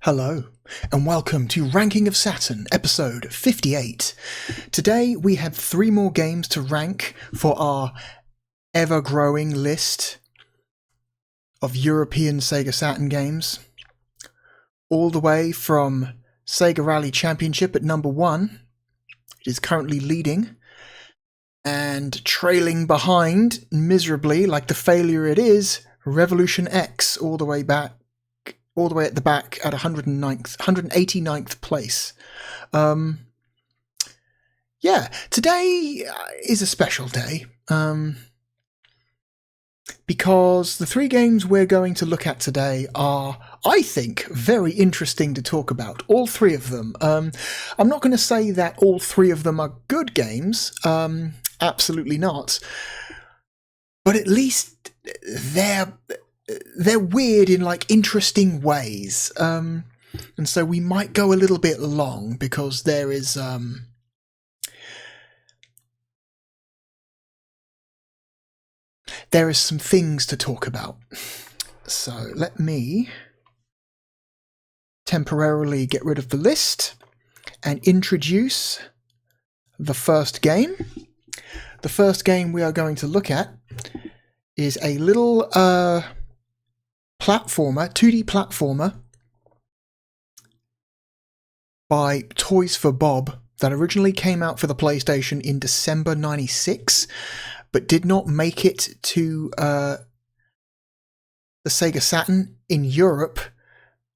Hello, and welcome to Ranking of Saturn, episode 58. Today we had 3 more games to rank for our ever-growing list of European Sega Saturn games. All the way from Sega Rally Championship at number 1. It is currently leading, and trailing behind miserably, like the failure it is, Revolution X all the way at the back at 189th place. Today is a special day, because the 3 games we're going to look at today are, I think, very interesting to talk about. All 3 of them. I'm not going to say that all 3 of them are good games. Absolutely not. But at least they're weird in interesting ways, and so we might go a little bit long because there is some things to talk about. So let me temporarily get rid of the list and introduce the first game. The first game we are going to look at is a little platformer, 2D platformer by Toys for Bob that originally came out for the PlayStation in December 96, but did not make it to the Sega Saturn in Europe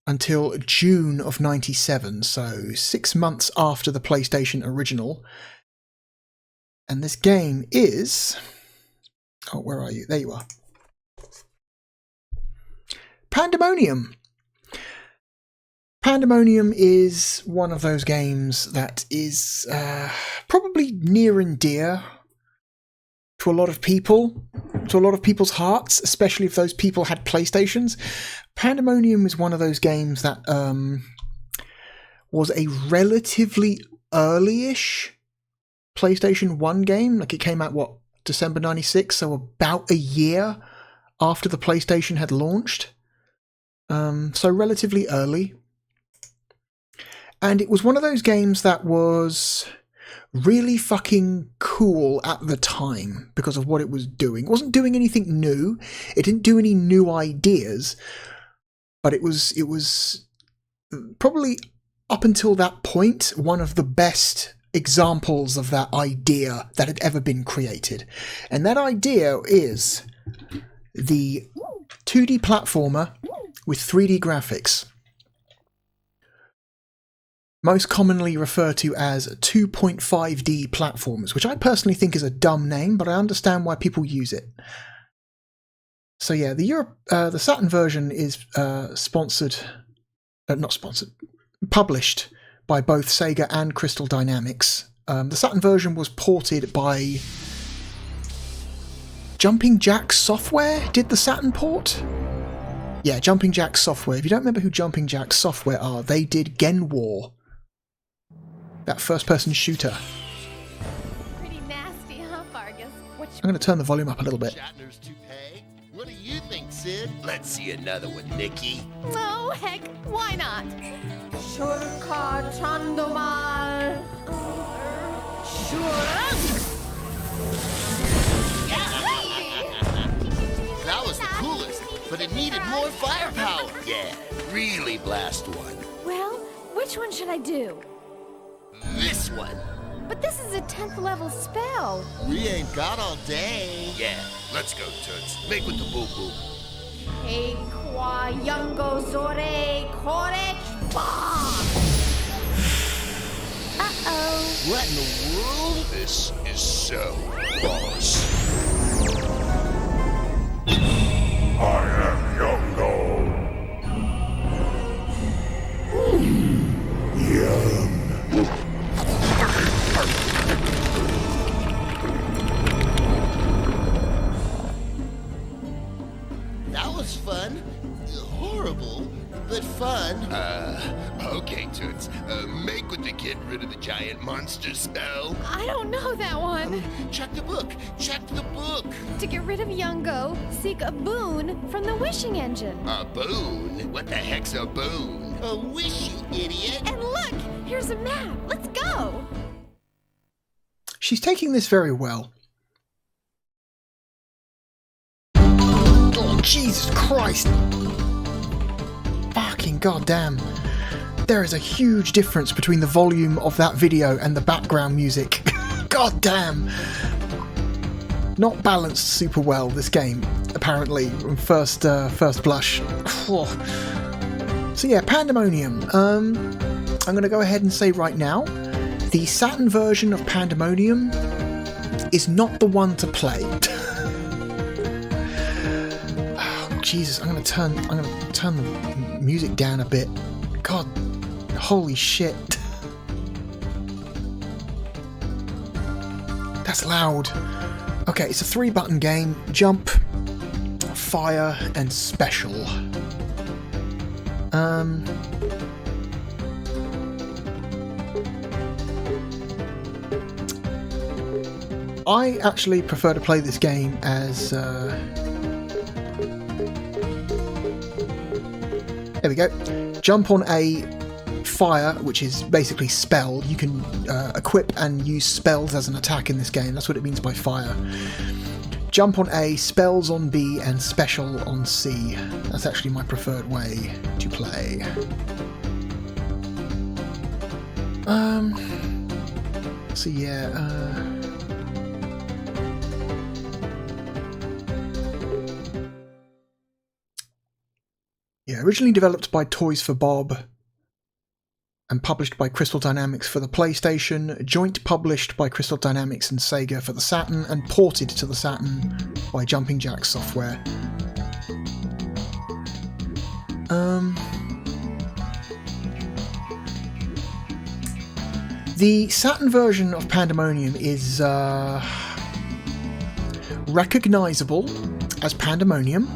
until June of 97, so 6 months after the PlayStation original. And this game is... Oh, where are you? There you are. Pandemonium. Pandemonium is one of those games that is probably near and dear to a lot of people, to a lot of people's hearts, especially if those people had PlayStations. Pandemonium is one of those games that was a relatively early-ish PlayStation 1 game. Like, it came out, December 96, so about a year after the PlayStation had launched. So relatively early. And it was one of those games that was really fucking cool at the time because of what it was doing. It wasn't doing anything new. It didn't do any new ideas. But it was probably, up until that point, one of the best examples of that idea that had ever been created. And that idea is the 2D platformer with 3D graphics, most commonly referred to as 2.5D platformers, which I personally think is a dumb name, but I understand why people use it. So yeah, the Saturn version is published by both Sega and Crystal Dynamics. The Saturn version was ported by Jumping Jack Software. Did the Saturn port? Yeah, Jumping Jack Software. If you don't remember who Jumping Jack Software are, they did Gen War, that first-person shooter. Pretty nasty, huh, Fargus? I'm going to turn the volume up a little bit. Shatner's toupee? What do you think, Sid? Let's see another one, Nikki. Oh, heck, why not? Shurka Chandomal. That was the coolest, but it needed more firepower. Yeah, really blast one. Well, which one should I do? This one. But this is a 10th level spell. We ain't got all day. Yeah, let's go, Toots. Make with the boo-boo. Hey, qua yungo zore korech ba. Uh-oh. What in the world? This is so boss. I am Yongo. Yum. That was fun. Horrible, but fun. Okay, Toots. Make with the get rid of the giant monster spell. I don't know that one. Check the book. Check the book. To get rid of Yungo, seek a boon from the wishing engine. A boon? What the heck's a boon? Wish, you idiot. And look, here's a map. Let's go. She's taking this very well. Oh, Jesus Christ! Fucking goddamn. There is a huge difference between the volume of that video and the background music. God damn! Not balanced super well, this game, apparently, on first blush. So yeah, Pandemonium. I'm going to go ahead and say right now, the Saturn version of Pandemonium is not the one to play. Oh, Jesus, I'm going to turn the music down a bit. God, holy shit. That's loud. Okay, it's a 3-button game. Jump, fire, and special. I actually prefer to play this game as... there we go. Jump on a fire, which is basically spell. You can equip and use spells as an attack in this game. That's what it means by fire. Jump on A, spells on B, and special on C. That's actually my preferred way to play. So yeah, originally developed by Toys for Bob and published by Crystal Dynamics for the PlayStation, joint published by Crystal Dynamics and Sega for the Saturn, and ported to the Saturn by Jumping Jack Software. The Saturn version of Pandemonium is recognisable as Pandemonium,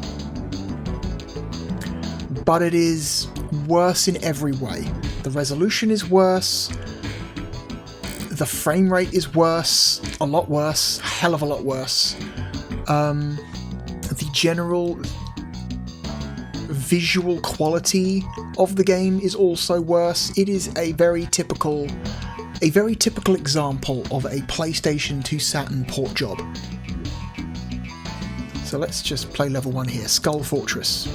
but it is worse in every way. The resolution is worse, the frame rate is worse, a lot worse, a hell of a lot worse. The general visual quality of the game is also worse. It is a very typical example of a PlayStation to Saturn port job. So let's just play level 1 here, Skull Fortress.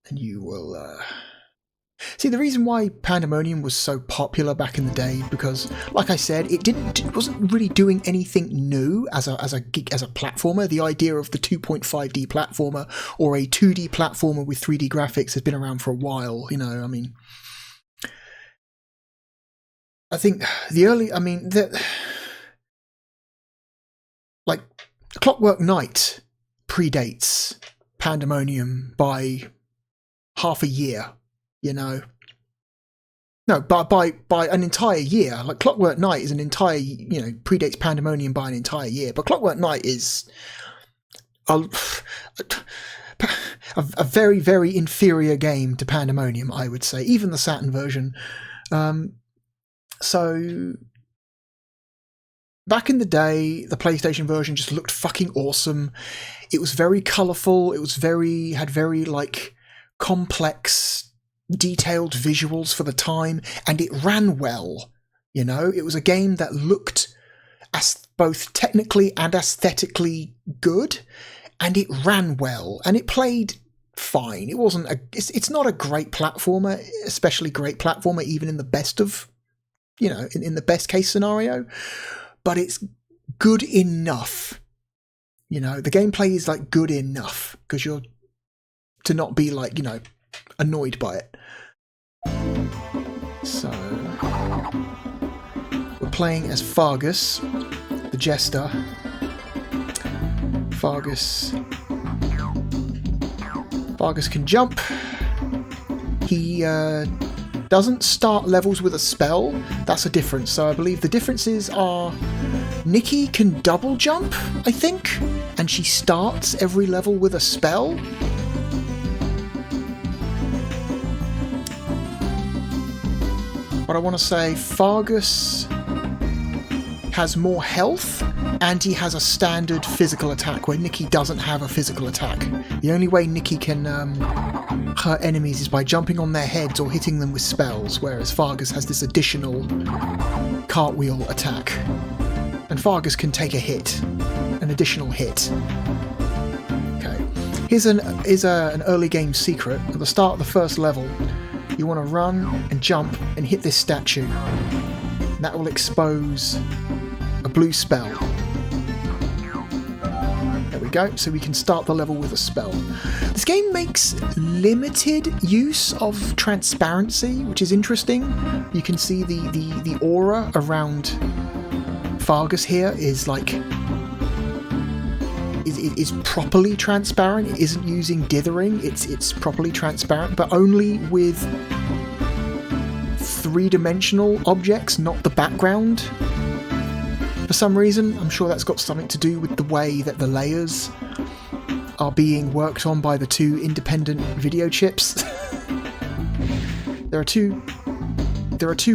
And you will see the reason why Pandemonium was so popular back in the day, because like I said, it wasn't really doing anything new as a platformer. The idea of the 2.5D platformer or a 2D platformer with 3D graphics has been around for a while, you know. I mean, I think like Clockwork Knight predates Pandemonium by half a year, you know. No, by an entire year. Like Clockwork Knight is an entire, you know, predates Pandemonium by an entire year. But Clockwork Knight is a very, very inferior game to Pandemonium, I would say. Even the Saturn version. So back in the day, the PlayStation version just looked fucking awesome. It was very colourful. It was had very like complex, detailed visuals for the time, and it ran well. You know, it was a game that looked as both technically and aesthetically good, and it ran well, and it played fine. It wasn't it's not a great platformer, especially great platformer even in the best of, you know, in the best case scenario, but it's good enough. You know, the gameplay is like good enough because you're to not be like, you know, annoyed by it. So we're playing as Fargus, the jester. Fargus can jump. He doesn't start levels with a spell. That's a difference. So I believe the differences are Nikki can double jump, I think, and she starts every level with a spell. But I want to say Fargus has more health, and he has a standard physical attack where Nikki doesn't have a physical attack. The only way Nikki can hurt enemies is by jumping on their heads or hitting them with spells, whereas Fargus has this additional cartwheel attack. And Fargus can take a hit, an additional hit. Okay. Here's an early game secret. At the start of the first level, you want to run and jump and hit this statue. And that will expose a blue spell. There we go, so we can start the level with a spell. This game makes limited use of transparency, which is interesting. You can see the aura around Fargus here is like... is properly transparent. It isn't using dithering, it's properly transparent, but only with three-dimensional objects, not the background. For some reason, I'm sure that's got something to do with the way that the layers are being worked on by the two independent video chips. There are two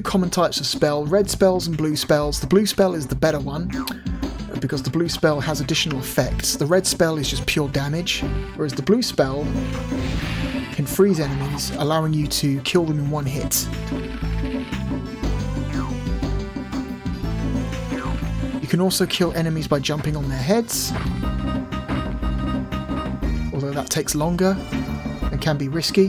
common types of spell, red spells and blue spells. The blue spell is the better one, because the blue spell has additional effects. The red spell is just pure damage, whereas the blue spell can freeze enemies, allowing you to kill them in one hit. You can also kill enemies by jumping on their heads, although that takes longer and can be risky.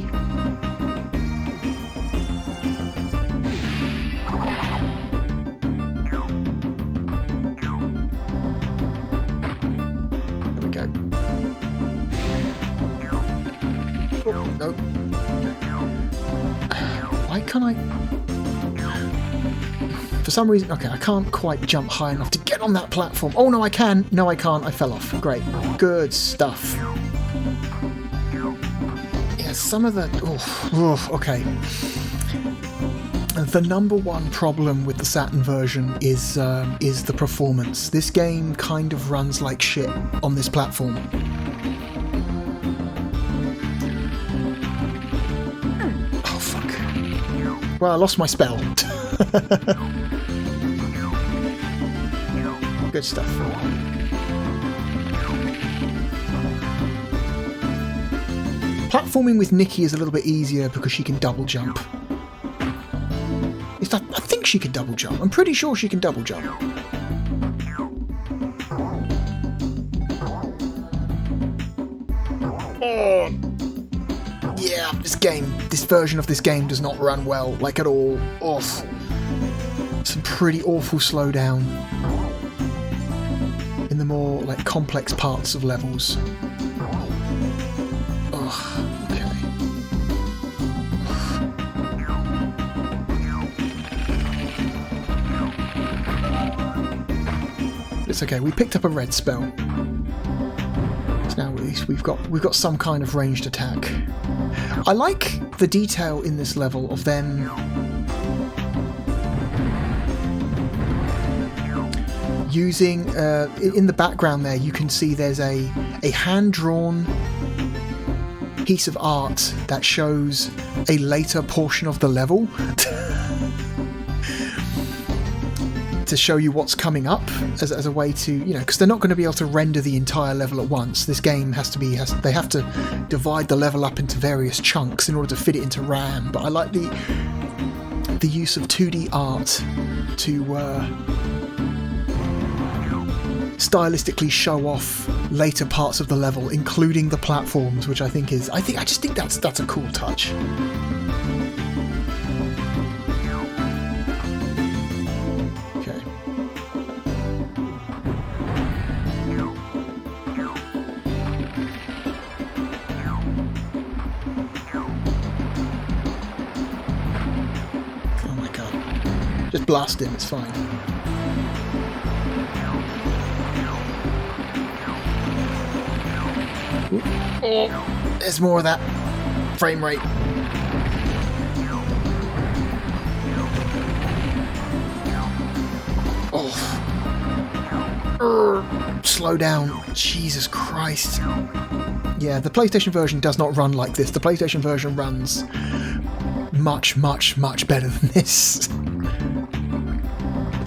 There we go. Oh, no. Why can't I... For some reason, okay, I can't quite jump high enough to get on that platform. Oh, no, I can. No, I can't. I fell off. Great. Good stuff. Yeah, some of the... okay. The number one problem with the Saturn version is the performance. This game kind of runs like shit on this platform. Oh, fuck. Well, I lost my spell. Good stuff. Platforming with Nikki is a little bit easier because she can double jump. I think she can double jump. I'm pretty sure she can double jump. Yeah, this version of this game does not run well, like at all. Off. Some pretty awful slowdown in the more like complex parts of levels. Okay. It's okay. We picked up a red spell. So now at least we've got some kind of ranged attack. I like the detail in this level of them using in the background there. You can see there's a hand-drawn piece of art that shows a later portion of the level to show you what's coming up as a way to, you know, because they're not going to be able to render the entire level at once. This game they have to divide the level up into various chunks in order to fit it into RAM. But I like the use of 2D art to stylistically show off later parts of the level, including the platforms, which I just think that's a cool touch. Okay. Oh my god. Just blast him, it's fine. Oh, there's more of that frame rate. Oh. Slow down. Jesus Christ. Yeah, the PlayStation version does not run like this. The PlayStation version runs much, much, much better than this.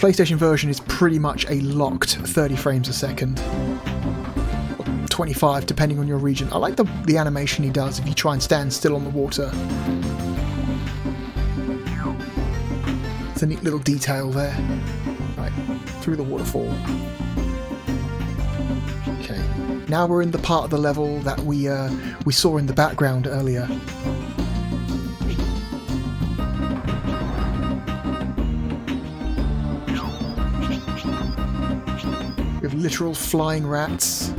PlayStation version is pretty much a locked 30 frames a second. 25 depending on your region. I like the animation he does if you try and stand still on the water. It's a neat little detail there. Right, through the waterfall. Okay, now we're in the part of the level that we saw in the background earlier. With literal flying rats.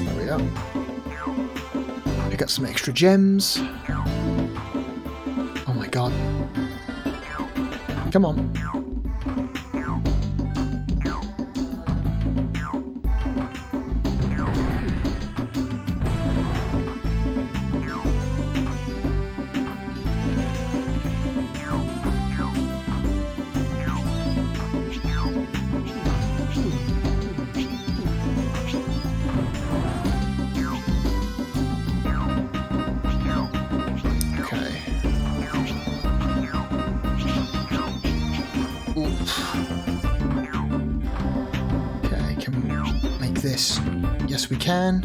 There we go. Pick up some extra gems. Oh my god. Come on. Okay, can we make this? Yes, we can.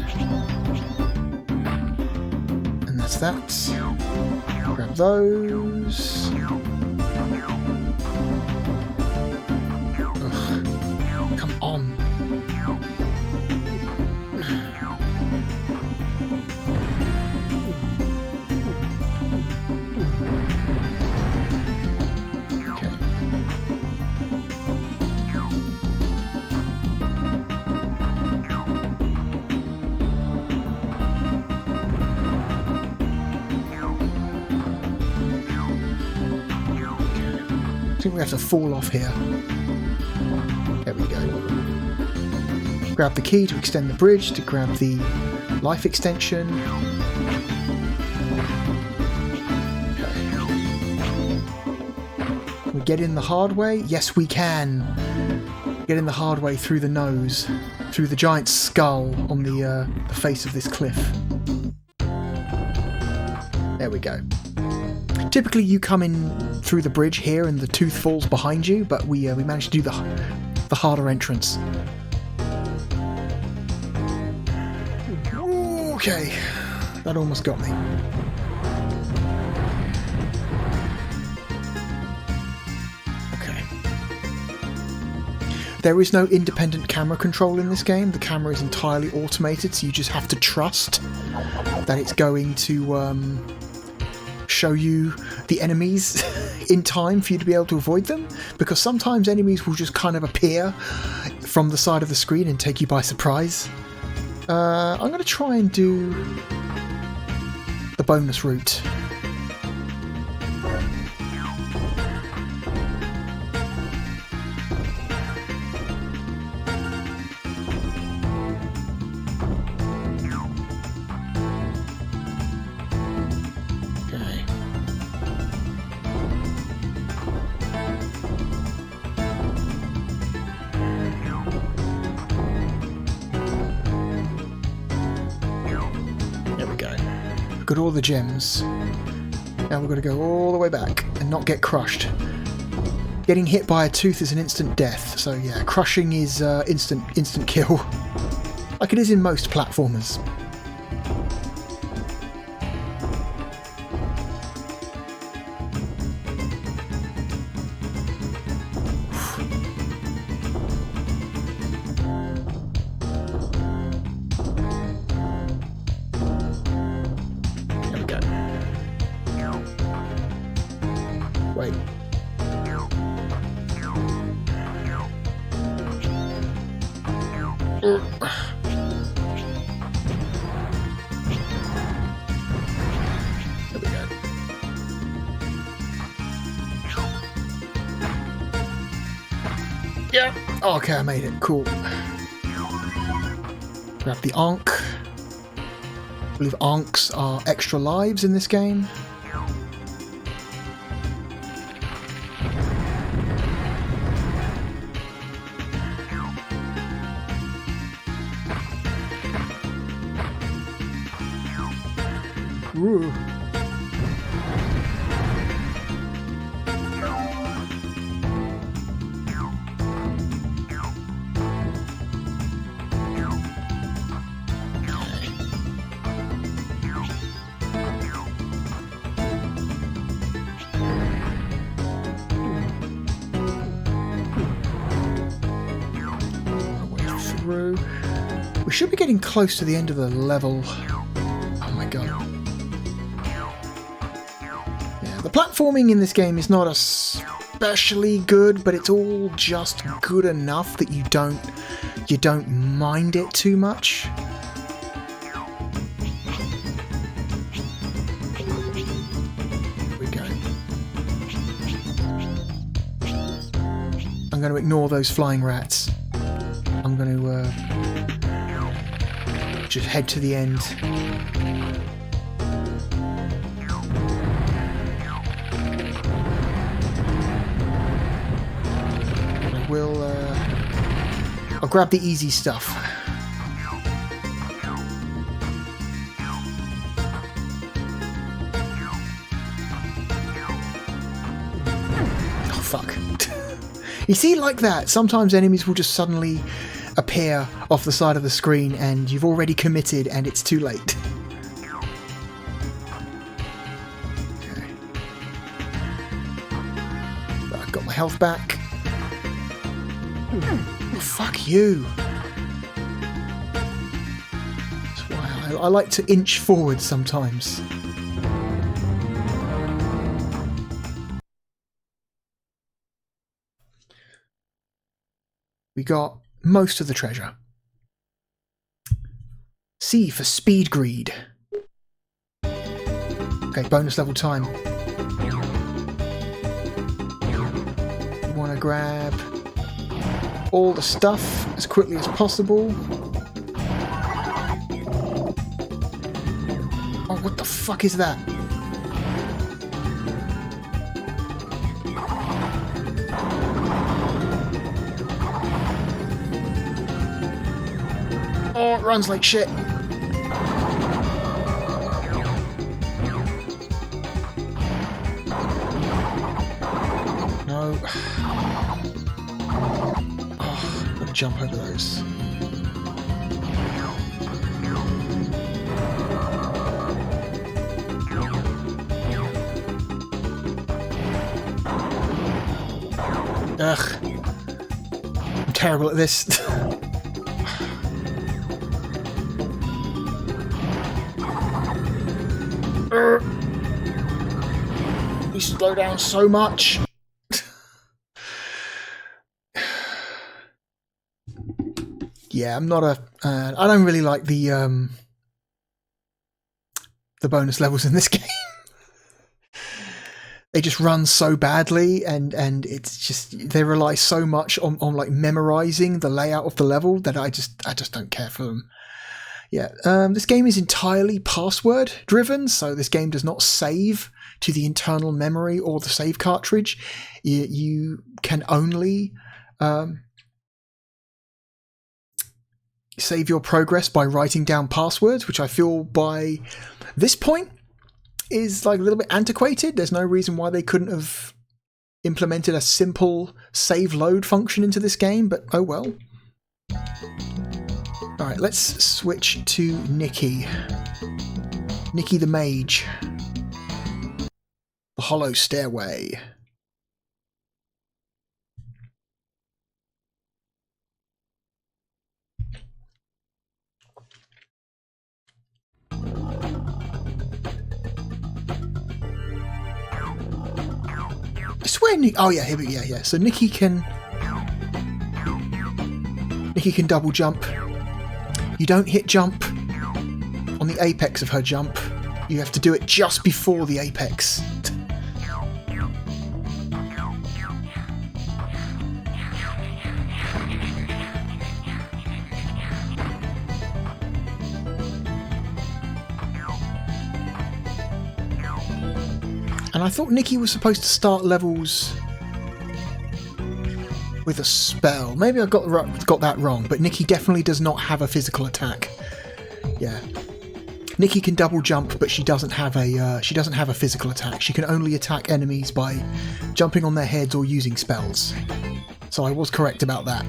And that's that. Grab those. Ugh. Come on. I think we have to fall off here. There we go. Grab the key to extend the bridge, to grab the life extension. Okay. Can we get in the hard way? Yes, we can. Get in the hard way through the nose, through the giant skull on the face of this cliff. There we go. Typically you come in through the bridge here and the tooth falls behind you, but we managed to do the harder entrance. Okay, that almost got me. Okay. There is no independent camera control in this game. The camera is entirely automated, so you just have to trust that it's going to show you the enemies in time for you to be able to avoid them, because sometimes enemies will just kind of appear from the side of the screen and take you by surprise. I'm going to try and do the bonus route. Got all the gems. Now we've got to go all the way back and not get crushed. Getting hit by a tooth is an instant death, so yeah, crushing is instant kill. Like it is in most platformers. Wait. There we go. Yeah. Oh, okay, I made it. Cool. Grab the Ankh. I believe Ankhs are extra lives in this game. Ooh. Through. We should be getting close to the end of the level. Oh my god. Yeah, the platforming in this game is not especially good, but it's all just good enough that you don't mind it too much. Here we go. I'm going to ignore those flying rats. I'm going to just head to the end. I'll grab the easy stuff. Oh fuck. You see, like that, sometimes enemies will just suddenly appear off the side of the screen and you've already committed and it's too late. Okay. I've got my health back. Oh, fuck you. That's why I like to inch forward sometimes. We got most of the treasure. C for speed greed. Okay, bonus level time. We want to grab all the stuff as quickly as possible. Oh, what the fuck is that? Oh, it runs like shit. No. Oh, gotta jump over those. Ugh. I'm terrible at this. You slow down so much. Yeah, I'm not a. I don't really like the bonus levels in this game. They just run so badly, and it's just they rely so much on like memorizing the layout of the level that I just don't care for them. Yeah, this game is entirely password driven, so this game does not save to the internal memory or the save cartridge. You can only save your progress by writing down passwords, which I feel by this point is like a little bit antiquated. There's no reason why they couldn't have implemented a simple save load function into this game, but oh well. Alright, let's switch to Nikki. Nikki the Mage. The Hollow Stairway. I swear oh yeah, here we go, yeah. So Nikki can double jump. You don't hit jump on the apex of her jump. You have to do it just before the apex. And I thought Nikki was supposed to start levels with a spell. Maybe I got that wrong, but Nikki definitely does not have a physical attack. Yeah. Nikki can double jump, but she doesn't have a physical attack. She can only attack enemies by jumping on their heads or using spells. So I was correct about that.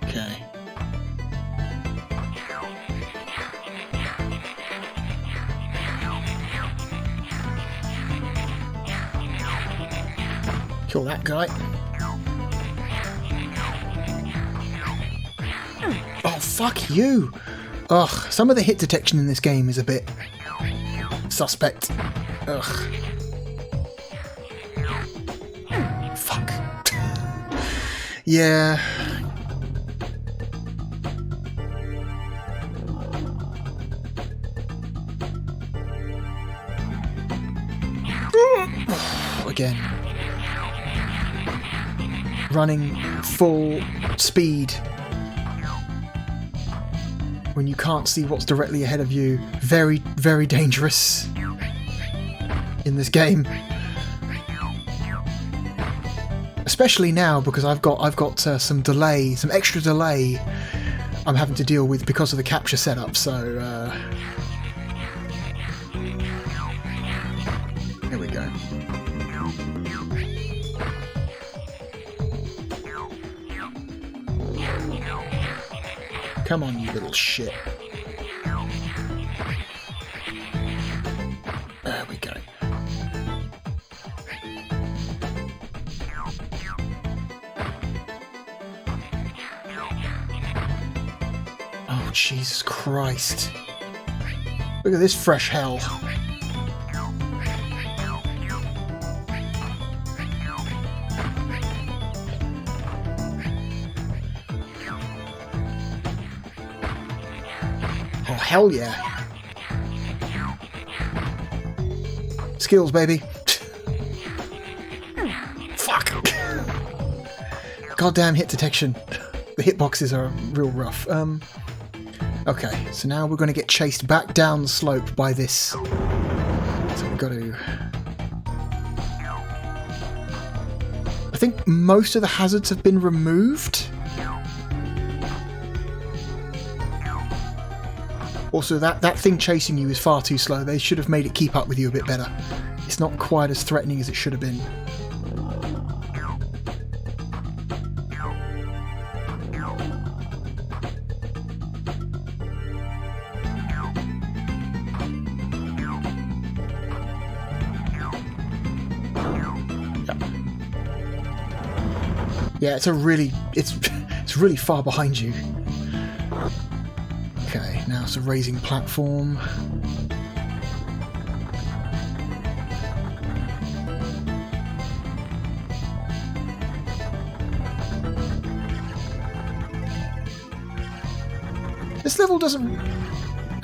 Okay. Kill that guy. Oh, fuck you! Ugh, some of the hit detection in this game is a bit suspect. Ugh. Fuck. Yeah. Again. Running full speed when you can't see what's directly ahead of you. Very, very dangerous in this game. Especially now, because I've got some delay, some extra delay I'm having to deal with because of the capture setup, so here we go. Come on, you little shit. There we go. Oh, Jesus Christ. Look at this fresh hell. Oh, hell yeah. Skills, baby. Fuck. Goddamn hit detection. The hitboxes are real rough. Okay, so now we're going to get chased back down the slope by this. So we've got to... I think most of the hazards have been removed. Also, that thing chasing you is far too slow. They should have made it keep up with you a bit better. It's not quite as threatening as it should have been. Yeah, it's really far behind you. Okay, now it's a raising platform. This level doesn't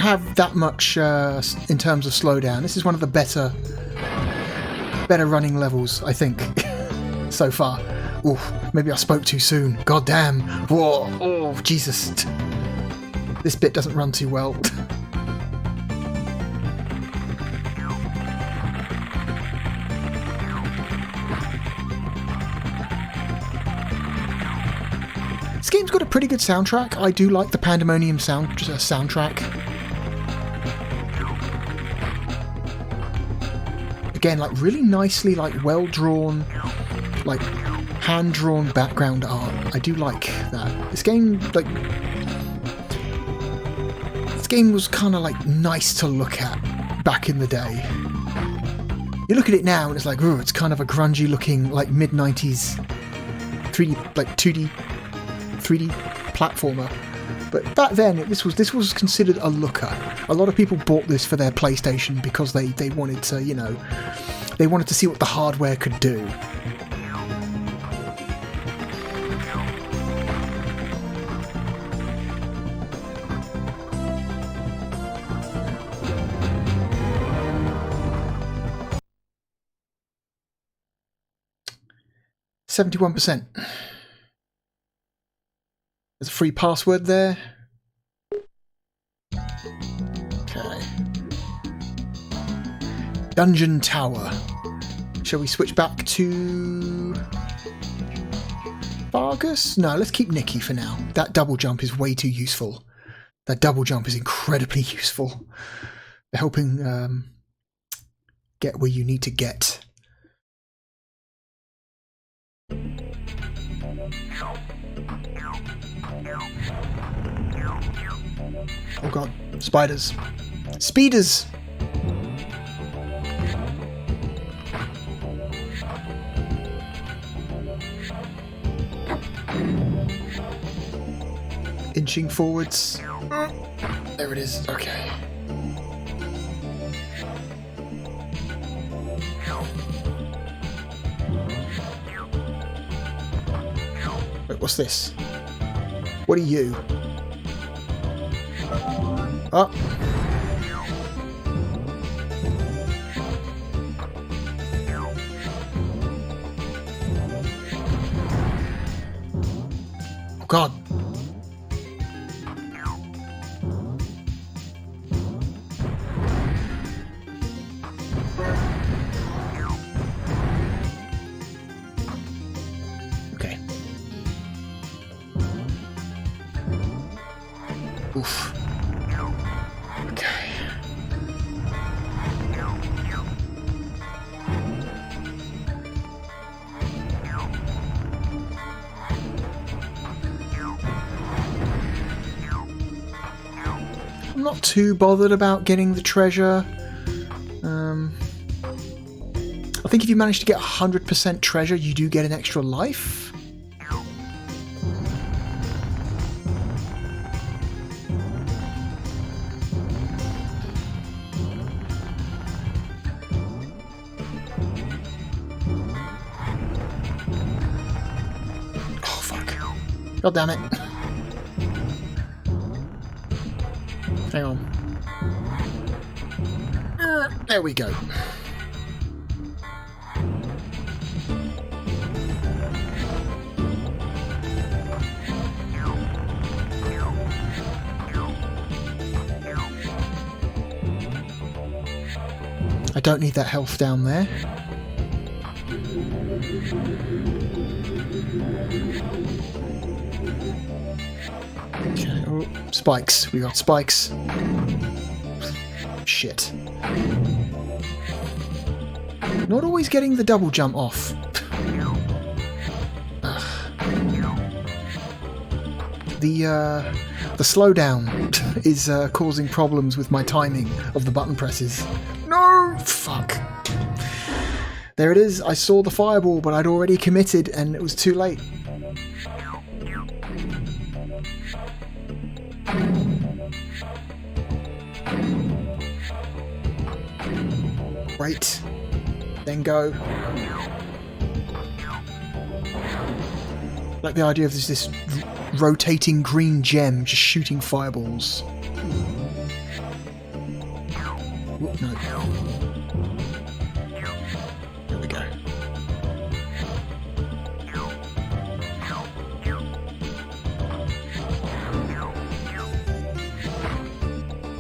have that much in terms of slowdown. This is one of the better running levels, I think, so far. Oof, maybe I spoke too soon. God damn. Whoa, oh, Jesus. This bit doesn't run too well. This game's got a pretty good soundtrack. I do like the Pandemonium soundtrack. Again, like really nicely, like well drawn, like hand-drawn background art. I do like that. This game, like, this game was kind of like nice to look at back in the day. You look at it now and it's like, ooh, it's kind of a grungy looking, like mid-90s 3D, like 2D, 3D platformer. But back then, this was considered a looker. A lot of people bought this for their PlayStation because they wanted to, you know, they wanted to see what the hardware could do. %. There's a free password there. Okay. Dungeon Tower. Shall we switch back to Fargus? No, let's keep Nikki for now. That double jump is way too useful. That double jump is incredibly useful. For helping get where you need to get. Oh god, spiders. Speeders! Inching forwards. There it is, okay. Wait, what's this? What are you? Oh. Oh god. Okay. Oof. Okay. I'm not too bothered about getting the treasure. I think if you manage to get 100% treasure, you do get an extra life. Oh, fuck. God damn it. Hang on. There we go. I don't need that health down there. Okay, oh, spikes. We got spikes. Shit. Not always getting the double jump off. The slowdown is causing problems with my timing of the button presses. No! Fuck. There it is. I saw the fireball, but I'd already committed and it was too late. Right. Then go. Like the idea of this rotating green gem just shooting fireballs. Whoop, no. There we go.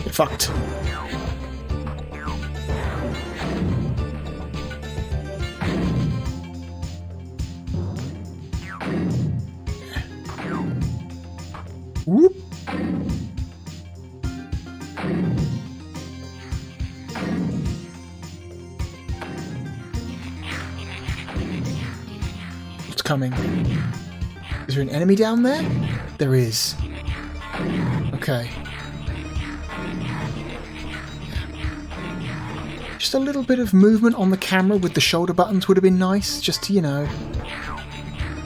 Get fucked. Whoop. What's coming? Is there an enemy down there? There is. Okay. Just a little bit of movement on the camera with the shoulder buttons would have been nice, just to, you know,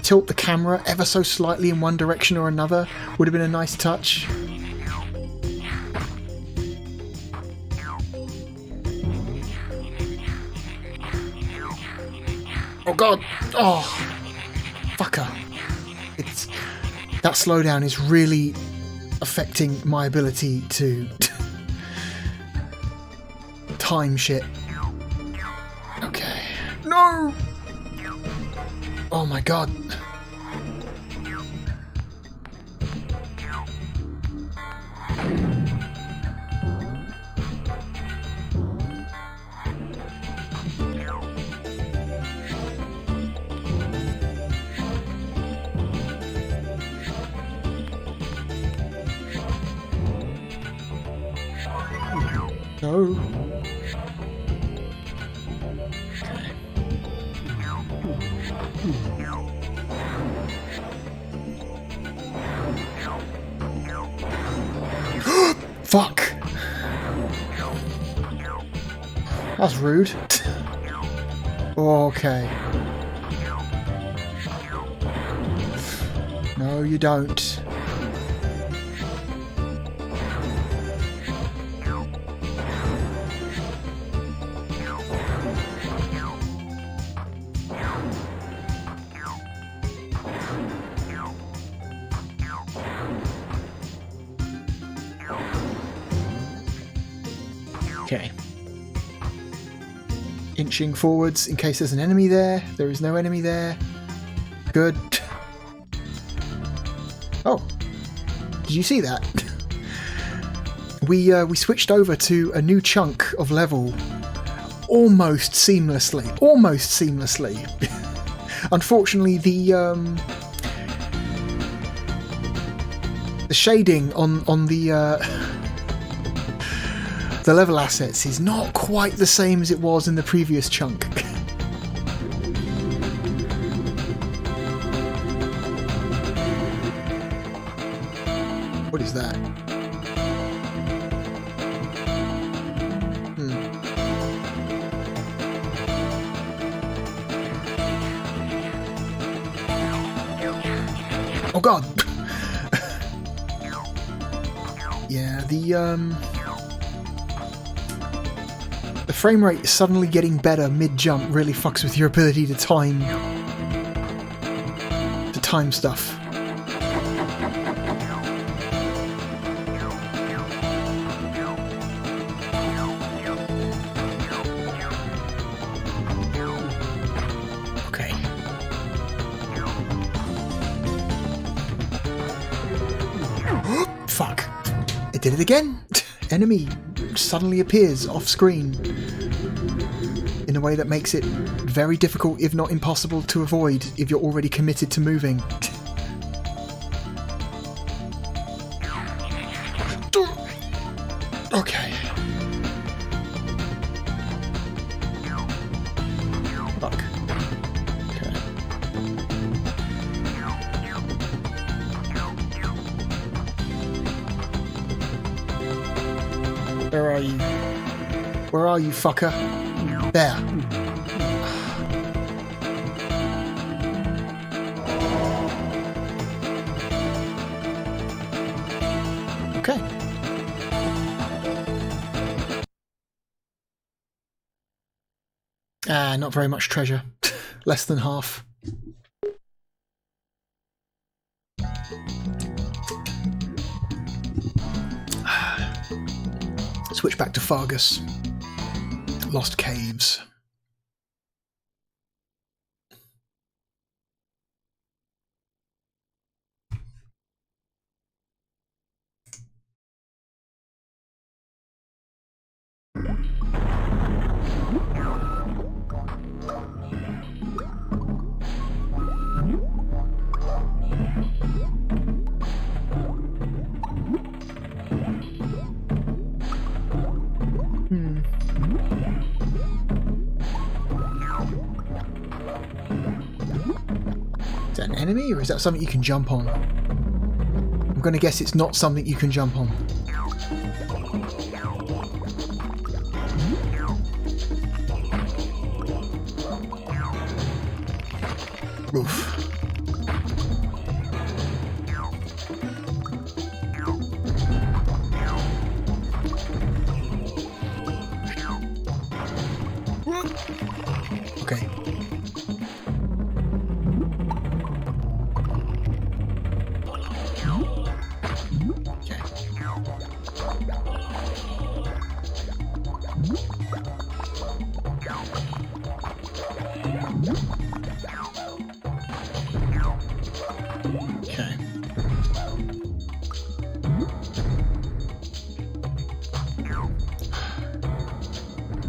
tilt the camera ever so slightly in one direction or another would have been a nice touch. Oh god! Oh! Fucker! It's... That slowdown is really affecting my ability to time shit. Okay. No! Oh my god. No. Fuck! That's rude. Okay. No, you don't. Okay. Inching forwards in case there's an enemy there. There is no enemy there. Good. Oh. Did you see that? We switched over to a new chunk of level almost seamlessly. Almost seamlessly. Unfortunately, the shading on the level assets is not quite the same as it was in the previous chunk. What is that? Oh god! Yeah, the frame rate suddenly getting better mid-jump really fucks with your ability to time stuff. Okay. Fuck. It did it again. Enemy suddenly appears off screen in a way that makes it very difficult, if not impossible, to avoid if you're already committed to moving. Okay. Fuck. Okay. Where are you? Where are you, fucker? There. Okay. Not very much treasure. Less than half. Switch back to Fargus. Lost Caves. Is that an enemy, or is that something you can jump on? I'm going to guess it's not something you can jump on. Oof. Okay. Okay.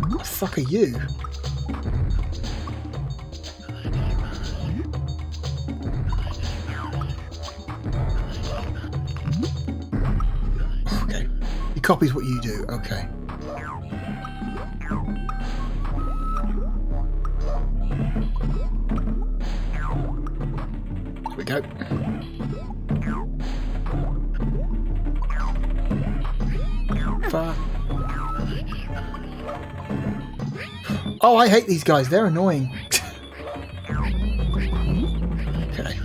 What the fuck are you? Okay. He copies what you do. Okay. go. Far. Oh, I hate these guys. They're annoying. Okay.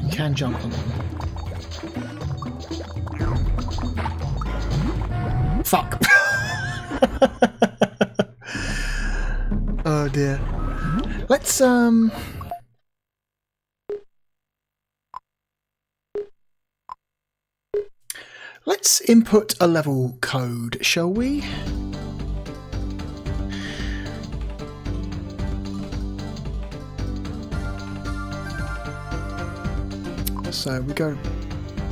You can jump on them. Fuck. Oh dear. Let's input a level code, shall we? So we go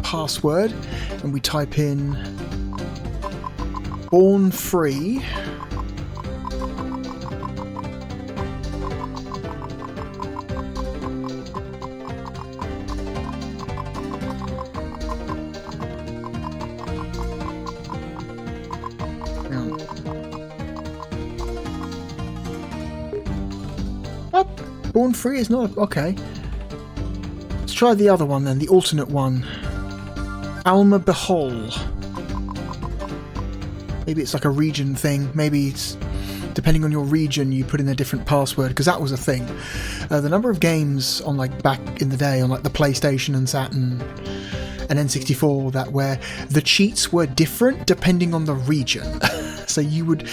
password and we type in born free. Born free is not okay. Let's try the other one then, the alternate one. Alma Behol. Maybe it's like a region thing. Maybe it's depending on your region, you put in a different password, because that was a thing. The number of games on like back in the day on like the PlayStation and Saturn and N64 that where the cheats were different depending on the region. So you would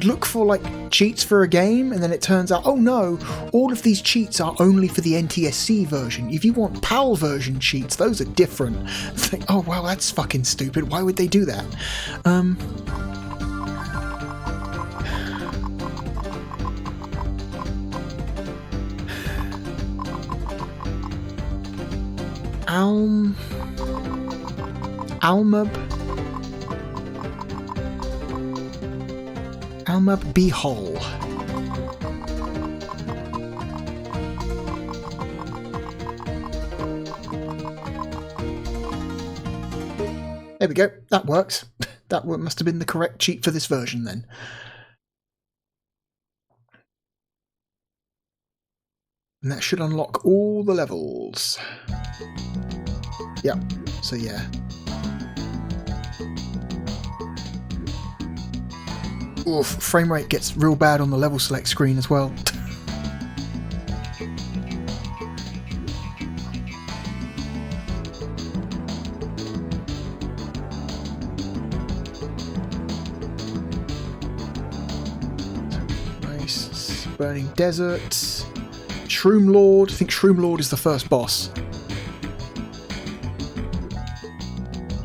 look for like cheats for a game, and then it turns out, oh no, all of these cheats are only for the NTSC version. If you want PAL version cheats, those are different. It's like, oh wow, that's fucking stupid. Why would they do that? Alma Behol. There we go. That works. That must have been the correct cheat for this version then. And that should unlock all the levels. Yep. So yeah. Oof, frame rate gets real bad on the level select screen as well. Nice. Burning Desert. Shroom Lord. I think Shroom Lord is the first boss.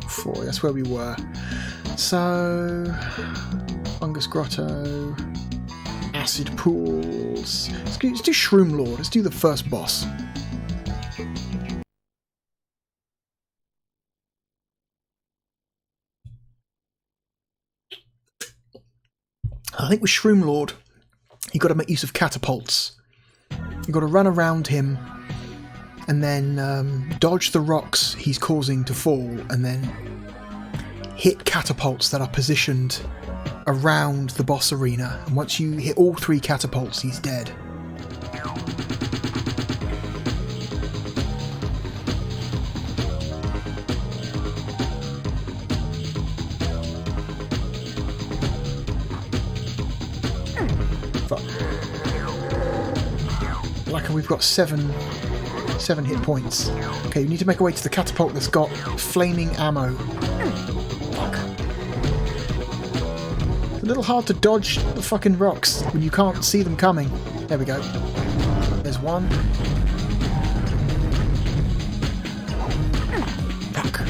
4, that's where we were. So... Fungus Grotto, Acid Pools. Let's do Shroom Lord. Let's do the first boss. I think with Shroom Lord, you've got to make use of catapults. You've got to run around him and then dodge the rocks he's causing to fall, and then hit catapults that are positioned around the boss arena, and once you hit all 3 catapults, he's dead. Fuck. Like we've got 7 hit points. Okay, we need to make our way to the catapult that's got flaming ammo. A little hard to dodge the fucking rocks when you can't see them coming. There we go. There's one. Fuck.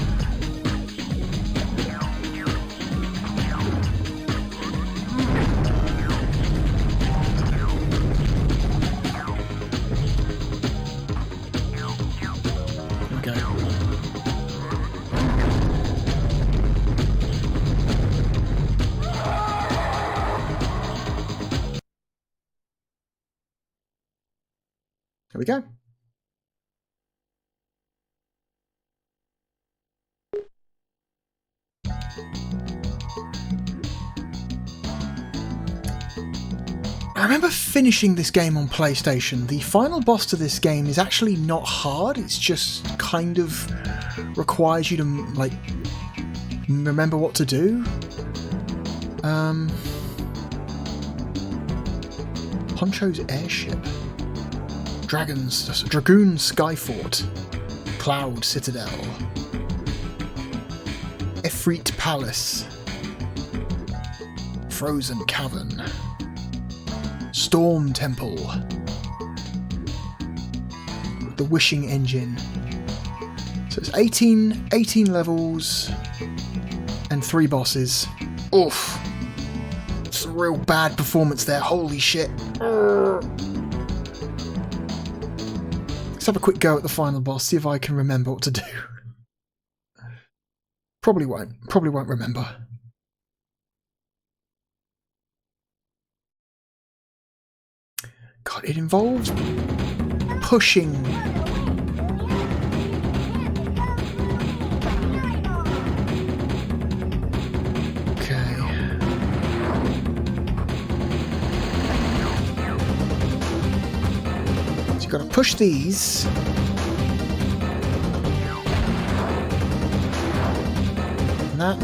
There we go. There we go. I remember finishing this game on PlayStation. The final boss to this game is actually not hard, it's just kind of requires you to, like, remember what to do. Poncho's airship. Dragoon Skyfort. Cloud Citadel. Efreet Palace. Frozen Cavern. Storm Temple. The Wishing Engine. So it's 18 levels and 3 bosses. Oof. It's a real bad performance there, holy shit. Let's have a quick go at the final boss, see if I can remember what to do. Probably won't remember. God, it involves pushing. Okay. So you've got to push these. And that.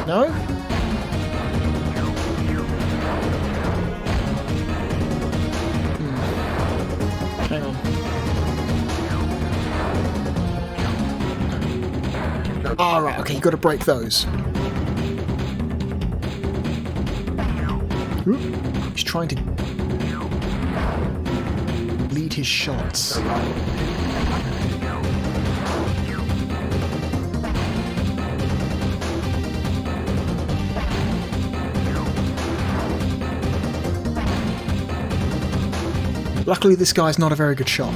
No? Hang on. Ah, right, okay, you've got to break those. Oop, he's trying to lead his shots. Luckily, this guy's not a very good shot.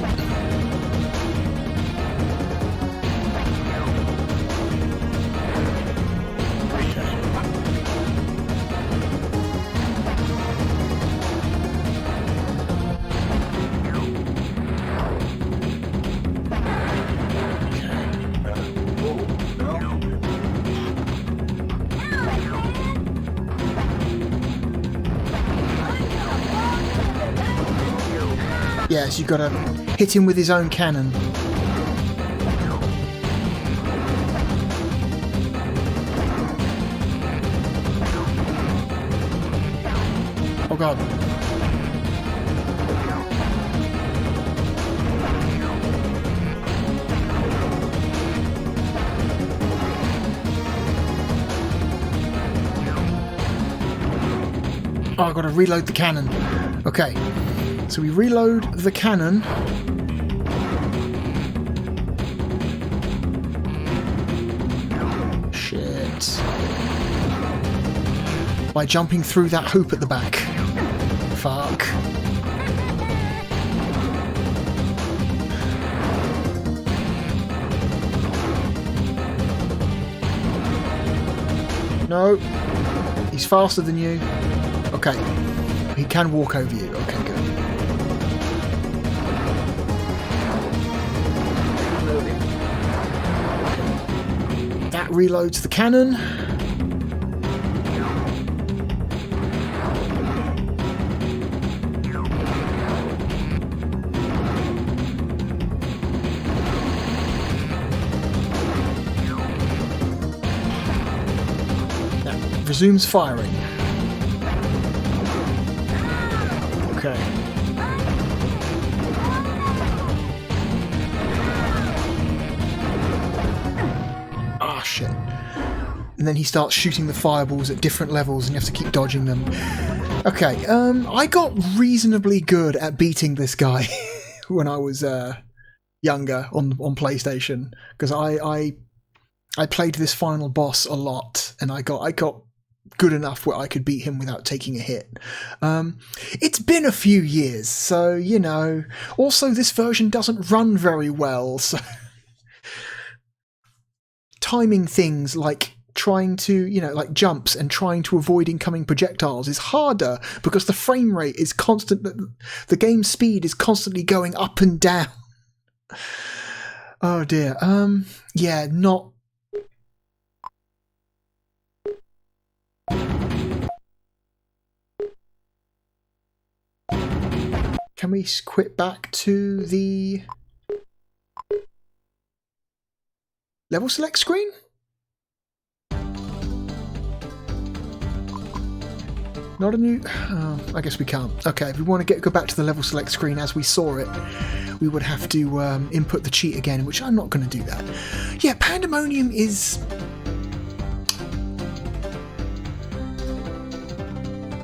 Yes, you've got to hit him with his own cannon. Oh god. Oh, I've got to reload the cannon. Okay. So we reload the cannon. Shit. By jumping through that hoop at the back. Fuck. No. He's faster than you. Okay. He can walk over you. Okay, good. That reloads the cannon. That resumes firing. Okay. Ah, shit. And then he starts shooting the fireballs at different levels and you have to keep dodging them. Okay, I got reasonably good at beating this guy when I was younger on PlayStation, because I played this final boss a lot and I got good enough where I could beat him without taking a hit. It's been a few years, so, you know. Also, this version doesn't run very well, so timing things like trying to, you know, like jumps and trying to avoid incoming projectiles is harder because the frame rate is constant, the game speed is constantly going up and down. Oh dear. Yeah, not Can we quit back to the level select screen? Not a new... Oh, I guess we can't. Okay, if we want to go back to the level select screen as we saw it, we would have to input the cheat again, which I'm not going to do that. Yeah, Pandemonium is...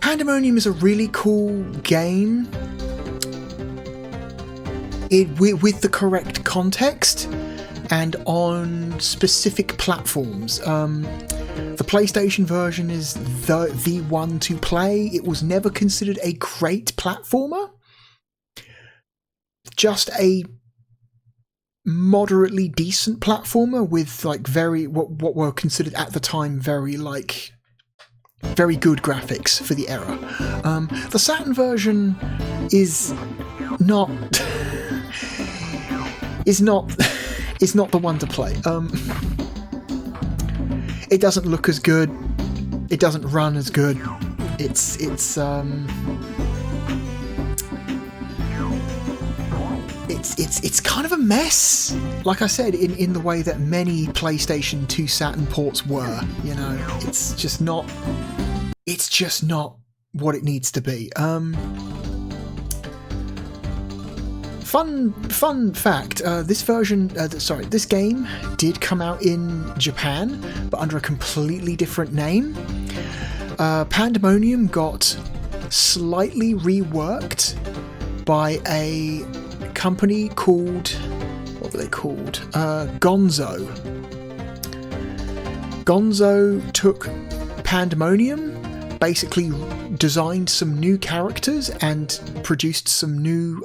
Pandemonium is a really cool game with the correct context and on specific platforms. The PlayStation version is the one to play. It was never considered a great platformer. Just a moderately decent platformer with like what were considered at the time very good graphics for the era. The Saturn version is not the one to play. It doesn't look as good. It doesn't run as good. It's kind of a mess. Like I said, in the way that many PlayStation 2 Saturn ports were. You know, it's just not what it needs to be. Fun fact, this game did come out in Japan, but under a completely different name. Pandemonium got slightly reworked by a company called... what were they called? Gonzo. Gonzo took Pandemonium, basically designed some new characters and produced some new...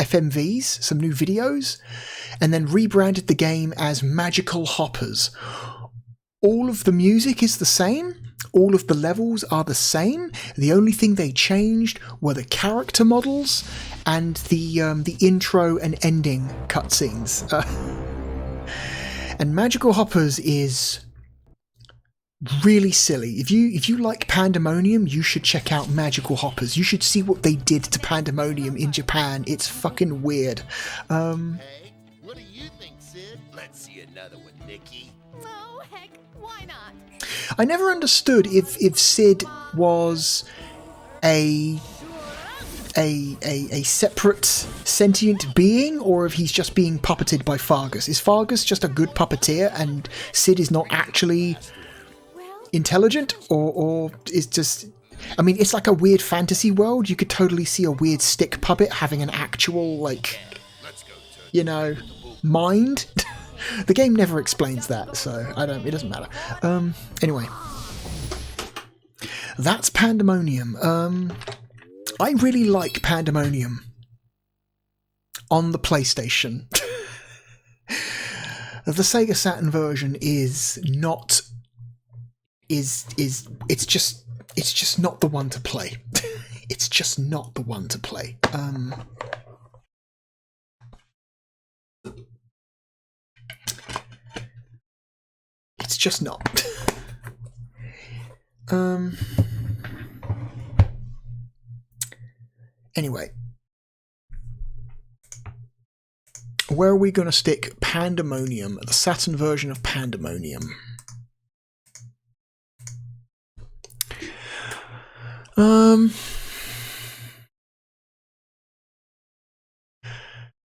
FMVs, some new videos, and then rebranded the game as Magical Hoppers. All of the music is the same, all of the levels are the same. The only thing they changed were the character models and the intro and ending cutscenes. And Magical Hoppers is really silly. If you like Pandemonium, you should check out Magical Hoppers. You should see what they did to Pandemonium in Japan. It's fucking weird. Hey, what do you think, Sid? Let's see another one, Nikki. Oh, heck, why not? I never understood if Sid was a separate sentient being, or if he's just being puppeted by Fargus. Is Fargus just a good puppeteer and Sid is not actually intelligent, or is just... I mean, it's like a weird fantasy world. You could totally see a weird stick puppet having an actual, like, you know, mind. The game never explains that, so it doesn't matter. Anyway, that's Pandemonium. I really like Pandemonium on the PlayStation. The Sega Saturn version is not... it's just not the one to play. It's just not the one to play. It's just not. Anyway, where are we going to stick Pandemonium, the Saturn version of Pandemonium?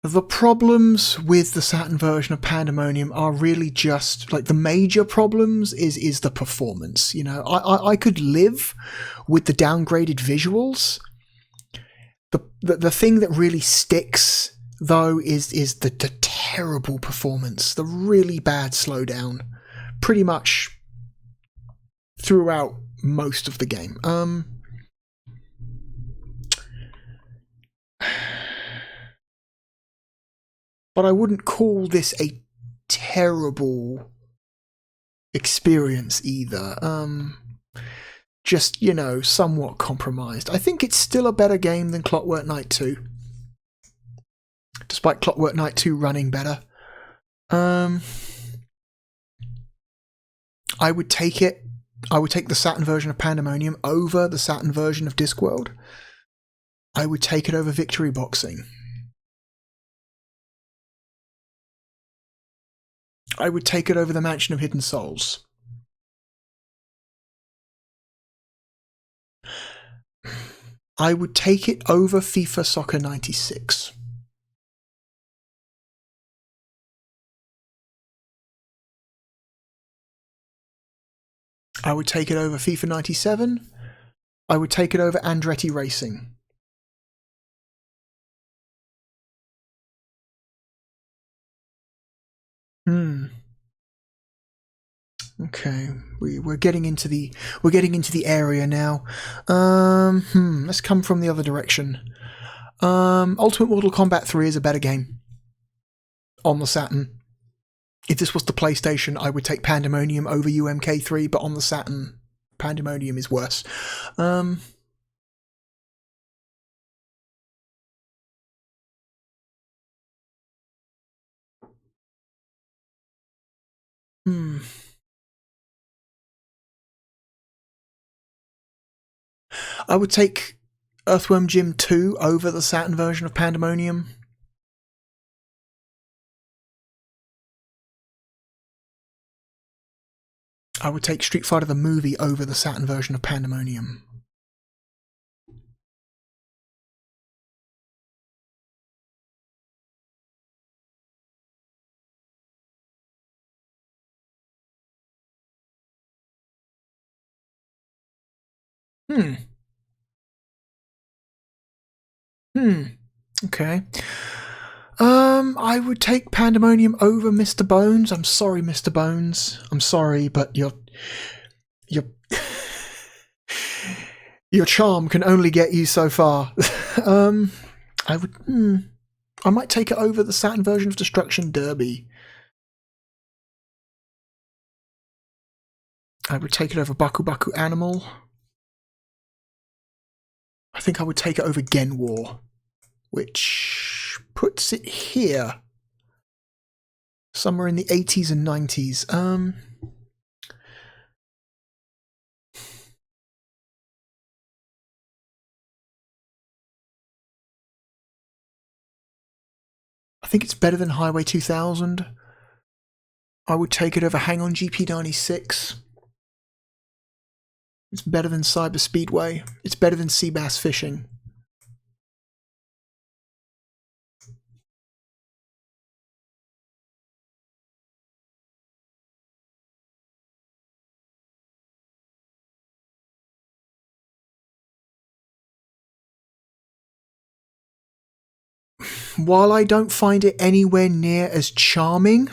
The problems with the Saturn version of Pandemonium are really just, like, the major problems is the performance. You know, I could live with the downgraded visuals. The thing that really sticks, though, is the terrible performance, the really bad slowdown, pretty much throughout most of the game. But I wouldn't call this a terrible experience either. Just, you know, somewhat compromised. I think it's still a better game than Clockwork Knight 2. Despite Clockwork Knight 2 running better. I would take it. I would take the Saturn version of Pandemonium over the Saturn version of Discworld. I would take it over Victory Boxing. I would take it over the Mansion of Hidden Souls. I would take it over FIFA Soccer 96. I would take it over FIFA 97. I would take it over Andretti Racing. Okay, we're getting into the area now. Let's come from the other direction. Ultimate Mortal Kombat 3 is a better game on the Saturn. If this was the PlayStation, I would take Pandemonium over UMK3, but on the Saturn, Pandemonium is worse. I would take Earthworm Jim 2 over the Saturn version of Pandemonium. I would take Street Fighter the movie over the Saturn version of Pandemonium. Okay. I would take Pandemonium over Mr. Bones. I'm sorry, Mr. Bones. I'm sorry, but your charm can only get you so far. I might take it over the Saturn version of Destruction Derby. I would take it over Baku Baku Animal. I think I would take it over Gen War, which puts it here, somewhere in the 80s and 90s. I think it's better than Highway 2000. I would take it over Hang On GP96. It's better than Cyber Speedway. It's better than Sea Bass Fishing. While I don't find it anywhere near as charming,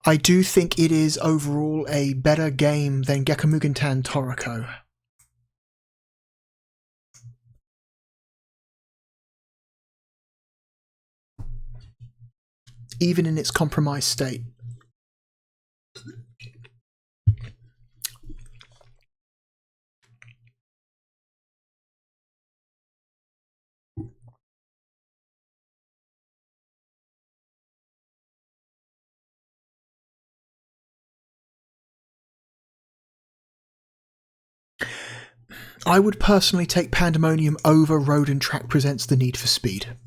I do think it is overall a better game than Gekimugen Tan Toriko. Even in its compromised state. I would personally take Pandemonium over Road and Track Presents The Need for Speed.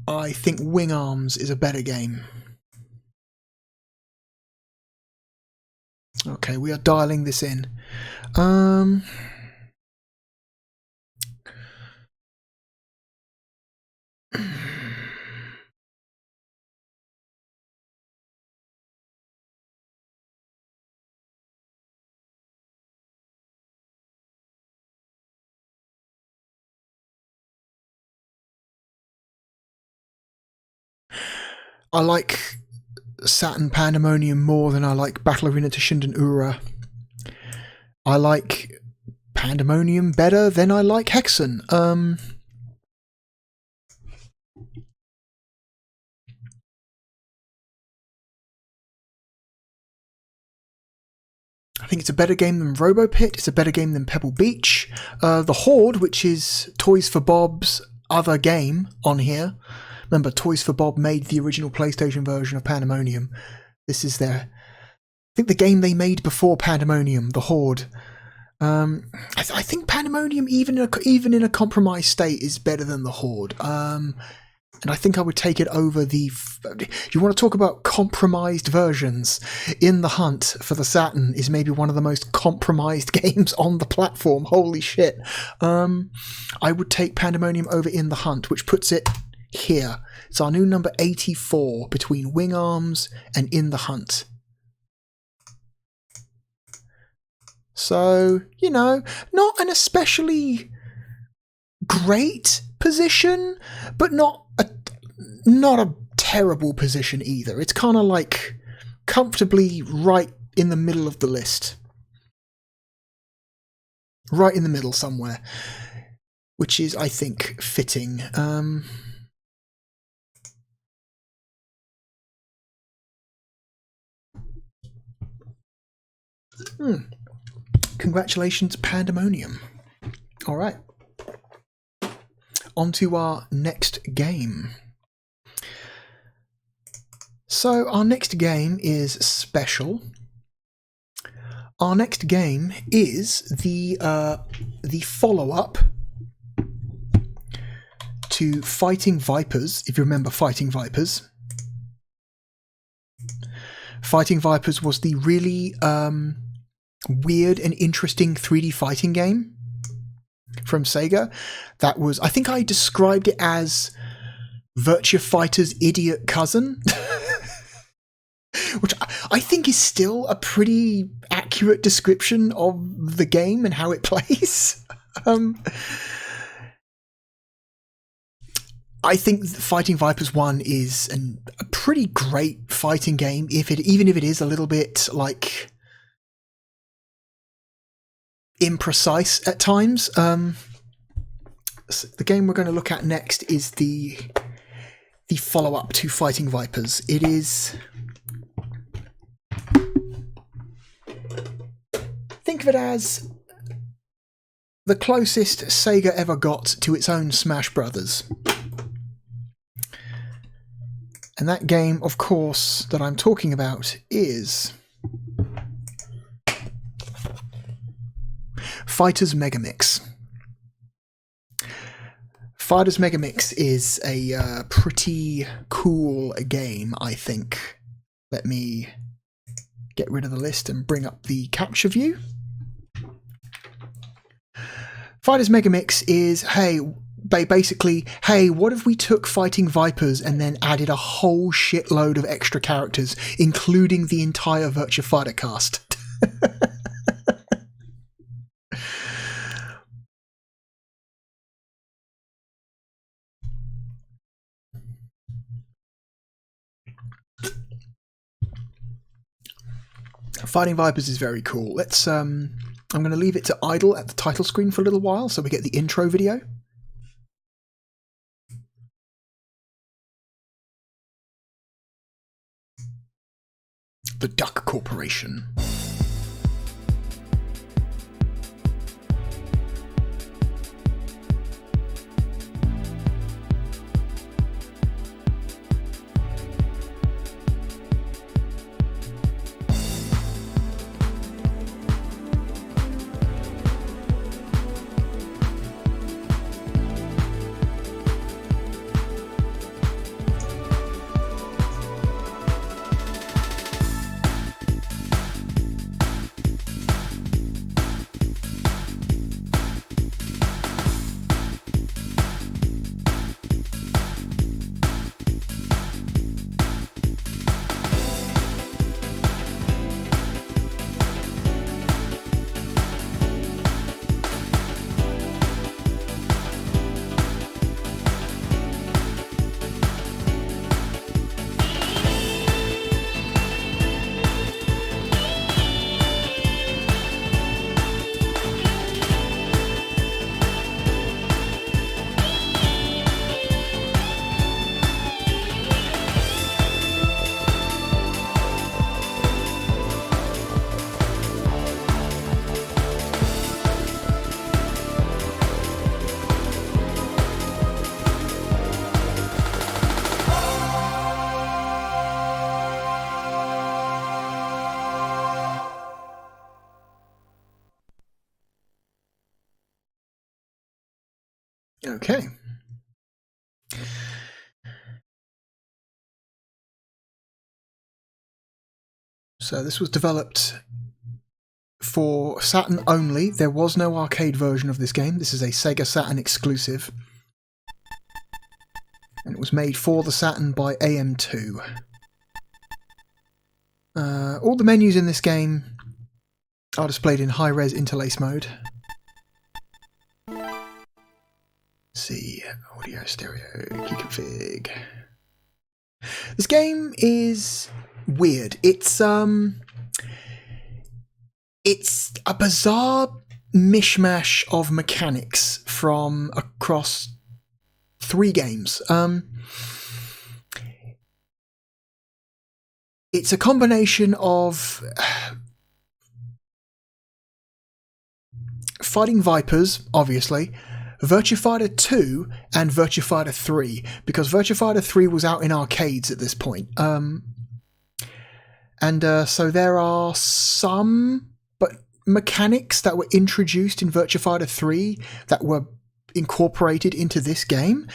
I think Wing Arms is a better game. Okay, we are dialing this in. I like Saturn Pandemonium more than I like Battle Arena to Shinden Ura. I like Pandemonium better than I like Hexen. I think it's a better game than RoboPit. It's a better game than Pebble Beach. The Horde, which is Toys for Bob's other game on here, Remember, Toys for Bob made the original PlayStation version of Pandemonium. This is I think the game they made before Pandemonium, the Horde. I think Pandemonium, even in a compromised state, is better than the Horde. And I think I would take it over the... You want to talk about compromised versions? In the Hunt for the Saturn is maybe one of the most compromised games on the platform. Holy shit. I would take Pandemonium over In the Hunt, which puts it here. It's our new number 84 between Wing Arms and In the Hunt. So, you know, not an especially great position, but not a terrible position either. It's kind of like comfortably right in the middle of the list. Right in the middle somewhere. Which is, I think, fitting. Congratulations, Pandemonium. Alright. On to our next game. So our next game is special. Our next game is the follow-up to Fighting Vipers, if you remember Fighting Vipers. Fighting Vipers was the really weird and interesting 3D fighting game from Sega. That was, I think I described it as Virtua Fighter's idiot cousin. Which I think is still a pretty accurate description of the game and how it plays. I think Fighting Vipers 1 is a pretty great fighting game, even if it is a little bit like imprecise at times. So the game we're going to look at next is the follow-up to Fighting Vipers. It is... Think of it as the closest Sega ever got to its own Smash Brothers. And that game, of course, that I'm talking about is Fighters Megamix. Fighters Megamix is a pretty cool game, I think. Let me get rid of the list and bring up the capture view. Fighters Megamix is, basically, what if we took Fighting Vipers and then added a whole shitload of extra characters, including the entire Virtua Fighter cast? Fighting Vipers is very cool. Let's I'm going to leave it to idle at the title screen for a little while so we get the intro video. The Duck Corporation. Okay. So this was developed for Saturn only. There was no arcade version of this game. This is a Sega Saturn exclusive. And it was made for the Saturn by AM2. All the menus in this game are displayed in high-res interlace mode. Let's see, audio, stereo, key config. This game is weird. It's a bizarre mishmash of mechanics from across 3 games. It's a combination of Fighting Vipers, obviously, Virtua Fighter 2 and Virtua Fighter 3, because Virtua Fighter 3 was out in arcades at this point. So there are some mechanics that were introduced in Virtua Fighter 3 that were incorporated into this game,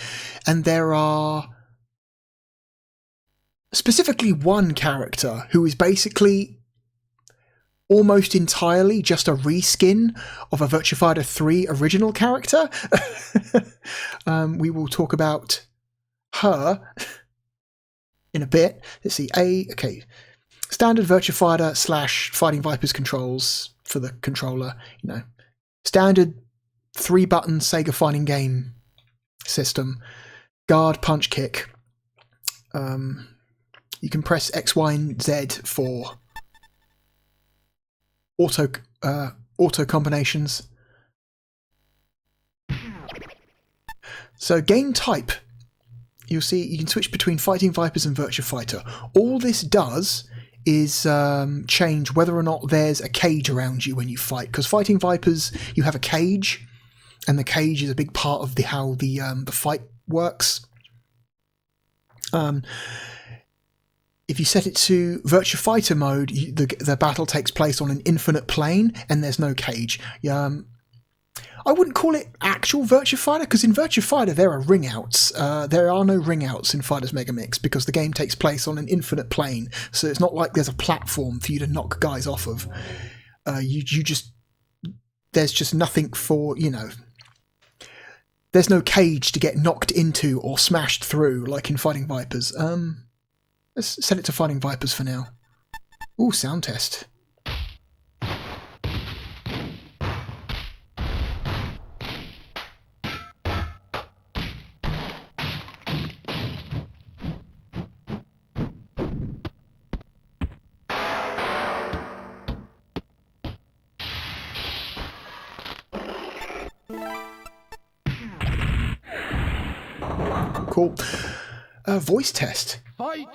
and there are specifically one character who is basically almost entirely just a reskin of a Virtua Fighter 3 original character. We will talk about her in a bit. Let's see. Okay. Standard Virtua Fighter / Fighting Vipers controls for the controller. Standard 3-button Sega fighting game system. Guard, punch, kick. You can press X, Y, and Z for auto combinations. So game type, you'll see you can switch between Fighting Vipers and Virtua Fighter. All this does is change whether or not there's a cage around you when you fight, because Fighting Vipers, you have a cage, and the cage is a big part of how the fight works. If you set it to Virtua Fighter mode, the battle takes place on an infinite plane and there's no cage. I wouldn't call it actual Virtua Fighter, because in Virtua Fighter there are ring outs. There are no ring outs in Fighters Megamix because the game takes place on an infinite plane, so it's not like there's a platform for you to knock guys off of. There's just nothing for, there's no cage to get knocked into or smashed through like in Fighting Vipers. Let's set it to Fighting Vipers for now. Ooh, sound test. Cool. Voice test. Fight!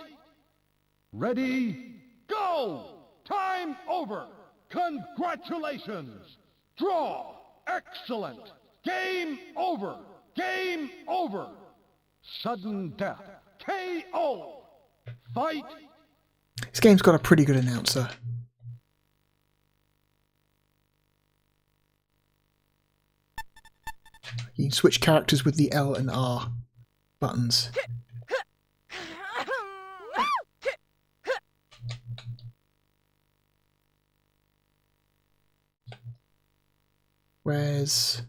Ready, go! Time over! Congratulations! Draw! Excellent! Game over! Game over! Sudden death! KO! Fight! This game's got a pretty good announcer. You can switch characters with the L and R buttons. Whereas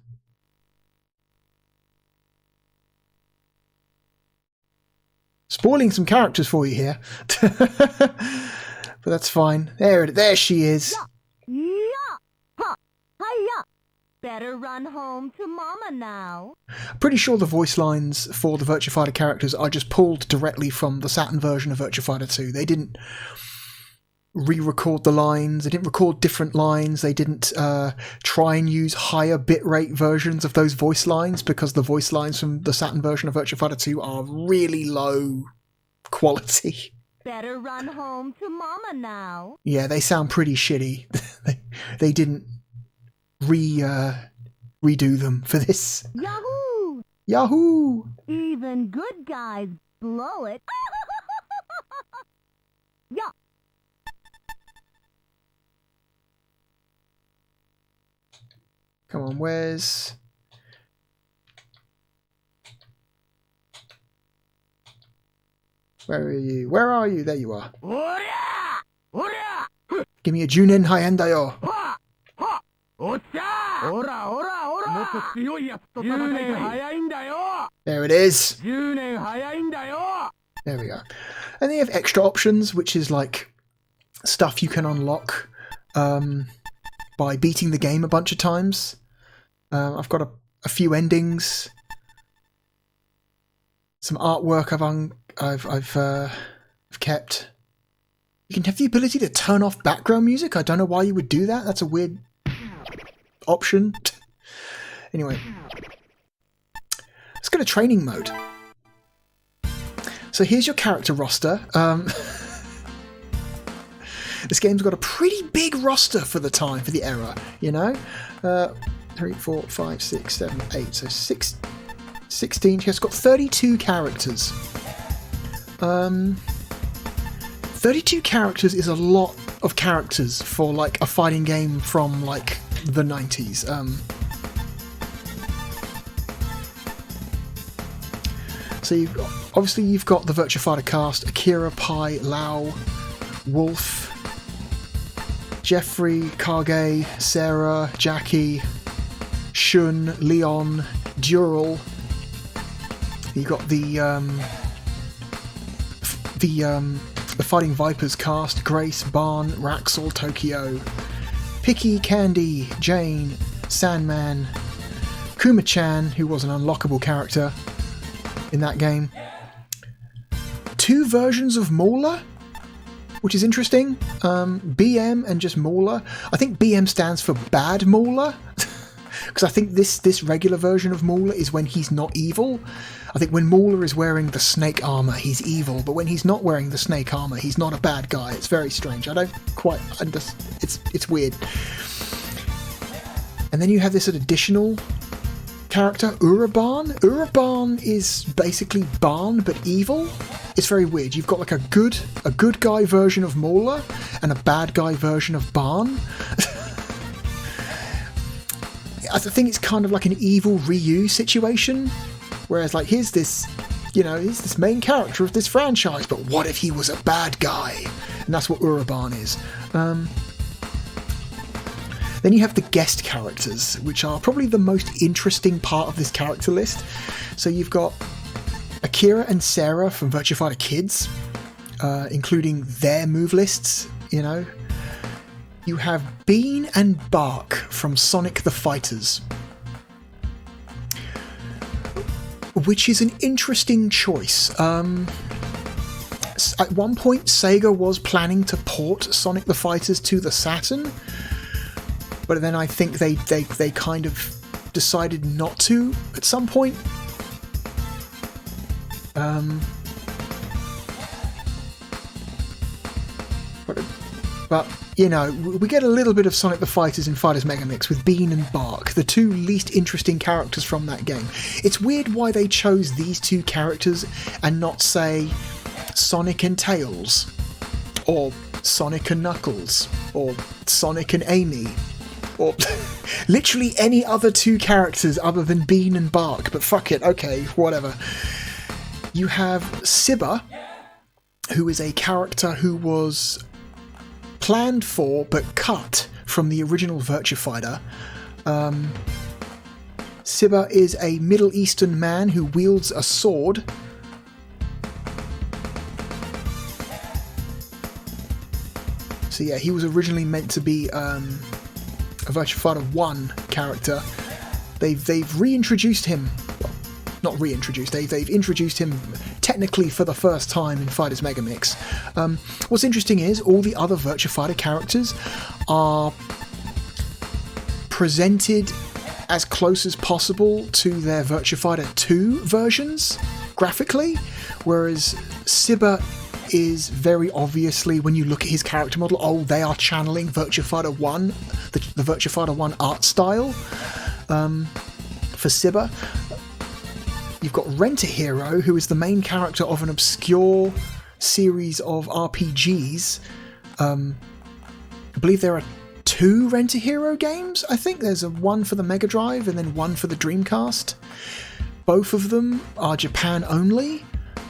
spoiling some characters for you here, but that's fine. There she is. Better run home to Mama now. Pretty sure the voice lines for the Virtua Fighter characters are just pulled directly from the Saturn version of Virtua Fighter 2. They didn't re-record the lines, they didn't record different lines, they didn't try and use higher bitrate versions of those voice lines, because the voice lines from the Saturn version of Virtua Fighter 2 are really low quality. Better run home to Mama now. Yeah, they sound pretty shitty. They didn't redo them for this. Yahoo! Yahoo! Even good guys blow it. Yeah. Come on, where's... Where are you? Where are you? There you are. おりゃおりゃ Give me a Junen Hyandayo. おっしゃおらおらおらもっと強いやつと戦いたい10年早いんだよ There it is. 10年早いんだよ There we go. And then you have extra options, which is like stuff you can unlock by beating the game a bunch of times. I've got a few endings, some artwork I've kept. You can have the ability to turn off background music. I don't know why you would do that. That's a weird option. Anyway, let's go to training mode. So here's your character roster. This game's got a pretty big roster for the time, for the era, you know? 3, 4, 5, 6, 7, 8. So 16. It's got 32 characters. 32 characters is a lot of characters for like a fighting game from like the 90s. So you've got the Virtua Fighter cast: Akira, Pai, Lau, Wolf, Jeffrey, Kage, Sarah, Jackie, Shun, Leon, Dural. You got the Fighting Vipers cast: Grace, Barn, Raxel, Tokyo, Picky, Candy, Jane, Sandman, Kuma-chan, who was an unlockable character in that game. 2 versions of Mauler, which is interesting. BM and just Mauler. I think BM stands for Bad Mauler, because I think this regular version of Mauler is when he's not evil. I think when Mauler is wearing the snake armor, he's evil, but when he's not wearing the snake armor, he's not a bad guy. It's very strange. I don't quite understand. It's weird. And then you have this additional character, Uraban. Uraban is basically Barn but evil. It's very weird. You've got like a good guy version of Mauler and a bad guy version of Barn. I think it's kind of like an evil Ryu situation, whereas like here's this main character of this franchise, but what if he was a bad guy? And that's what Uraban is. Then you have the guest characters, which are probably the most interesting part of this character list. So you've got Akira and Sarah from Virtua Fighter Kids, including their move lists, you know. You have Bean and Bark from Sonic the Fighters, which is an interesting choice. At one point, Sega was planning to port Sonic the Fighters to the Saturn, but then I think they kind of decided not to at some point. But you know, we get a little bit of Sonic the Fighters in Fighters Megamix with Bean and Bark, the 2 least interesting characters from that game. It's weird why they chose these 2 characters and not, say, Sonic and Tails, or Sonic and Knuckles, or Sonic and Amy, or literally any other 2 characters other than Bean and Bark, but fuck it, okay, whatever. You have Sibba, who is a character who was planned for but cut from the original Virtua Fighter. Sibba is a Middle Eastern man who wields a sword. So yeah, he was originally meant to be a Virtua Fighter 1 character. They've reintroduced him. Well, not reintroduced. They've introduced him technically for the first time in Fighters Megamix. What's interesting is all the other Virtua Fighter characters are presented as close as possible to their Virtua Fighter 2 versions graphically, whereas Sibba is very obviously, when you look at his character model, they are channeling Virtua Fighter 1, the Virtua Fighter 1 art style for Sibba. You've got Rent-A-Hero, who is the main character of an obscure series of RPGs. I believe there are 2 Rent-A-Hero games, I think. There's one for the Mega Drive and then one for the Dreamcast. Both of them are Japan only.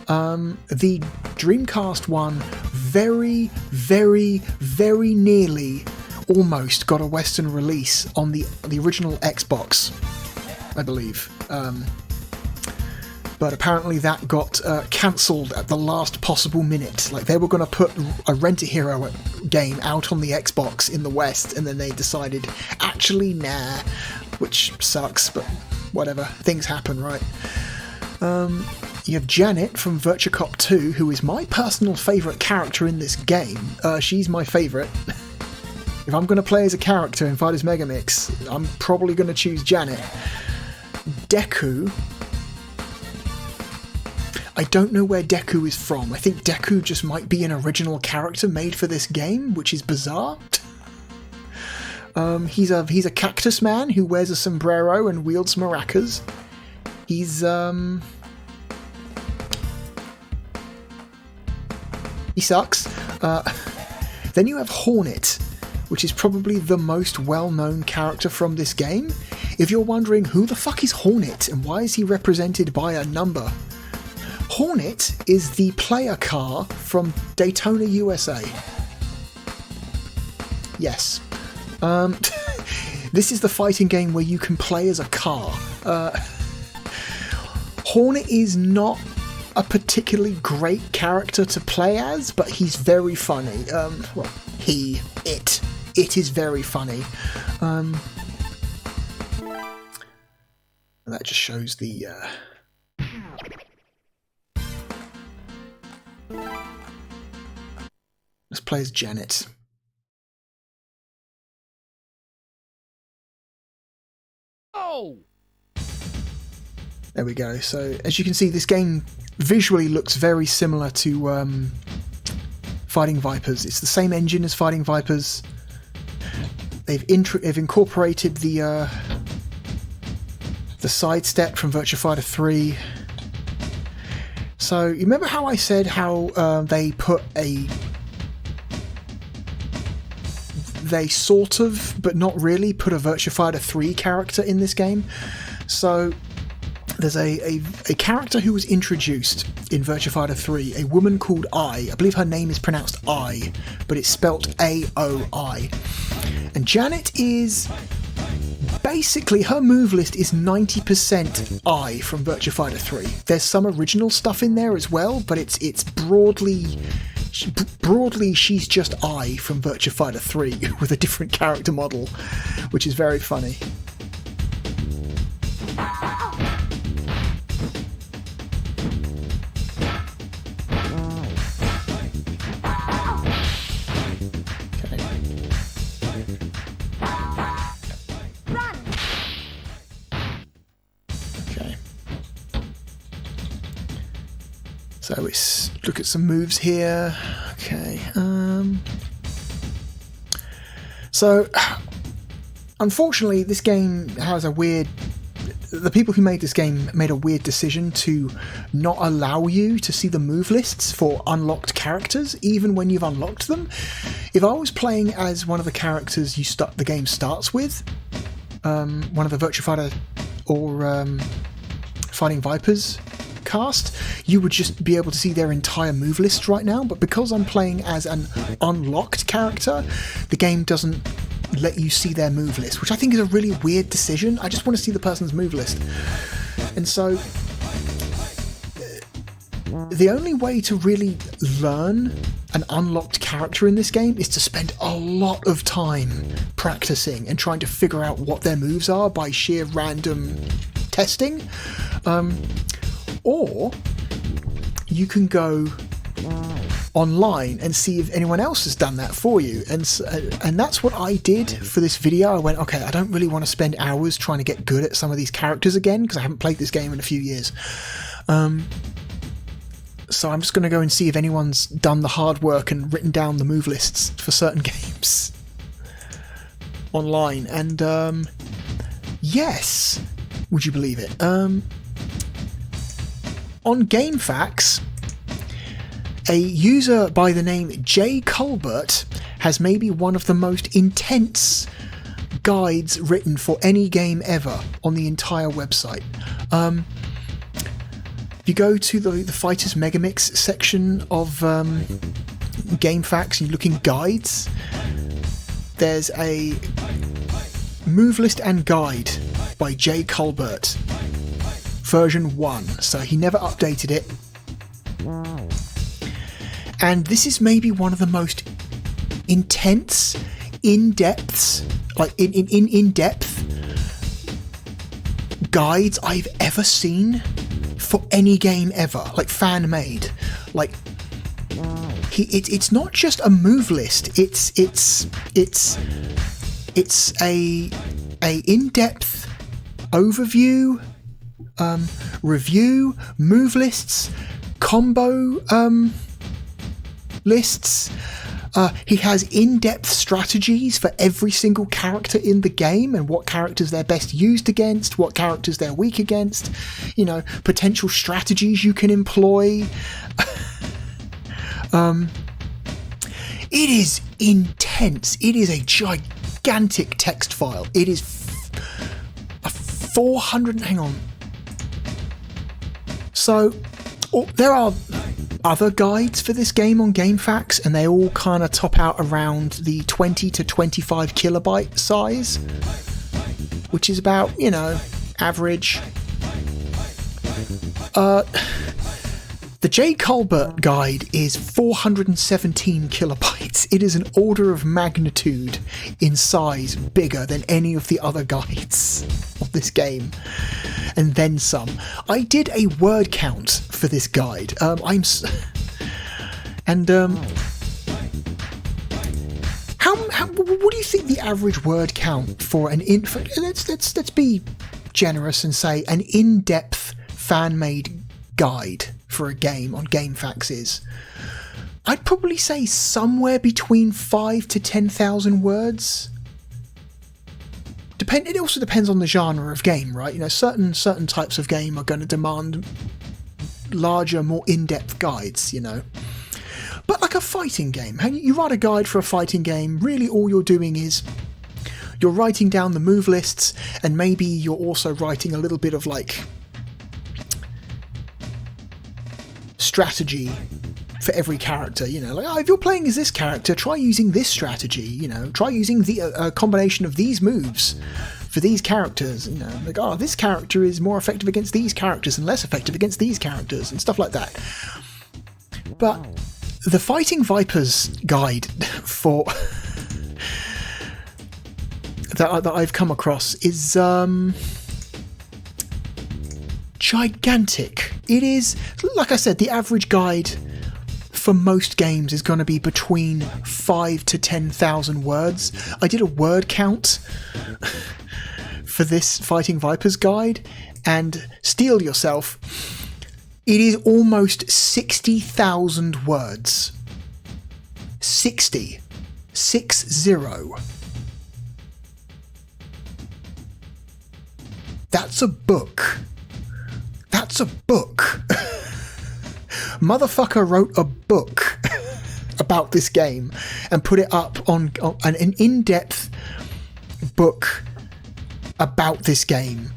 The Dreamcast one very, very, very nearly almost got a Western release on the original Xbox, I believe. But apparently that got cancelled at the last possible minute. Like, they were going to put a Rent-A-Hero game out on the Xbox in the West, and then they decided, actually, nah, which sucks, but whatever. Things happen, right? You have Janet from Virtua Cop 2, who is my personal favourite character in this game. She's my favourite. If I'm going to play as a character in Fargus Megamix, I'm probably going to choose Janet. Deku. I don't know where Deku is from. I think Deku just might be an original character made for this game, which is bizarre. He's a cactus man who wears a sombrero and wields maracas. He's he sucks. Then you have Hornet, which is probably the most well-known character from this game. If you're wondering who the fuck is Hornet and why is he represented by a number, Hornet is the player car from Daytona, USA. Yes. This is the fighting game where you can play as a car. Hornet is not a particularly great character to play as, but he's very funny. It is very funny. That just shows the... Let's play as Janet. Oh! There we go. So, as you can see, this game visually looks very similar to Fighting Vipers. It's the same engine as Fighting Vipers. They've incorporated the sidestep from Virtua Fighter 3. So, you remember how I said how they put they sort of, but not really, put a Virtua Fighter 3 character in this game? So, there's a character who was introduced in Virtua Fighter 3, a woman called I believe her name is pronounced I, but it's spelt A-O-I. And Janet is... basically, her move list is 90% I from Virtua Fighter 3. There's some original stuff in there as well, but it's broadly she's just I from Virtua Fighter 3 with a different character model, which is very funny. So let's look at some moves here. Okay. So, unfortunately, this game has a weird... The people who made this game made a weird decision to not allow you to see the move lists for unlocked characters, even when you've unlocked them. If I was playing as one of the characters the game starts with, one of the Virtua Fighter or Fighting Vipers cast, you would just be able to see their entire move list right now, but because I'm playing as an unlocked character, the game doesn't let you see their move list, which I think is a really weird decision. I just want to see the person's move list. And so the only way to really learn an unlocked character in this game is to spend a lot of time practicing and trying to figure out what their moves are by sheer random testing. Or you can go online and see if anyone else has done that for you. And that's what I did for this video. I went, okay, I don't really want to spend hours trying to get good at some of these characters again, because I haven't played this game in a few years. So I'm just going to go and see if anyone's done the hard work and written down the move lists for certain games online. And yes, would you believe it? On GameFAQs, a user by the name J. Colbert has maybe one of the most intense guides written for any game ever on the entire website. If you go to the Fighters Megamix section of GameFAQs and you look in guides, there's a move list and guide by J. Colbert, version 1, so he never updated it. And this is maybe one of the most intense, in-depth guides I've ever seen for any game ever, like fan-made. Like, it's not just a move list, it's a in-depth overview, review, move lists, combo lists. He has in-depth strategies for every single character in the game and what characters they're best used against, what characters they're weak against, you know, potential strategies you can employ. It is intense. It is a gigantic text file. It is a 400... Hang on. So, there are other guides for this game on GameFAQs, and they all kind of top out around the 20 to 25 kilobyte size, which is about, you know, average. The J. Colbert guide is 417 kilobytes. It is an order of magnitude in size bigger than any of the other guides of this game, and then some. I did a word count for this guide. What do you think the average word count for an let's be generous and say an in-depth fan-made guide for a game on GameFAQs is? I'd probably say somewhere between 5,000 to 10,000 words. It also depends on the genre of game, right? You know, certain types of game are going to demand larger, more in-depth guides, you know. But like a fighting game, you write a guide for a fighting game, really all you're doing is you're writing down the move lists, and maybe you're also writing a little bit of like strategy for every character, you know, like, oh, if you're playing as this character, try using this strategy, you know, try using the combination of these moves for these characters, you know, like, oh, this character is more effective against these characters and less effective against these characters, and stuff like that. But the Fighting Vipers guide for that I've come across is gigantic. It is, like I said, the average guide for most games is going to be between 5,000 to 10,000 words. I did a word count for this Fighting Vipers guide, and steel yourself, it is almost 60,000 words. 60. 60. That's a book. That's a book. Motherfucker wrote a book about this game and put it up on an in-depth book about this game,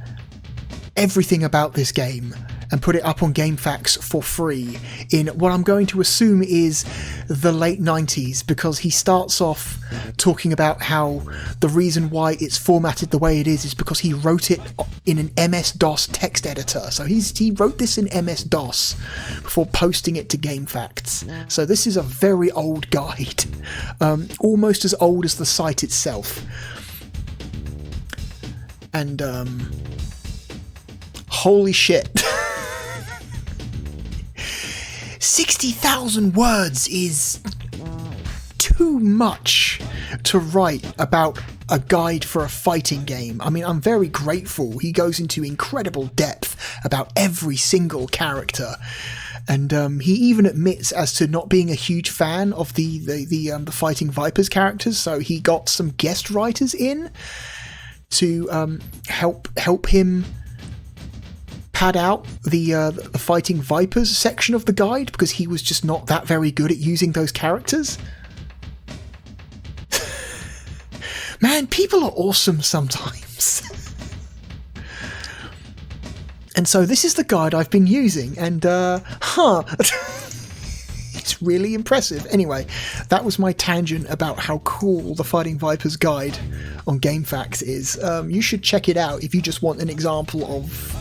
everything about this game, and put it up on GameFAQs for free in what I'm going to assume is the late 90s, because he starts off talking about how the reason why it's formatted the way it is because he wrote it in an MS-DOS text editor. So he wrote this in MS-DOS before posting it to GameFAQs. So this is a very old guide, almost as old as the site itself. And holy shit. 60,000 words is too much to write about a guide for a fighting game. I mean, I'm very grateful. He goes into incredible depth about every single character. And he even admits as to not being a huge fan of the Fighting Vipers characters, so he got some guest writers in to help him pad out the Fighting Vipers section of the guide, because he was just not that very good at using those characters. Man, people are awesome sometimes. And so this is the guide I've been using, and it's really impressive. Anyway, that was my tangent about how cool the Fighting Vipers guide on GameFAQs is. You should check it out if you just want an example of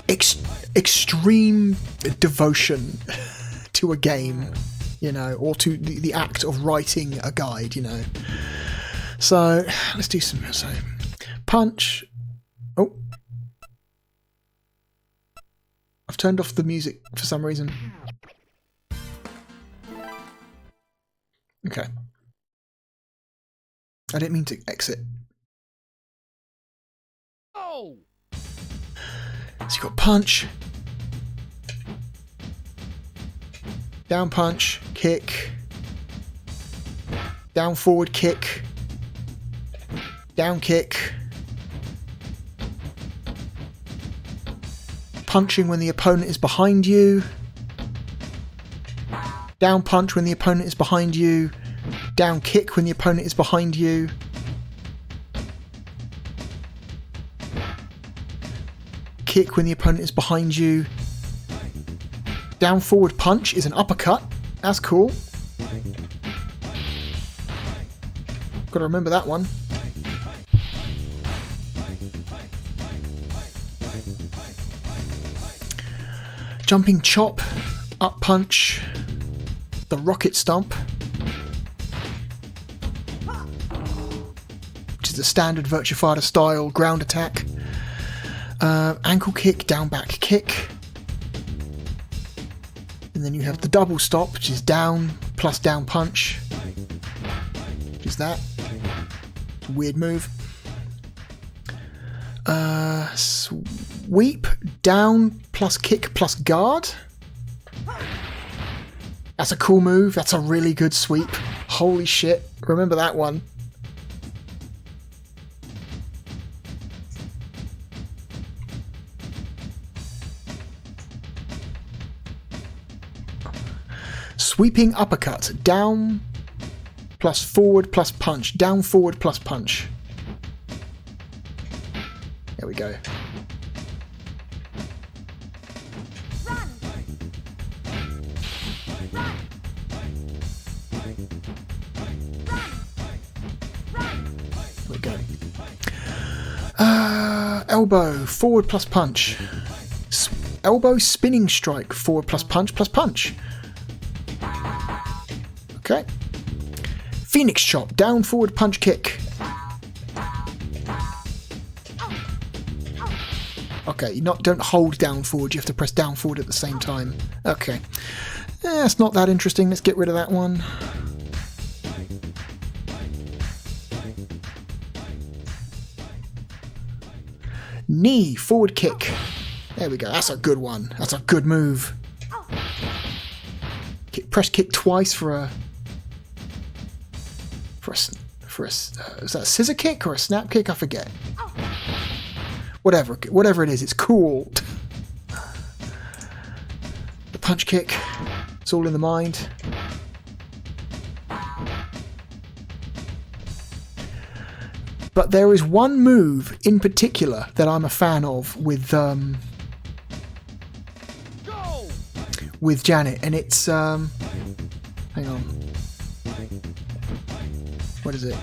extreme devotion to a game, you know, or to the act of writing a guide, you know. So let's do some. So punch. Oh, I've turned off the music for some reason. Okay. I didn't mean to exit. Oh! So you've got punch, down punch, kick, down forward kick, down kick, punching when the opponent is behind you, down punch when the opponent is behind you, down kick when the opponent is behind you, kick when the opponent is behind you, down forward punch is an uppercut. That's cool. Got to remember that one. Jumping chop, up punch, the rocket stomp, which is the standard Virtua Fighter style ground attack. Ankle kick, down back kick. And then you have the double stop, which is down plus down punch. Which is that. It's a weird move. Sweep, down plus kick plus guard. That's a cool move. That's a really good sweep. Holy shit. Remember that one. Sweeping uppercut. Down plus forward plus punch. Down forward plus punch. There we go. There we go. Elbow, forward plus punch. Elbow spinning strike, forward plus punch plus punch. Okay. Phoenix chop, down forward punch kick. Okay, you don't hold down forward, you have to press down forward at the same time. Okay. It's not that interesting, let's get rid of that one. Knee, forward kick. There we go, that's a good one. That's a good move. Press kick twice for a... is that a scissor kick or a snap kick? I forget. Whatever it is, it's cool. The punch kick, it's all in the mind. But there is one move in particular that I'm a fan of with Janet, and it's hang on. What is it?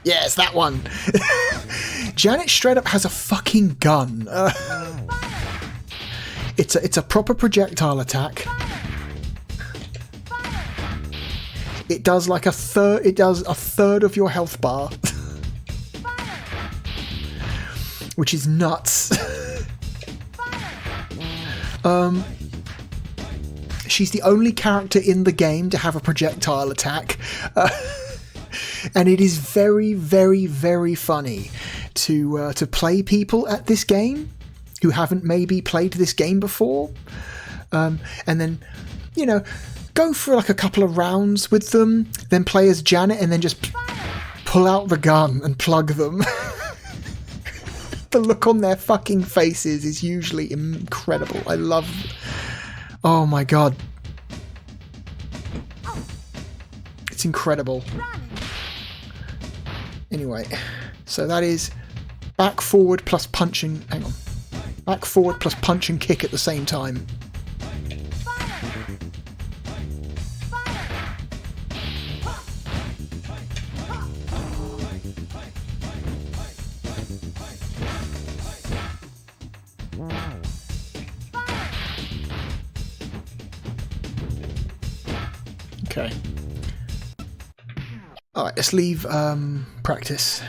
Yes, that one. Janet straight up has a fucking gun. It's a proper projectile attack. It does like a third. It does a third of your health bar, which is nuts. She's the only character in the game to have a projectile attack. And it is very, very, very funny to play people at this game who haven't maybe played this game before, and then, you know, go for like a couple of rounds with them, then play as Janet, and then just pull out the gun and plug them. The look on their fucking faces is usually incredible. I love... Oh my god. It's incredible. Anyway, So that is back, forward, plus punch and... hang on. Back, forward, plus punch and kick at the same time. Okay. Alright, let's leave practice.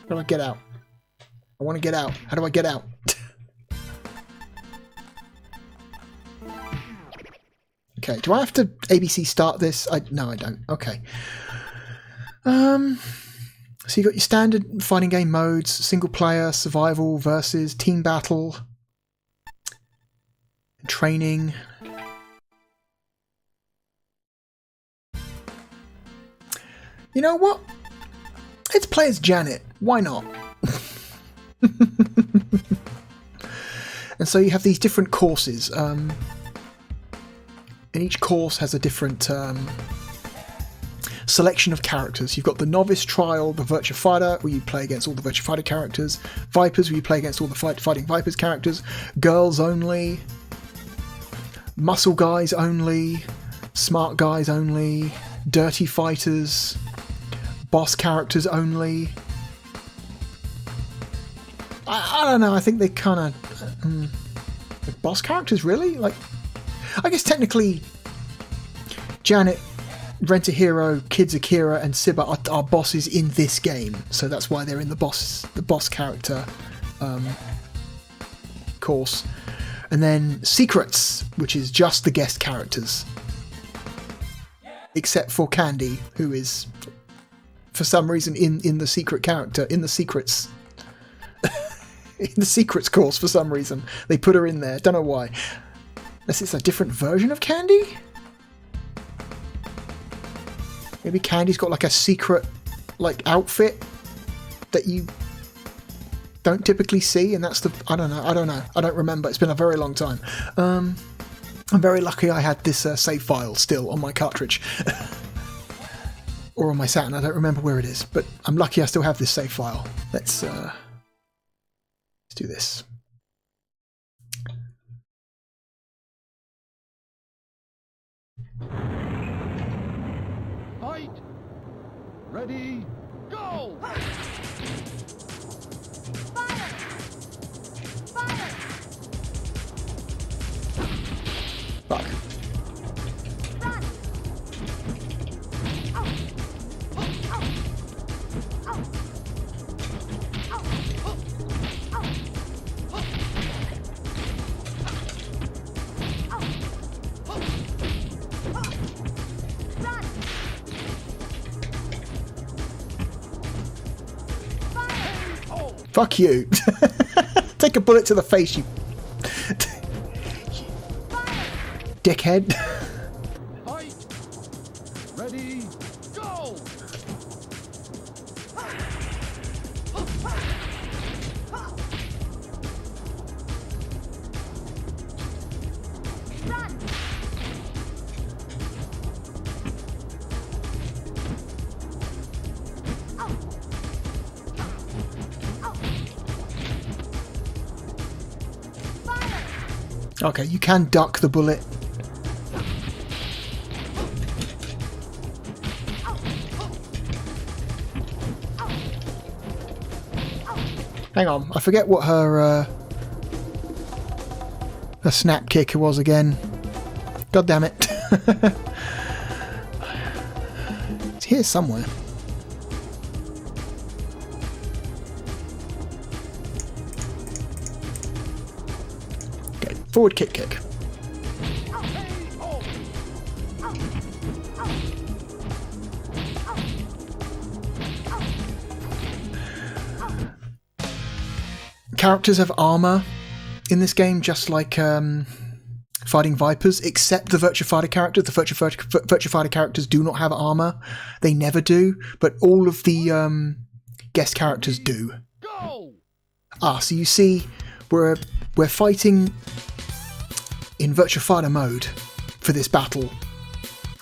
How do I get out? I want to get out. How do I get out? Okay, do I have to ABC start this? No, I don't. Okay. So you got your standard fighting game modes: single player, survival, versus, team battle, training. You know what? Let's play as Janet. Why not? And so you have these different courses. And each course has a different selection of characters. You've got the Novice Trial, the Virtua Fighter, where you play against all the Virtua Fighter characters. Vipers, where you play against all the Fighting Vipers characters. Girls only. Muscle guys only. Smart guys only. Dirty fighters. Boss characters only. I don't know, I think they kind of... boss characters, really? Like, I guess technically Janet, Rent-A-Hero, Kids Akira and Siba are bosses in this game, so that's why they're in the boss character course. And then Secrets, which is just the guest characters. Except for Candy, who is... for some reason in the secret character, in the secrets in the secrets course. For some reason they put her in there, don't know why, unless it's a different version of Candy. Maybe Candy's got like a secret like outfit that you don't typically see, and that's the... I don't know, I don't remember, it's been a very long time. I'm very lucky I had this save file still on my cartridge. Or on my Saturn, I don't remember where it is, but I'm lucky I still have this save file. Let's do this. Fight! Ready, go! Fuck. Fuck you. Take a bullet to the face, you dickhead. Fight! Ready, go! Okay, you can duck the bullet. Hang on, I forget what her snap kicker was again. God damn it. It's here somewhere. Okay, forward kick. Characters have armor in this game, just like Fighting Vipers, except the Virtua Fighter characters. The Virtua Fighter characters do not have armor. They never do, but all of the guest characters do. So you see, we're fighting in Virtua Fighter mode for this battle,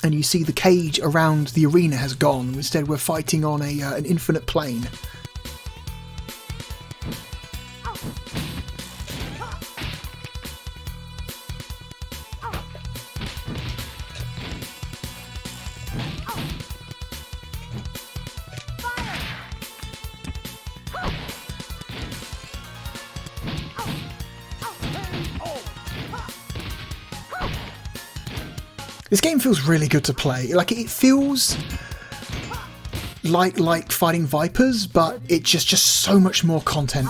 and you see the cage around the arena has gone. Instead, we're fighting on an infinite plane. This game feels really good to play. Like, it feels like fighting Vipers, but it's just so much more content.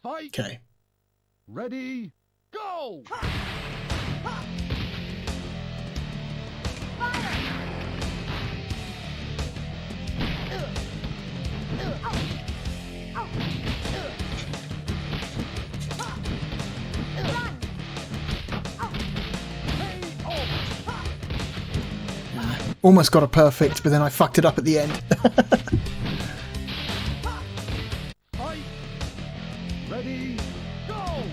Fight. Okay. Ready, go! Almost got a perfect, but then I fucked it up at the end. Fight. Ready, go!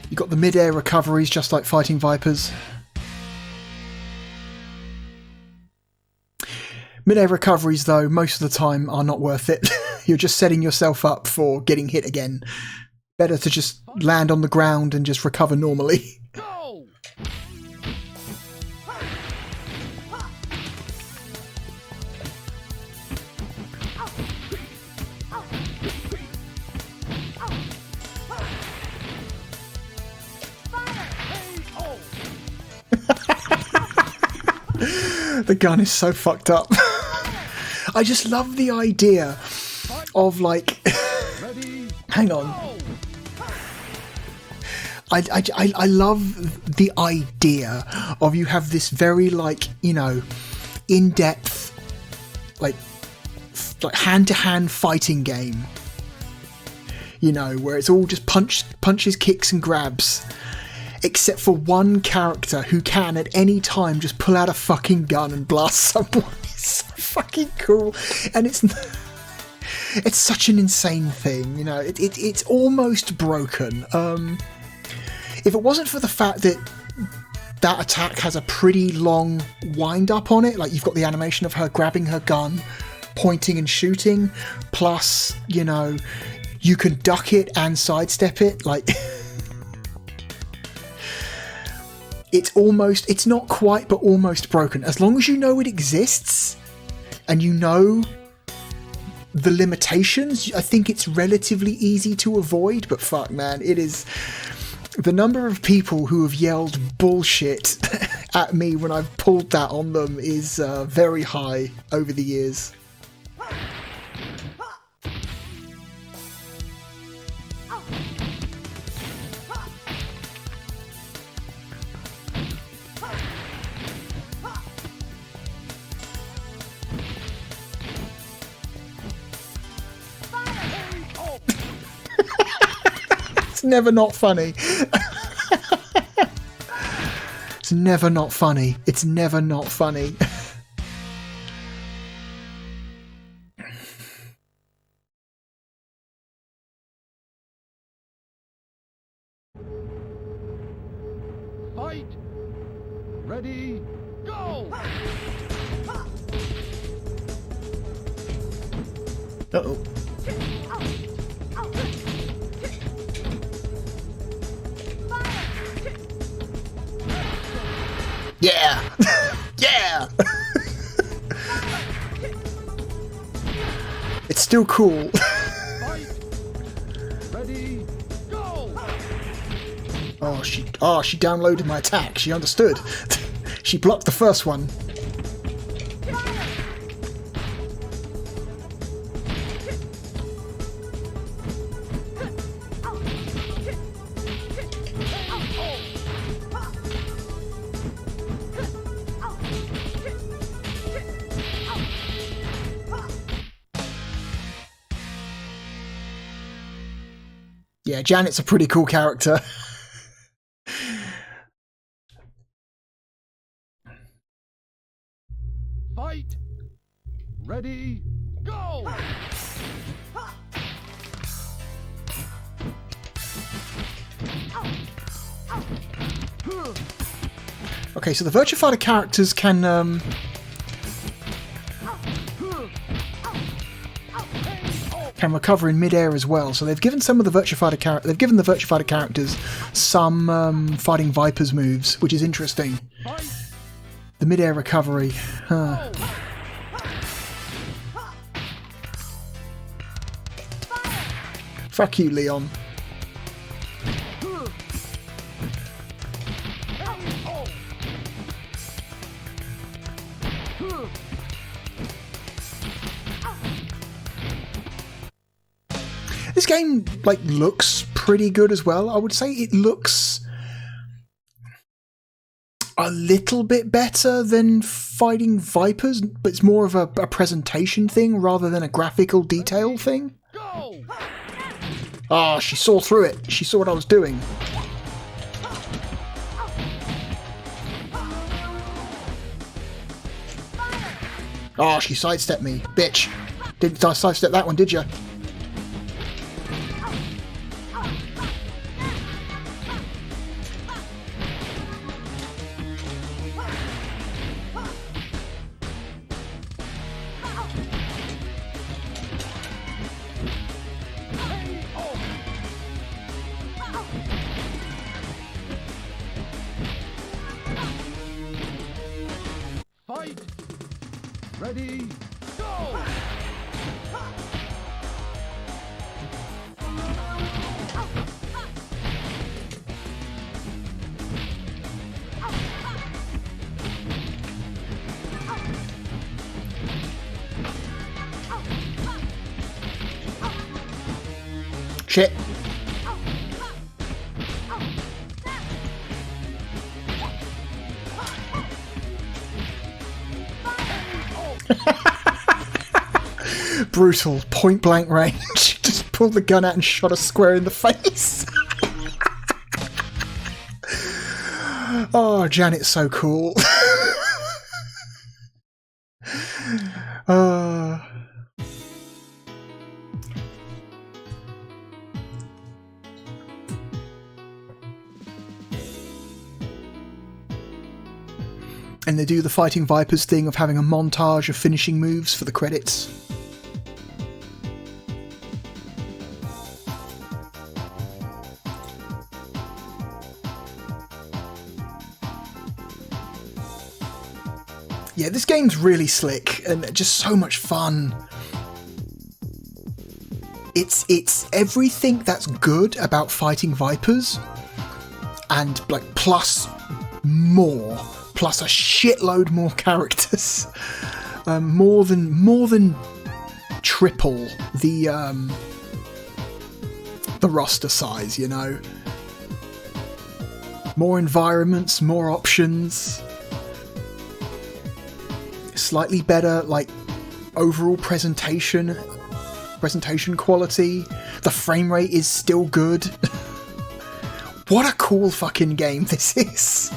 You got the mid-air recoveries, just like fighting Vipers. Mid-air recoveries, though, most of the time are not worth it. You're just setting yourself up for getting hit again. Better to just land on the ground and just recover normally. Go! The gun is so fucked up. I just love the idea of, like... Hang on. I love the idea of you have this very, like, you know, in-depth, like hand-to-hand fighting game. You know, where it's all just punches, kicks and grabs. Except for one character who can at any time just pull out a fucking gun and blast someone. It's so fucking cool. And it's such an insane thing, you know. It's almost broken. If it wasn't for the fact that that attack has a pretty long wind up on it, like you've got the animation of her grabbing her gun, pointing and shooting, plus, you know, you can duck it and sidestep it, like... It's not quite, but almost broken. As long as you know it exists, and you know the limitations, I think it's relatively easy to avoid, but fuck, man, it is... The number of people who have yelled bullshit at me when I've pulled that on them is very high over the years. It's never not funny. It's never not funny. It's never not funny. Fight. Ready, go! Uh-oh. Yeah! Yeah! It's still cool. Fight! Ready, go! She downloaded my attack. She understood. She blocked the first one. Yeah, Janet's a pretty cool character. Fight! Ready, go! Okay, so the Virtua Fighter characters can recover in mid-air as well. So they've given some of the Virtua Fighter characters some fighting Vipers moves, which is interesting. Fight! The mid-air recovery. Huh. Fuck you, Leon. This game, like, looks pretty good as well. I would say it looks a little bit better than fighting Vipers, but it's more of a presentation thing rather than a graphical detail thing. Go! Ah, she saw through it. She saw what I was doing. Ah, she sidestepped me. Bitch. Didn't I sidestep that one, did you? Fight! Ready, go! Shit. Brutal, point blank range. Just pulled the gun out and shot her square in the face. Oh, Janet's so cool. And they do the Fighting Vipers thing of having a montage of finishing moves for the credits. Yeah, this game's really slick and just so much fun. It's everything that's good about Fighting Vipers, and like plus more, plus a shitload more characters, more than triple the roster size. You know, more environments, more options. Slightly better, like, overall presentation quality. The frame rate is still good. What a cool fucking game this is.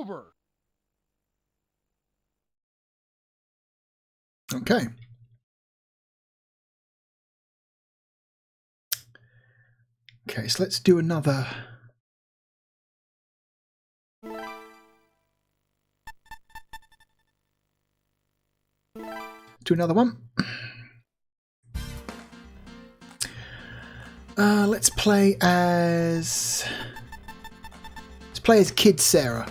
over. Okay. Okay, so let's do another. Do another one. Let's play as Kid Sarah.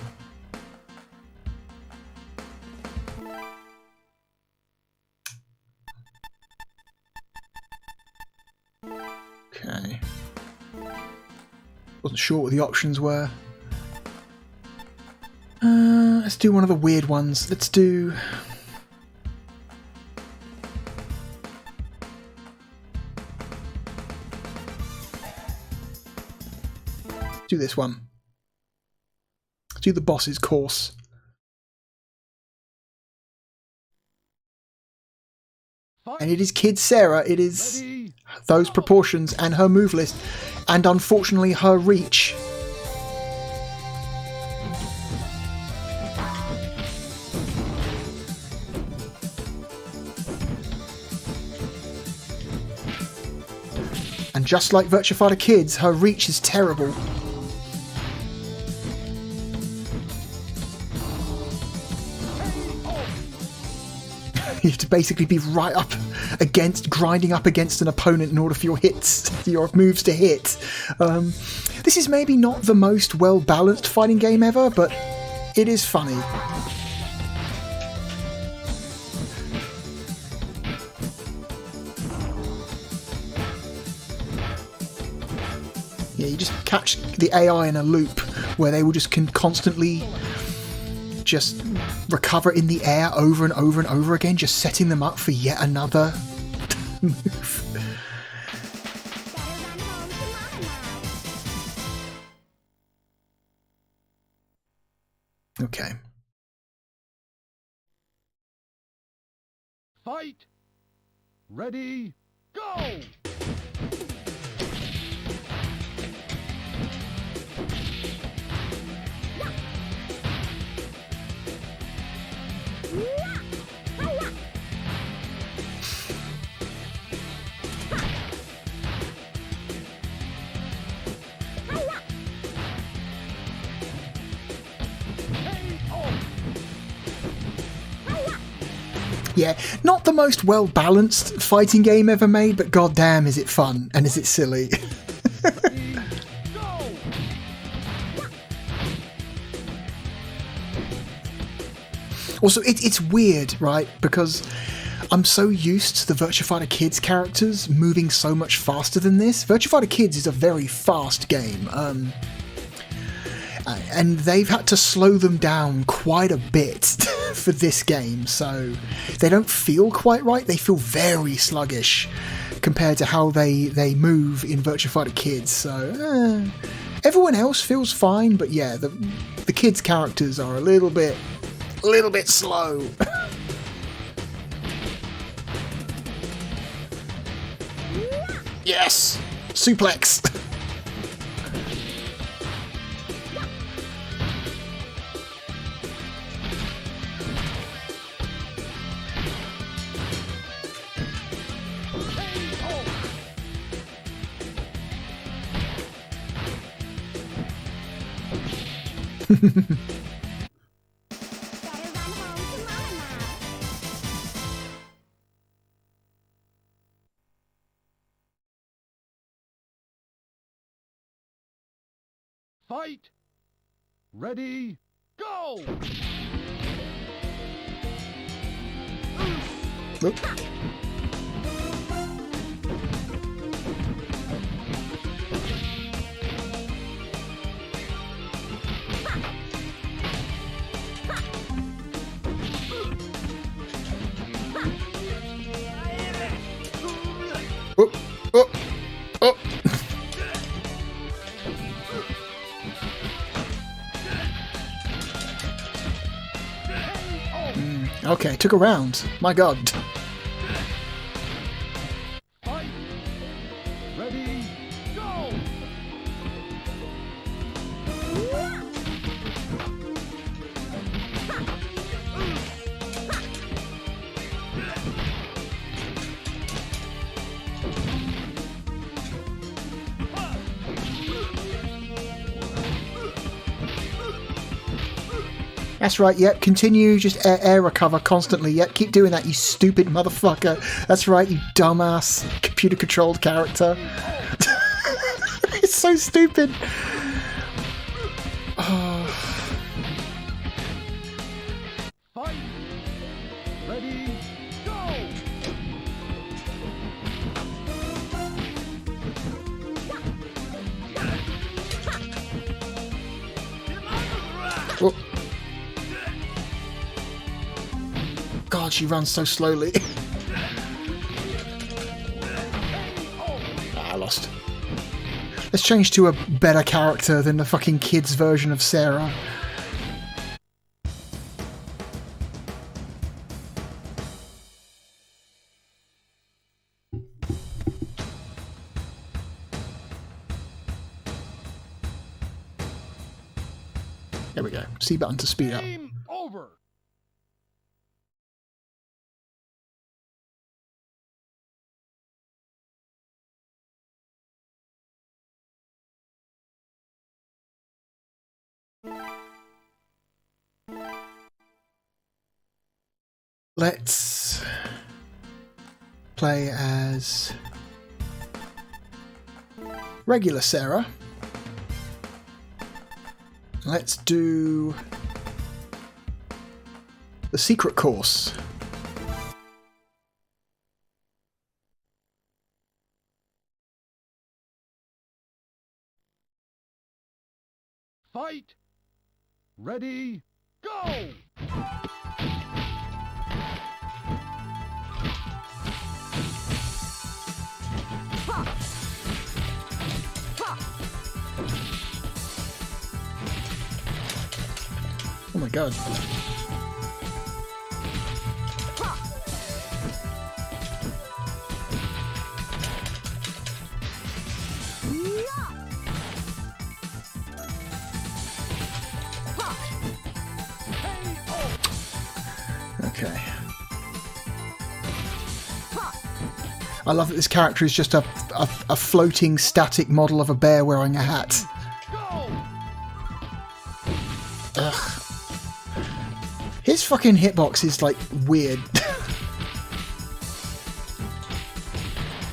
Okay. Wasn't sure what the options were. Let's do one of the weird ones. Let's do. Do this one. Do the boss's course. And it is Kid Sarah. It is those proportions and her move list, and unfortunately her reach. And just like Virtua Fighter Kids, her reach is terrible. You have to basically be right up against, grinding up against an opponent in order for your hits, your moves to hit. This is maybe not the most well-balanced fighting game ever, but it is funny. Yeah, you just catch the AI in a loop where they will just constantly just recover in the air over and over and over again, just setting them up for yet another move. Okay. Fight. Ready. Go. Yeah, not the most well-balanced fighting game ever made, but goddamn is it fun, and is it silly. Also, it's weird, right? Because I'm so used to the Virtua Fighter Kids characters moving so much faster than this. Virtua Fighter Kids is a very fast game. And they've had to slow them down quite a bit for this game, so they don't feel quite right. They feel very sluggish compared to how they move in Virtua Fighter Kids. So everyone else feels fine, but yeah, the kids' characters are a little bit slow. Yes, suplex. Fight. Ready. Go. Oop. Oh, oh, oh. Okay, took a round. My god. Fight. Ready. Go. That's right, yep, continue, just air recover constantly, yep, keep doing that, you stupid motherfucker. That's right, you dumbass computer-controlled character. It's so stupid. Oh. Fight! Ready, go! Oh. God, she runs so slowly. I lost. Let's change to a better character than the fucking kids' version of Sarah. There we go. C button to speed up. Game over! Let's play as regular Sarah. Let's do the secret course. Fight! Ready, go! Oh my god. Okay. I love that this character is just a floating static model of a bear wearing a hat. Ugh. His fucking hitbox is like weird.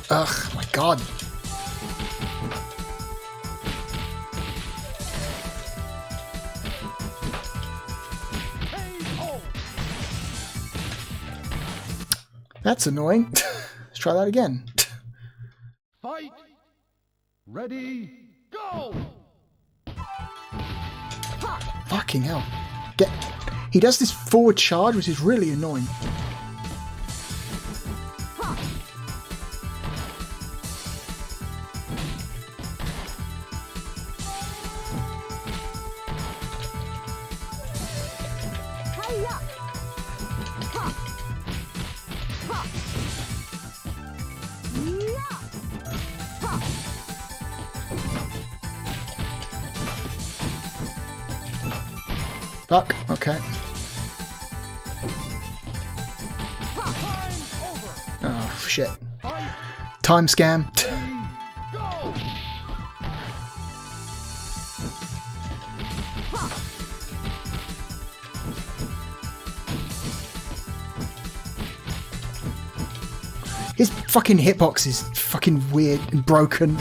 Ugh, my god. That's annoying. Let's try that again. Fight! Ready, go! Fucking hell. He does this forward charge, which is really annoying. Fuck, okay. Oh, shit. Time scam. His fucking hitbox is fucking weird and broken.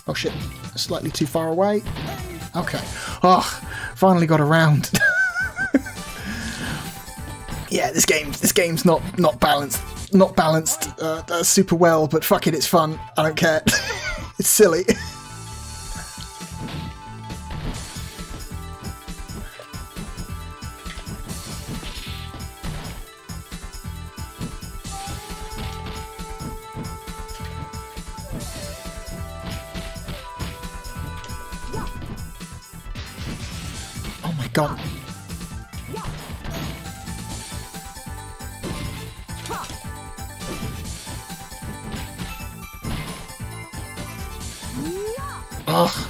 Oh shit, slightly too far away. Okay. Oh, finally got around. Yeah, this game's not balanced super well, but fuck it, it's fun. I don't care. It's silly. Oh my god. Ugh.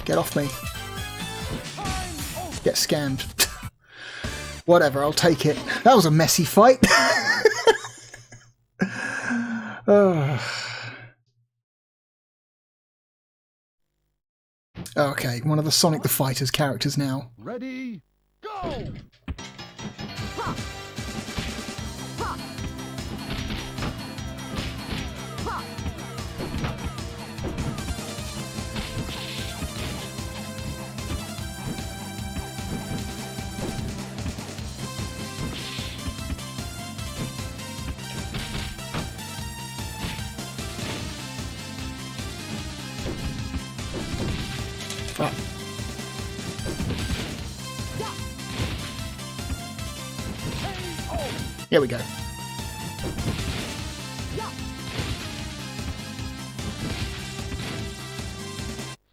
Get off me. Get scammed. Whatever, I'll take it. That was a messy fight. Okay, one of the Sonic the Fighters characters now. Ready, go! Ah. Here we go.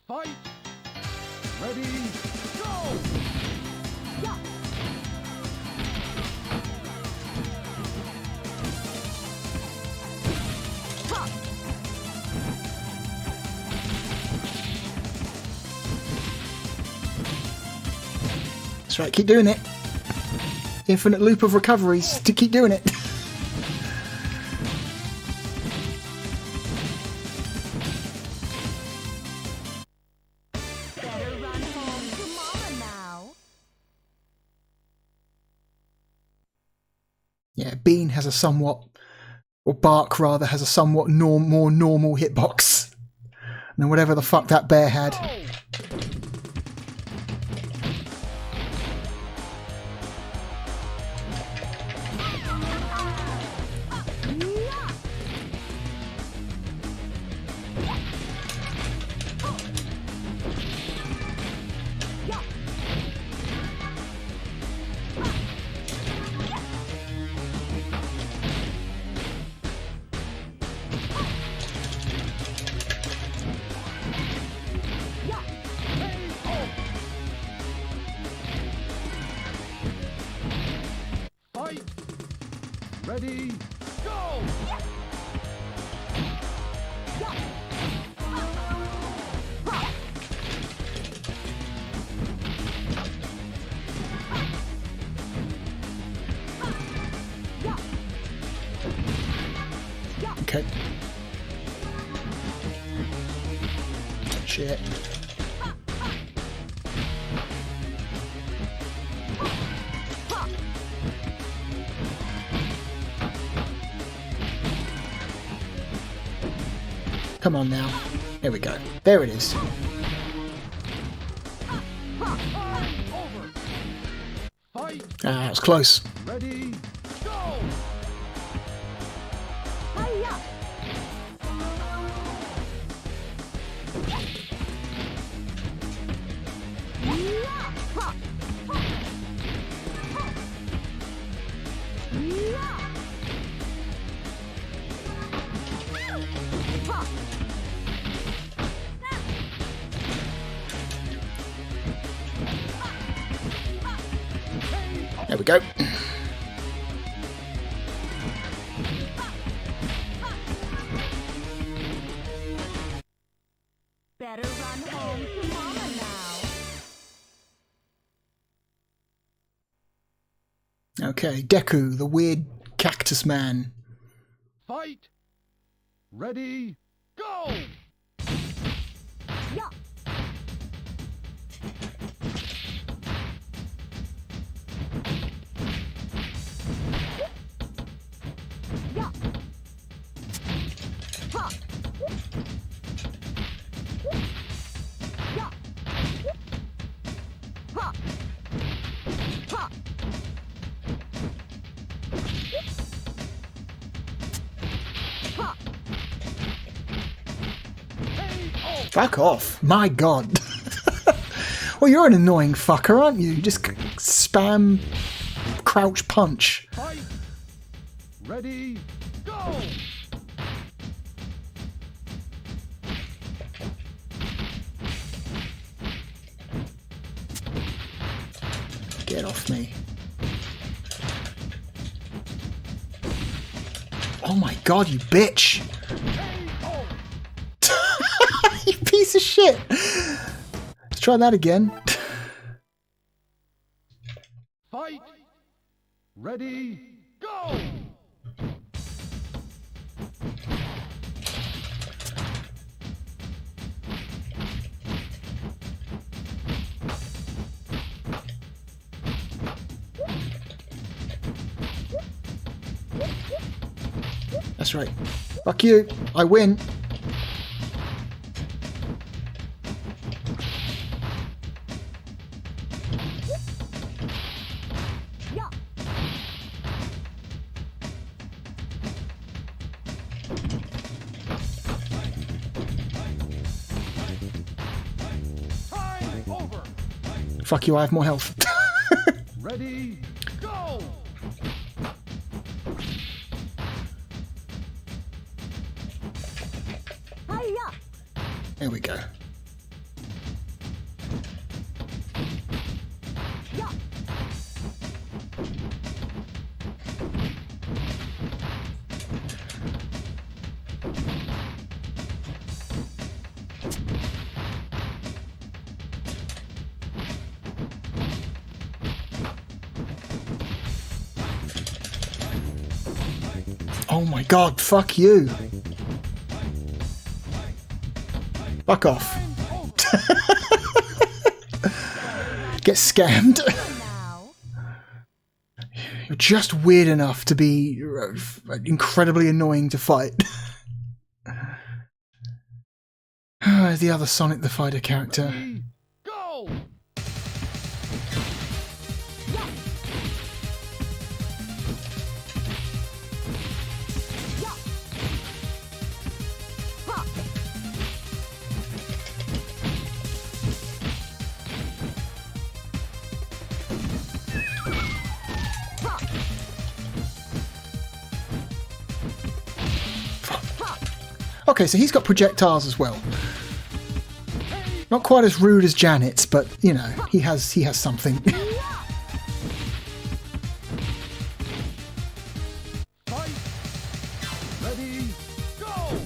Fight! Ready, go! That's right, keep doing it. Infinite loop of recoveries to keep doing it. Better run home to Mama now. Yeah, Bean has a somewhat, or Bark rather, has a somewhat more normal hitbox than whatever the fuck that bear had. Fight! Ready, go! Okay. Shit. Come on now. There we go. There it is. Over! Fight! Ah, it was close. Ready, go! Hiya! There we go. Better run home to Mama now. Okay, Deku, the weird cactus man. Fight! Ready, go! Yeah. Yeah. Ha. Yeah. Ha. Ha. Ha. Fuck off. My god. Well, you're an annoying fucker, aren't you? You just spam crouch punch. Fight! Ready, go! Get off me. Oh my god, you bitch. You piece of shit. Let's try that again. Fight! Ready, go! That's right. Fuck you. I win. Yeah. Time over. Fuck you, I have more health. Ready, go! Hiya. There we go. Yeah. Oh my god, fuck you. Fuck off. Get scammed. Now. You're just weird enough to be incredibly annoying to fight. The other Sonic the Fighter character. Ready, go! Yeah. Yeah. Ha. Okay, so he's got projectiles as well. Not quite as rude as Janet's, but you know, he has something. Fight! Ready, go!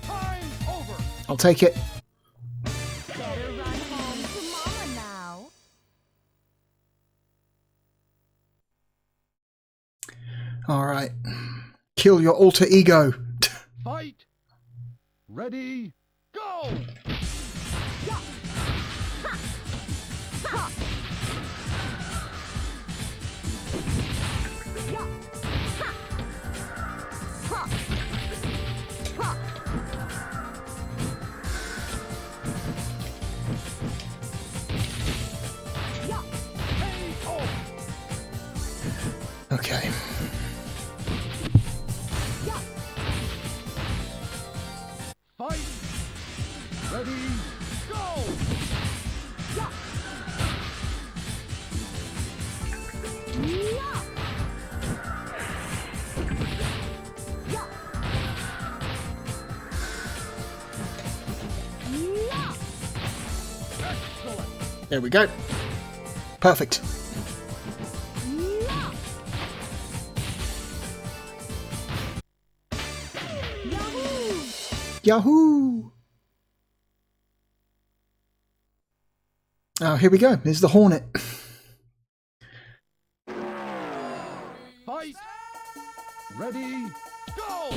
Time over! I'll take it. Better run home to Mama now. Alright. Kill your alter ego. Fight! Ready, go! Yeah. Ha. Ha. Yeah. Ha. Ha. Ha. Yeah. Okay. Yeah. Fight! Ready, go! Yeah. Yeah. Yeah. Yeah. Excellent! There we go. Perfect. Yeah. Yahoo! Yahoo! Oh, here we go. There's the Hornet. Fight! Ready, go!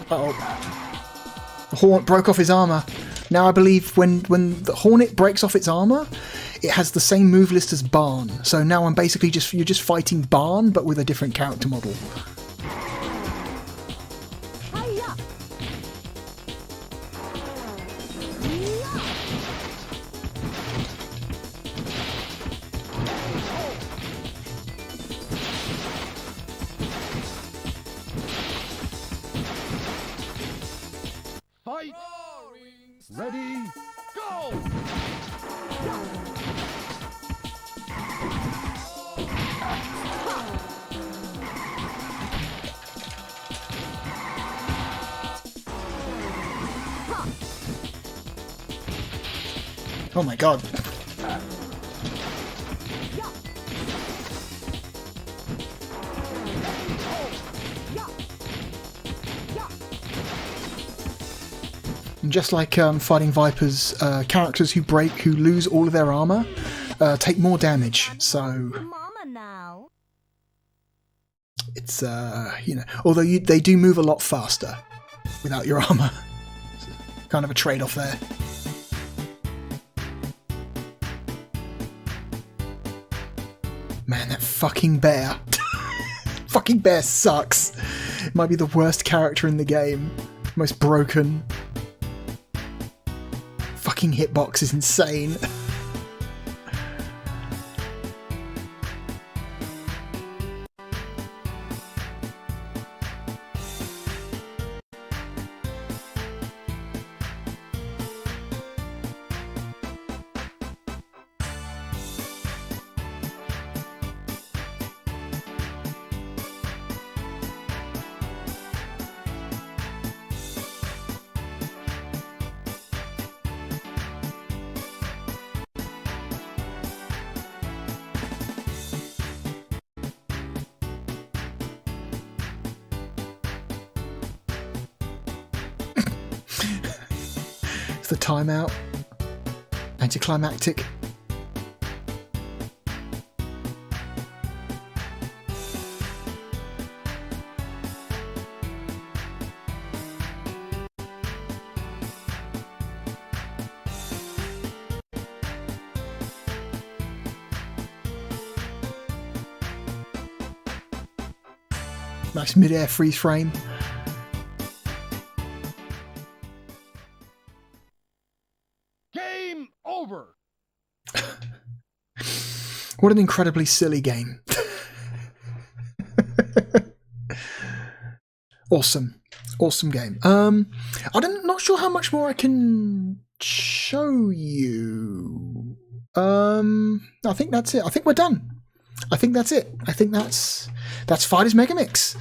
Uh-oh. The Hornet broke off his armor. Now I believe when the Hornet breaks off its armor, it has the same move list as Barn. So now I'm basically you're just fighting Barn, but with a different character model. Hiya! Yeah. Fight! Ready, go! Oh my god. And just like fighting Vipers, characters who lose all of their armor, take more damage. So Mama now. it's you know, although they do move a lot faster without your armor. Kind of a trade-off there. Man, that fucking bear. Fucking bear sucks. It might be the worst character in the game. Most broken. Fucking hitbox is insane. The timeout. Anticlimactic. Nice mid-air freeze frame. Game over. What an incredibly silly game. Awesome. Awesome game. I'm not sure how much more I can show you. I think that's it. I think we're done. I think that's it. I think that's Fargus Megamix.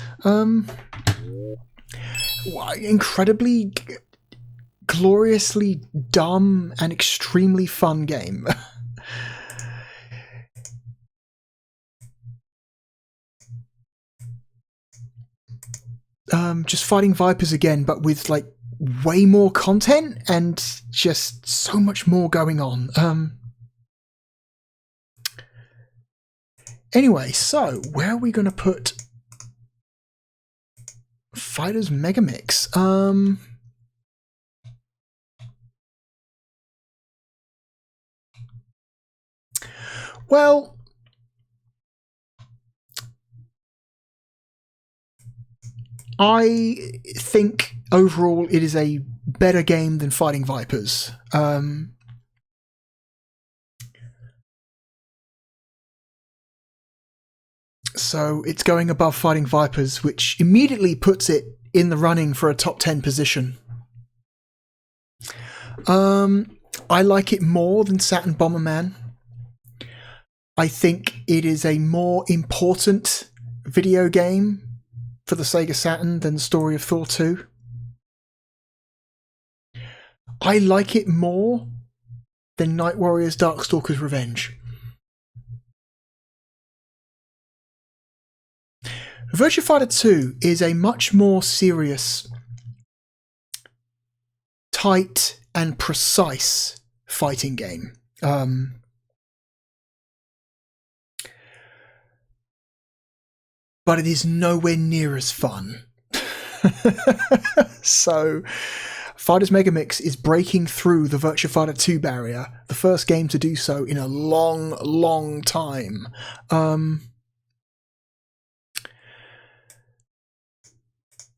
Incredibly gloriously dumb and extremely fun game. Just fighting Vipers again, but with like way more content and just so much more going on. Anyway, so where are we going to put Fargus Megamix? Well, I think overall it is a better game than Fighting Vipers. So it's going above Fighting Vipers, which immediately puts it in the running for a top 10 position. I like it more than Saturn Bomberman. I think it is a more important video game for the Sega Saturn than Story of Thor 2. I like it more than Night Warriors Darkstalker's Revenge. Virtua Fighter 2 is a much more serious, tight and precise fighting game. But it is nowhere near as fun. So, Fargus Megamix is breaking through the Virtua Fighter 2 barrier, the first game to do so in a long, long time.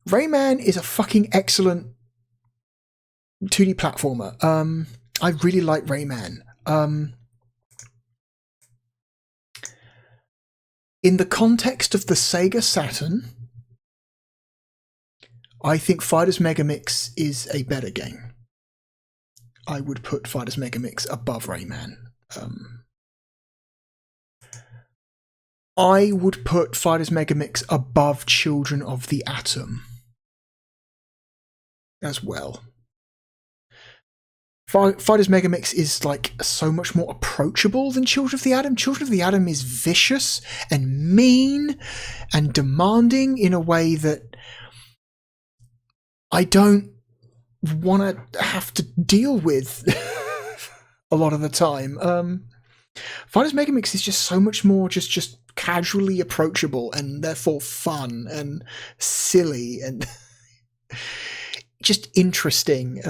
Rayman is a fucking excellent 2D platformer. I really like Rayman. In the context of the Sega Saturn, I think Fargus Megamix is a better game. I would put Fargus Megamix above Rayman. I would put Fargus Megamix above Children of the Atom as well. Fighters Megamix is like so much more approachable than Children of the Atom. Children of the Atom is vicious and mean and demanding in a way that I don't want to have to deal with a lot of the time. Fighters Megamix is just so much more just casually approachable and therefore fun and silly and just interesting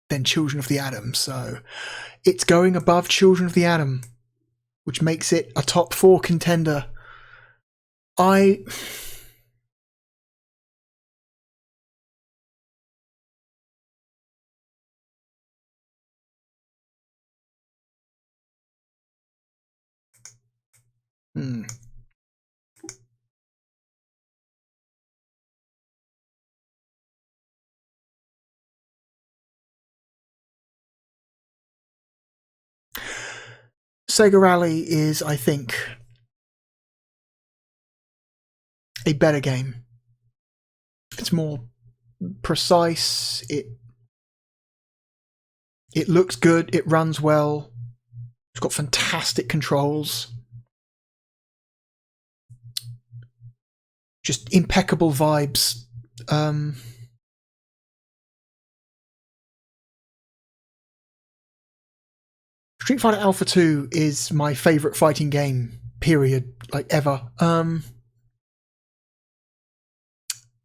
than Children of the Atom. So it's going above Children of the Atom, which makes it a top 4 contender. Sega Rally is, I think, a better game. It's more precise. It looks good. It runs well. It's got fantastic controls. Just impeccable vibes. Street Fighter Alpha 2 is my favourite fighting game, period, like ever.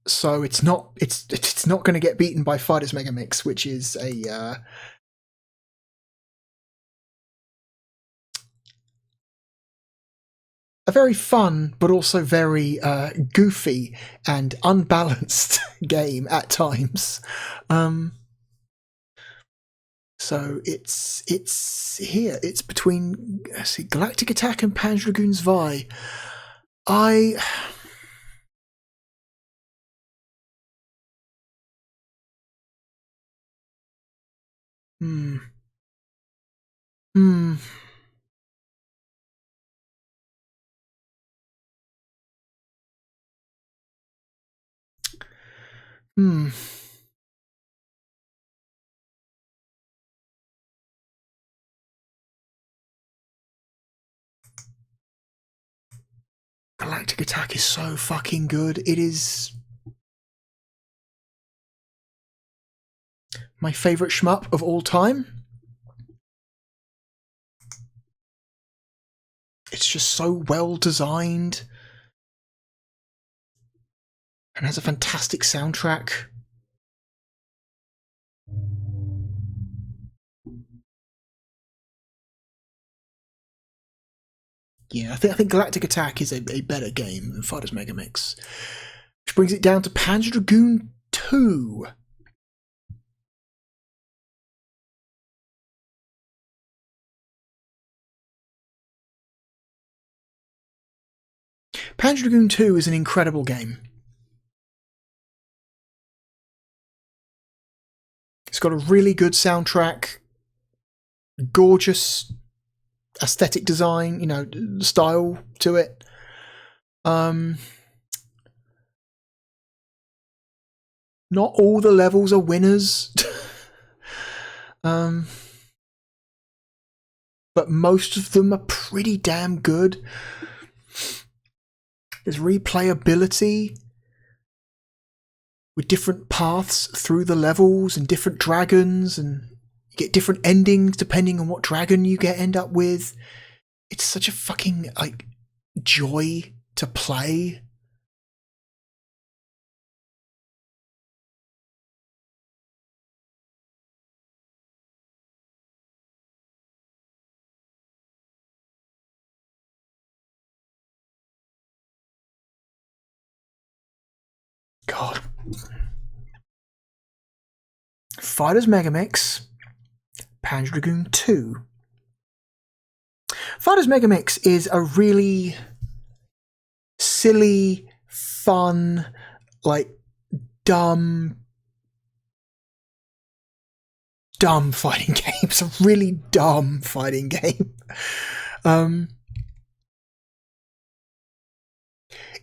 So it's not going to get beaten by Fighters Megamix, which is a very fun but also very goofy and unbalanced game at times. So it's here. It's between Galactic Attack and Panzer Dragoon Zwei. Galactic Attack is so fucking good. It is my favourite shmup of all time. It's just so well designed and has a fantastic soundtrack. Yeah, I think Galactic Attack is a better game than Fighters Megamix. Which brings it down to Panzer Dragoon 2. Panzer Dragoon 2 is an incredible game. It's got a really good soundtrack, gorgeous aesthetic design, you know, style to it. Not all the levels are winners. But most of them are pretty damn good. There's replayability with different paths through the levels and different dragons, and you get different endings depending on what dragon you end up with. It's such a fucking like joy to play. God. Fighters Megamix, Panzer Dragoon 2. Fighters Megamix is a really silly, fun, like dumb fighting game. It's a really dumb fighting game.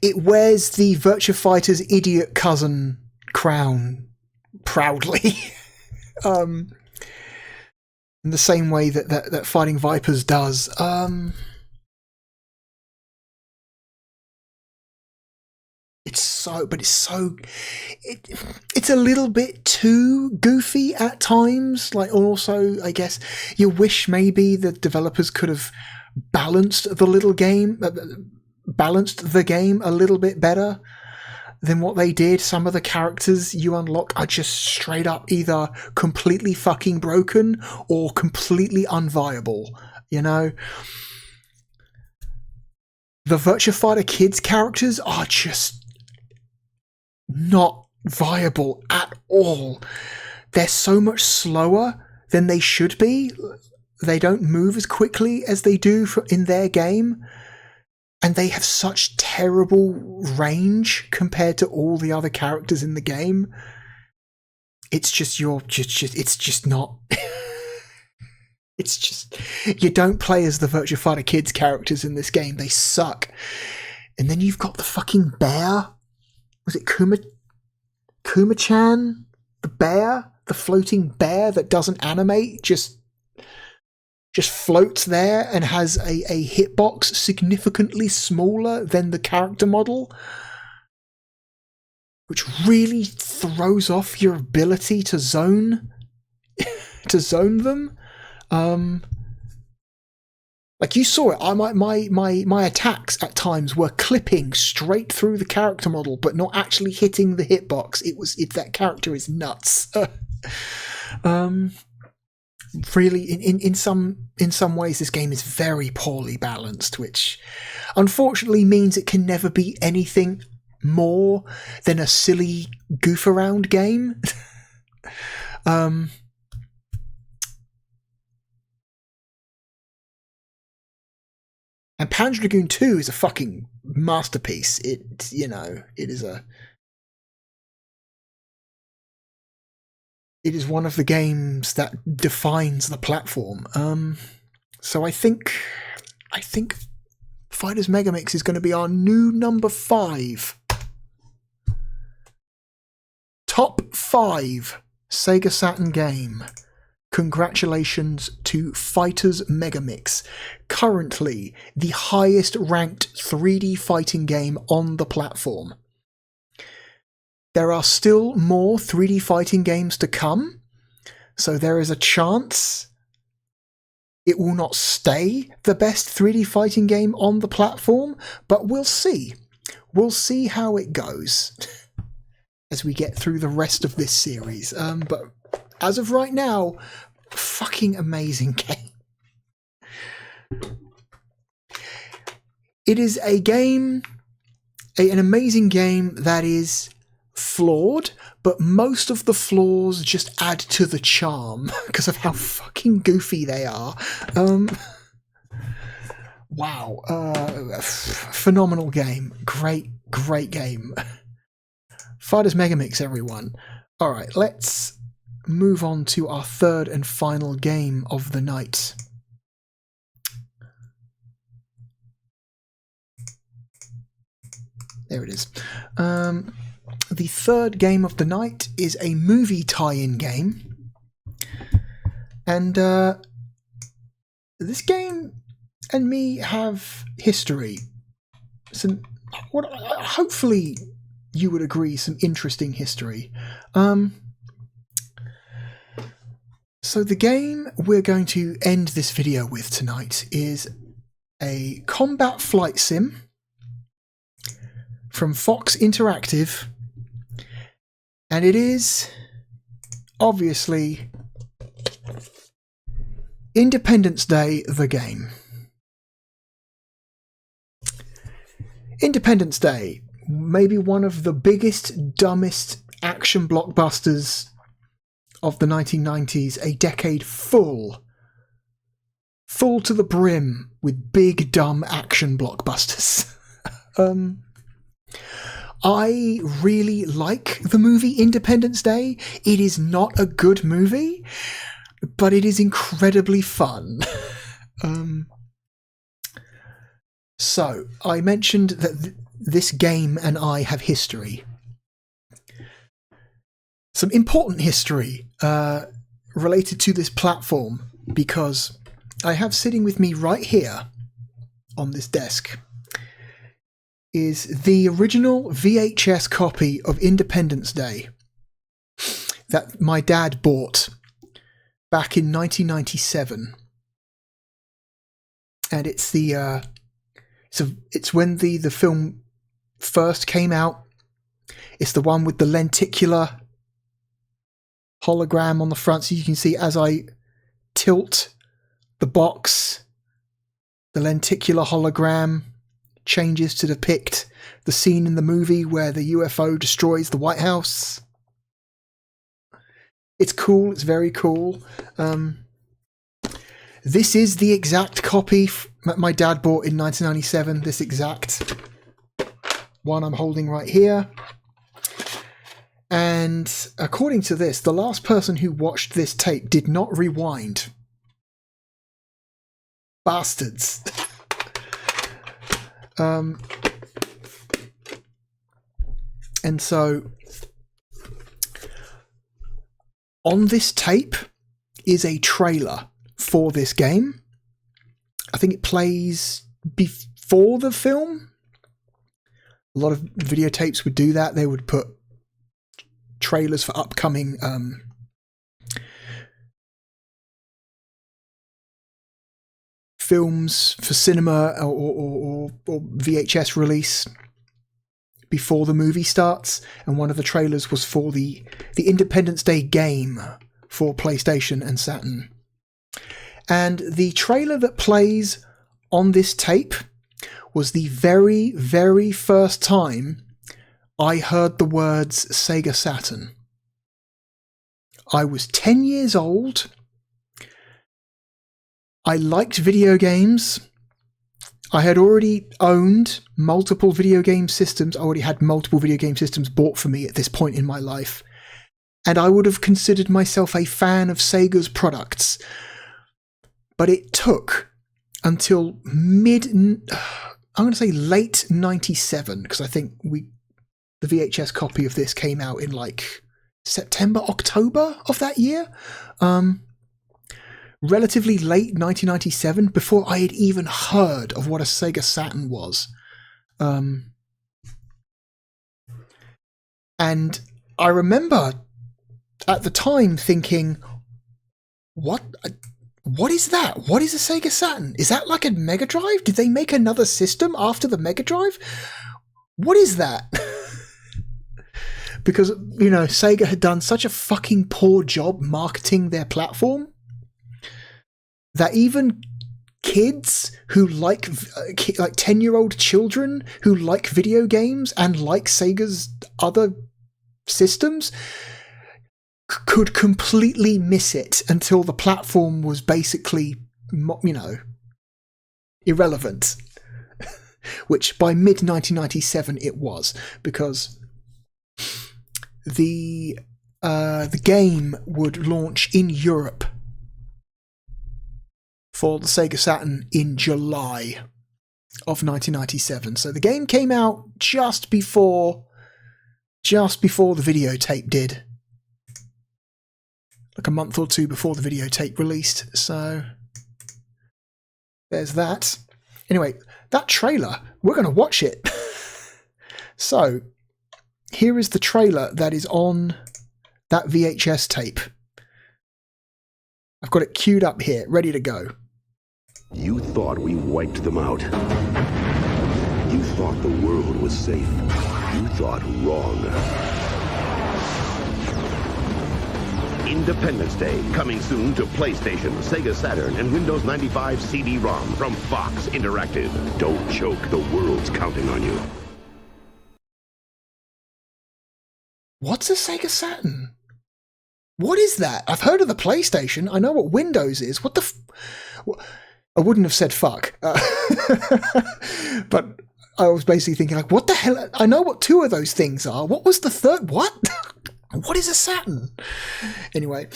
It wears the Virtua Fighter's idiot cousin crown proudly. In the same way that Fighting Vipers does. It's a little bit too goofy at times. Like, also, I guess you wish maybe the developers could have balanced the game a little bit better than what they did. Some of the characters you unlock are just straight up either completely fucking broken or completely unviable, you know? The Virtua Fighter Kids characters are just not viable at all. They're so much slower than they should be. They don't move as quickly as they do in their game. And they have such terrible range compared to all the other characters in the game. It's just it's just not. It's just, you don't play as the Virtua Fighter Kids characters in this game. They suck. And then you've got the fucking bear. Was it Kuma-chan? The bear? The floating bear that doesn't animate? Just floats there and has a hitbox significantly smaller than the character model, which really throws off your ability to zone them. Like, you saw it. My attacks at times were clipping straight through the character model, but not actually hitting the hitbox. That character is nuts. Really, in some ways, this game is very poorly balanced, which unfortunately means it can never be anything more than a silly goof around game. And Panzer Dragoon 2 is a fucking masterpiece. It is one of the games that defines the platform. So I think Fighters Megamix is going to be our new number 5. Top 5 Sega Saturn game. Congratulations to Fighters Megamix, currently the highest ranked 3D fighting game on the platform. There are still more 3D fighting games to come, so there is a chance it will not stay the best 3D fighting game on the platform, but we'll see. We'll see how it goes as we get through the rest of this series. But as of right now, fucking amazing game. It is a game, an amazing game that is flawed, but most of the flaws just add to the charm because of how fucking goofy they are. Wow. Phenomenal game. Great game. Fighters Megamix, everyone. Alright, let's move on to our third and final game of the night. There it is. The third game of the night is a movie tie-in game. And this game and me have history. Hopefully you would agree, some interesting history. So the game we're going to end this video with tonight is a combat flight sim from Fox Interactive, and it is obviously Independence Day, the game. Independence Day, maybe one of the biggest, dumbest action blockbusters of the 1990s, a decade full to the brim with big, dumb action blockbusters. I really like the movie Independence Day. It is not a good movie, but it is incredibly fun. So, I mentioned that this game and I have history. Some important history. related to this platform because I have sitting with me right here on this desk is the original VHS copy of Independence Day that my dad bought back in 1997. And it's it's when the film first came out. It's the one with the lenticular hologram on the front, so you can see as I tilt the box, the lenticular hologram changes to depict the scene in the movie where the UFO destroys the White House. It's cool. It's very cool. This is the exact copy my dad bought in 1997. This exact one I'm holding right here. And according to this, the last person who watched this tape did not rewind. Bastards. And so on this tape is a trailer for this game. I think it plays before the film. A lot of videotapes would do that. They would put trailers for upcoming films for cinema or VHS release before the movie starts, and one of the trailers was for the Independence Day game for PlayStation and Saturn. And the trailer that plays on this tape was the very, very first time I heard the words Sega Saturn. I was 10 years old. I liked video games. I had already owned multiple video game systems. I already had multiple video game systems bought for me at this point in my life. And I would have considered myself a fan of Sega's products. But it took until I'm going to say late 97, because I think the VHS copy of this came out in like September, October of that year. Relatively late 1997, before I had even heard of what a Sega Saturn was. And I remember at the time thinking, what is that? What is a Sega Saturn? Is that like a Mega Drive? Did they make another system after the Mega Drive? What is that? Because, Sega had done such a fucking poor job marketing their platform that even kids who like 10-year-old children who like video games and like Sega's other systems could completely miss it until the platform was basically, irrelevant. Which by mid-1997 it was, because the game would launch in Europe for the Sega Saturn in July of 1997. So the game came out just before the videotape did. Like a month or two before the videotape released. So there's that. Anyway, that trailer, we're going to watch it. So here is the trailer that is on that VHS tape. I've got it queued up here, ready to go. You thought we wiped them out. You thought the world was safe. You thought wrong. Independence Day, coming soon to PlayStation, Sega Saturn, and Windows 95 CD-ROM from Fox Interactive. Don't choke, the world's counting on you. What's a Sega Saturn? What is that? I've heard of the PlayStation. I know what Windows is. What the I wouldn't have said fuck. But I was basically thinking, like, what the hell? I know what two of those things are. What was the third? What? What is a Saturn? Anyway,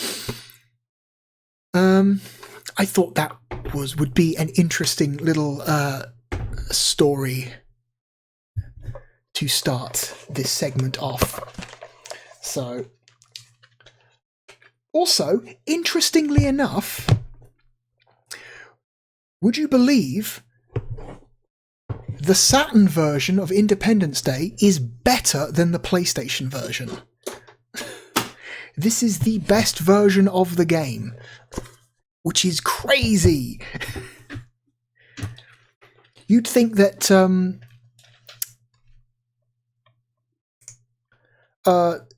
I thought that would be an interesting little story to start this segment off. So, Also, interestingly enough, would you believe the Saturn version of Independence Day is better than the PlayStation version? This is the best version of the game, which is crazy. You'd think that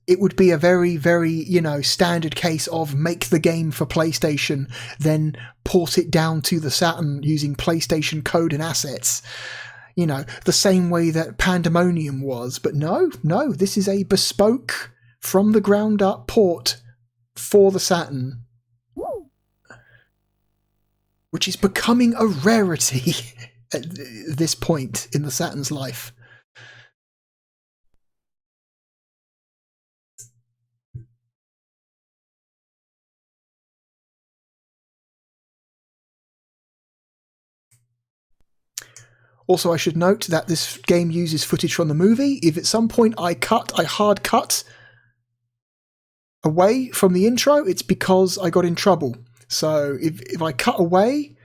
it would be a very, very, standard case of make the game for PlayStation, then port it down to the Saturn using PlayStation code and assets. The same way that Pandemonium was. But no, this is a bespoke, from the ground up port for the Saturn, which is becoming a rarity at this point in the Saturn's life. Also, I should note that this game uses footage from the movie. If at some point I hard cut away from the intro, it's because I got in trouble. So if I cut away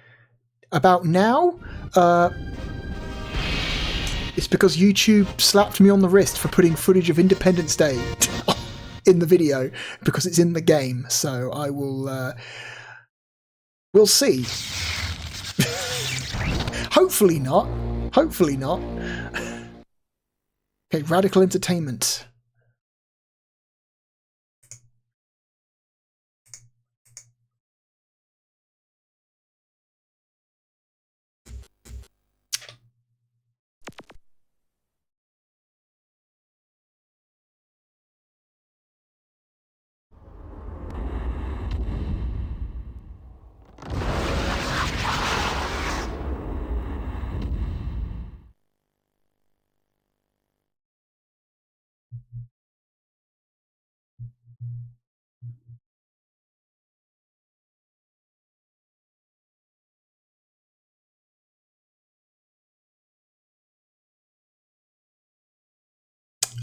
about now, it's because YouTube slapped me on the wrist for putting footage of Independence Day in the video, because it's in the game. So I will, we'll see. Hopefully not. Hopefully not. Okay, Radical Entertainment.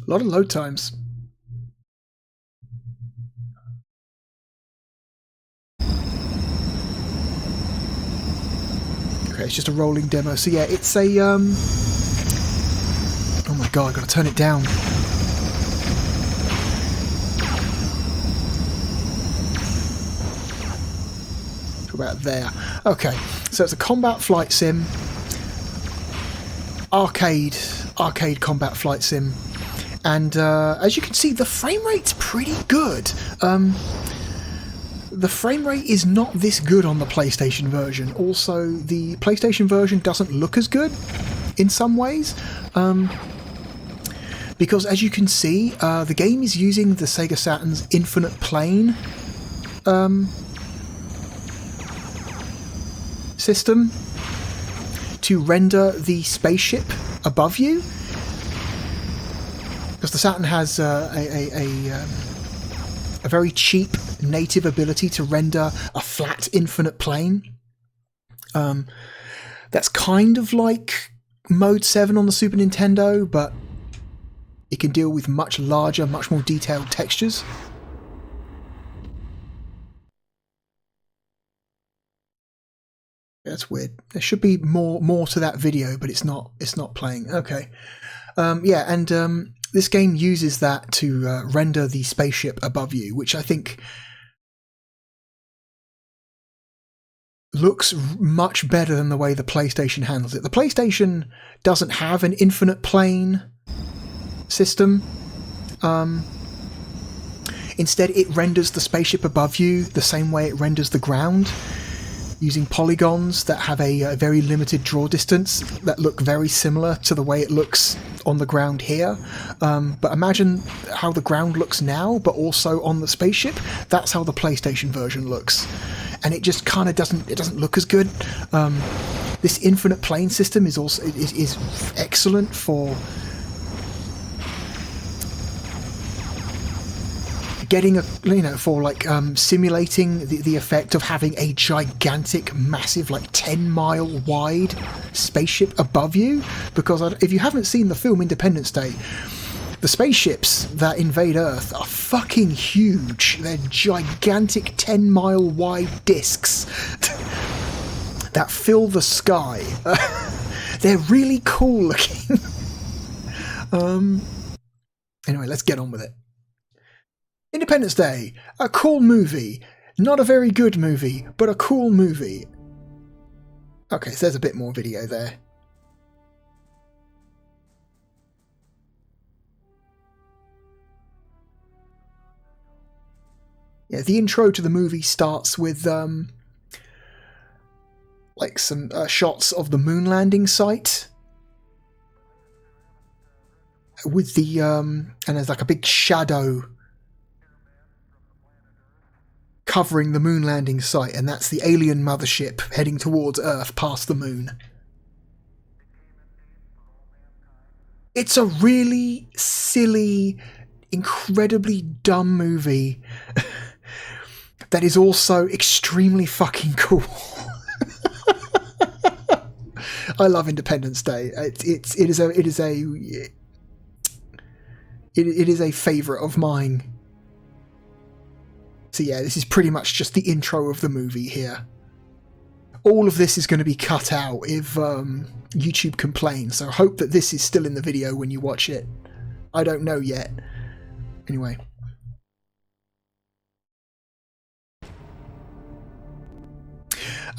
A lot of load times. Okay, it's just a rolling demo. So yeah, it's a oh my god, I gotta turn it down. To about there. Okay, so it's a combat flight sim. Arcade combat flight sim. And as you can see, the frame rate's pretty good. The frame rate is not this good on the PlayStation version. Also, the PlayStation version doesn't look as good in some ways. Because as you can see, the game is using the Sega Saturn's infinite plane system to render the spaceship above you. Because the Saturn has a very cheap native ability to render a flat infinite plane. That's kind of like Mode 7 on the Super Nintendo, but it can deal with much larger, much more detailed textures. That's weird. There should be more to that video, but it's not playing. Okay. Yeah, and this game uses that to render the spaceship above you, which I think looks much better than the way the PlayStation handles it. The PlayStation doesn't have an infinite plane system. Instead, it renders the spaceship above you the same way it renders the ground, using polygons that have a very limited draw distance that look very similar to the way it looks on the ground here. But imagine how the ground looks now, but also on the spaceship. That's how the PlayStation version looks. And it just kind of doesn't look as good. This infinite plane system is also is excellent for getting simulating the effect of having a gigantic, massive, like 10-mile wide spaceship above you. Because if you haven't seen the film Independence Day, The spaceships that invade Earth are fucking huge. They're gigantic 10-mile wide discs that fill the sky. They're really cool looking. Anyway, let's get on with it. Independence Day, a cool movie. Not a very good movie, but a cool movie. Okay, so there's a bit more video there. Yeah, the intro to the movie starts with like some shots of the moon landing site. With the and there's like a big shadow covering the moon landing site, and that's the alien mothership heading towards Earth past the moon. It's a really silly, incredibly dumb movie that is also extremely fucking cool. I love Independence Day. It is a favourite of mine. So yeah, this is pretty much just the intro of the movie here. All of this is going to be cut out if YouTube complains, so I hope that this is still in the video when you watch it. I don't know yet. Anyway.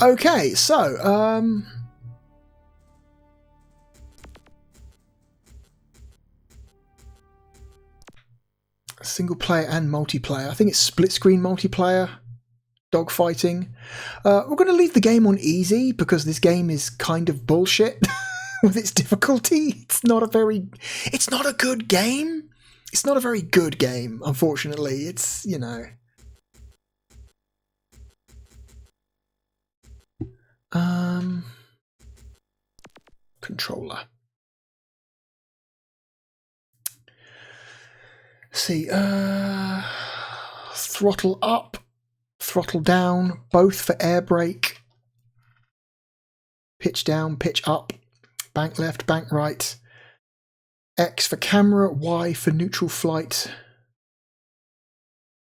Okay, so, single player and multiplayer. I think it's split screen multiplayer. Dogfighting. We're going to leave the game on easy because this game is kind of bullshit with its difficulty. It's not a good game. It's not a very good game, unfortunately. It's, you know. Controller. Let's see, throttle up, throttle down, both for air brake. Pitch down, pitch up, bank left, bank right. X for camera, Y for neutral flight.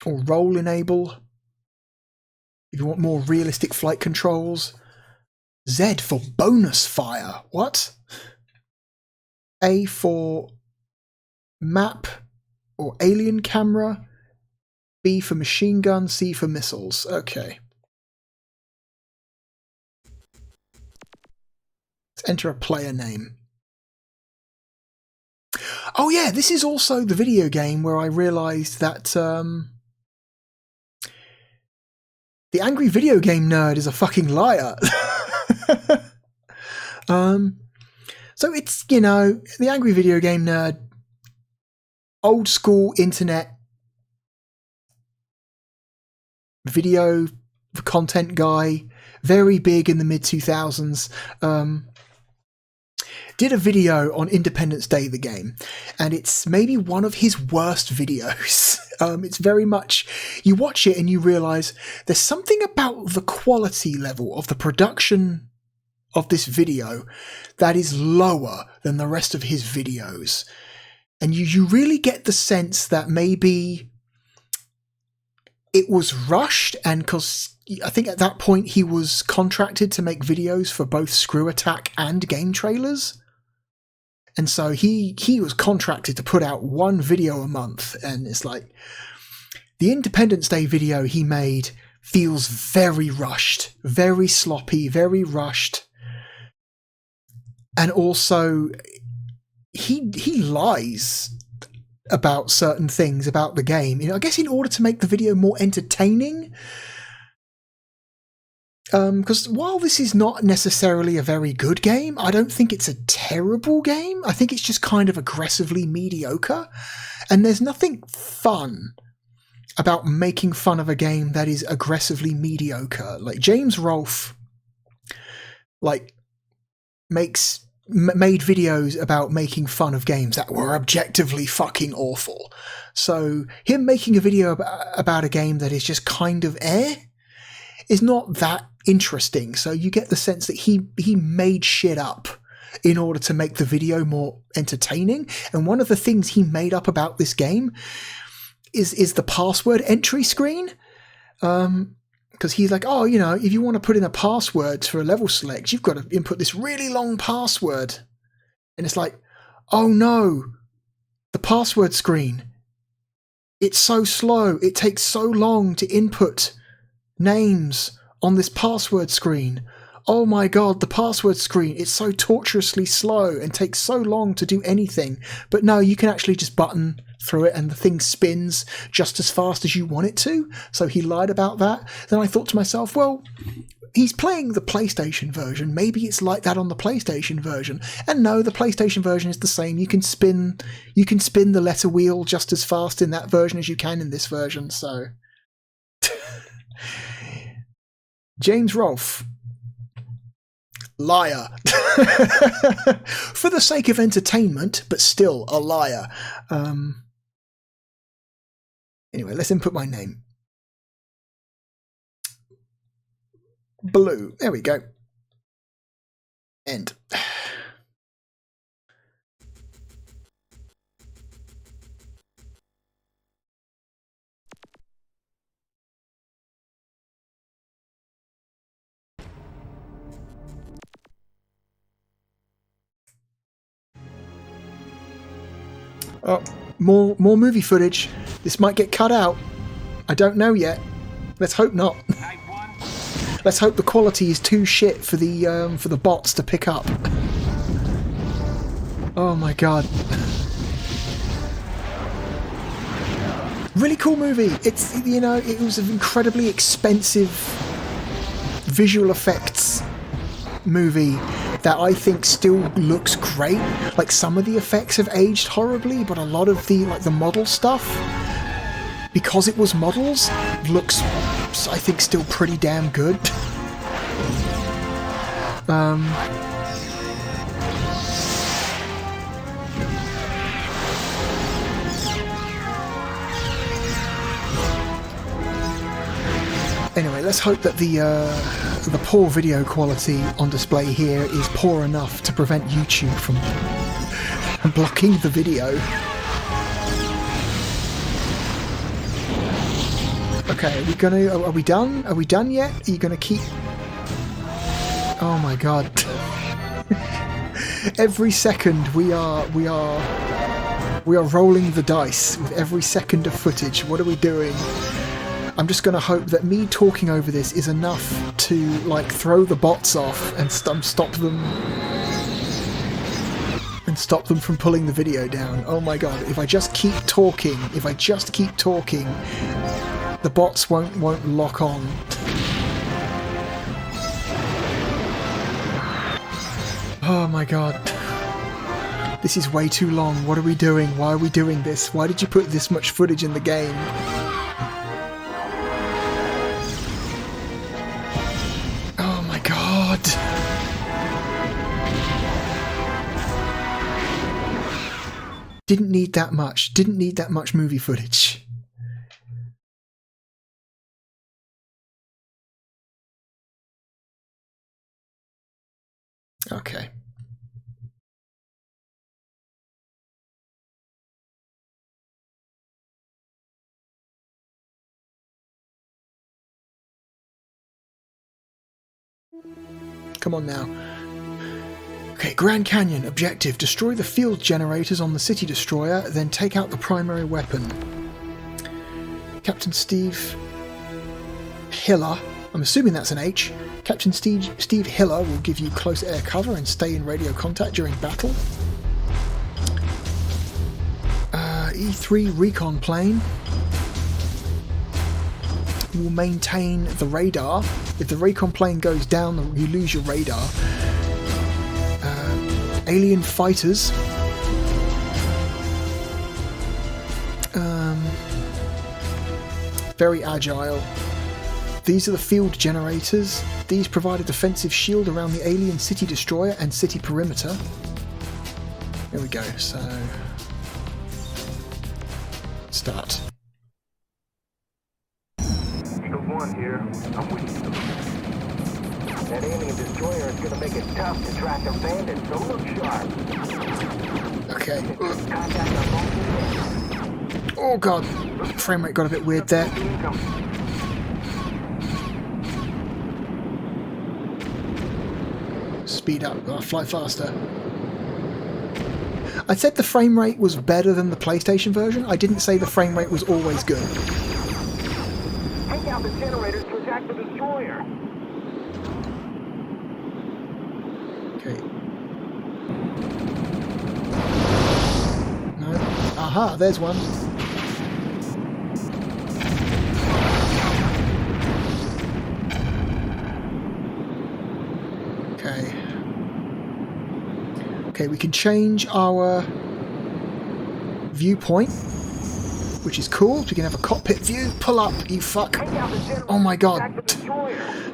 Or roll enable, if you want more realistic flight controls. Z for bonus fire. What? A for map or alien camera. B for machine gun. C for missiles. Okay. Let's enter a player name. Oh yeah, this is also the video game where I realised that the angry video game nerd is a fucking liar. So it's, you know, the angry video game nerd, old school internet video content guy, very big in the mid 2000s, did a video on Independence Day, the game, and it's maybe one of his worst videos. It's very much, you watch it and you realise there's something about the quality level of the production of this video that is lower than the rest of his videos. And you really get the sense that maybe it was rushed, and because I think at that point he was contracted to make videos for both Screw Attack and game trailers. And so he was contracted to put out one video a month, and it's like the Independence Day video he made feels very rushed, very sloppy, very rushed. And also he lies about certain things about the game, you know, I guess in order to make the video more entertaining. Because while this is not necessarily a very good game, I don't think it's a terrible game. I think it's just kind of aggressively mediocre. And there's nothing fun about making fun of a game that is aggressively mediocre. Like James Rolfe, like, made videos about making fun of games that were objectively fucking awful. So him making a video about a game that is just kind of is not that interesting. So you get the sense that he made shit up in order to make the video more entertaining. And one of the things he made up about this game is the password entry screen. Because he's like, oh, you know, if you want to put in a password for a level select, you've got to input this really long password. And it's like, oh no, the password screen. It's so slow. It takes so long to input names on this password screen. Oh my god, the password screen. It's so torturously slow and takes so long to do anything. But no, you can actually just button through it and the thing spins just as fast as you want it to. So he lied about that. Then I thought to myself, well, he's playing the PlayStation version. Maybe it's like that on the PlayStation version. And no, the PlayStation version is the same. You can spin the letter wheel just as fast in that version as you can in this version. So James Rolfe, liar. For the sake of entertainment, but still a liar. Anyway, let's input my name. Blue. There we go. End. Oh, more movie footage. This might get cut out. I don't know yet. Let's hope not. Let's hope the quality is too shit for the bots to pick up. Oh my god. Really cool movie. It's, you know, it was an incredibly expensive visual effects movie that I think still looks great. Like, some of the effects have aged horribly, but a lot of the model stuff, because it was models, looks, I think, still pretty damn good. Anyway, let's hope that the poor video quality on display here is poor enough to prevent YouTube from blocking the video. Okay, are we done? Are we done yet? Are you gonna keep... Oh my god. Every second we are rolling the dice with every second of footage. What are we doing? I'm just going to hope that me talking over this is enough to, like, throw the bots off and stop them from pulling the video down. Oh my god, if I just keep talking, the bots won't lock on. Oh my god. This is way too long. What are we doing? Why are we doing this? Why did you put this much footage in the game? God. Didn't need that much movie footage. Okay. Come on now. Okay, Grand Canyon. Objective. Destroy the field generators on the City Destroyer, then take out the primary weapon. Captain Steve Hiller. I'm assuming that's an H. Captain Steve Hiller will give you close air cover and stay in radio contact during battle. E3 recon plane will maintain the radar. If the recon plane goes down, you lose your radar. Alien fighters. Very agile. These are the field generators. These provide a defensive shield around the alien city destroyer and city perimeter. There we go, so... Start. Shield 1 here. I'm with you. That alien destroyer is gonna make it tough to track them bandits, so look sharp. Okay. Contact on both. Oh god. Frame rate got a bit weird there. Speed up. Oh, fly faster. I said the frame rate was better than the PlayStation version. I didn't say the frame rate was always good. Take out the generators to attack the destroyer. Okay. No. Aha, there's one. Okay. Okay, we can change our viewpoint, which is cool. We can have a cockpit view. Pull up, you fuck. Oh my god.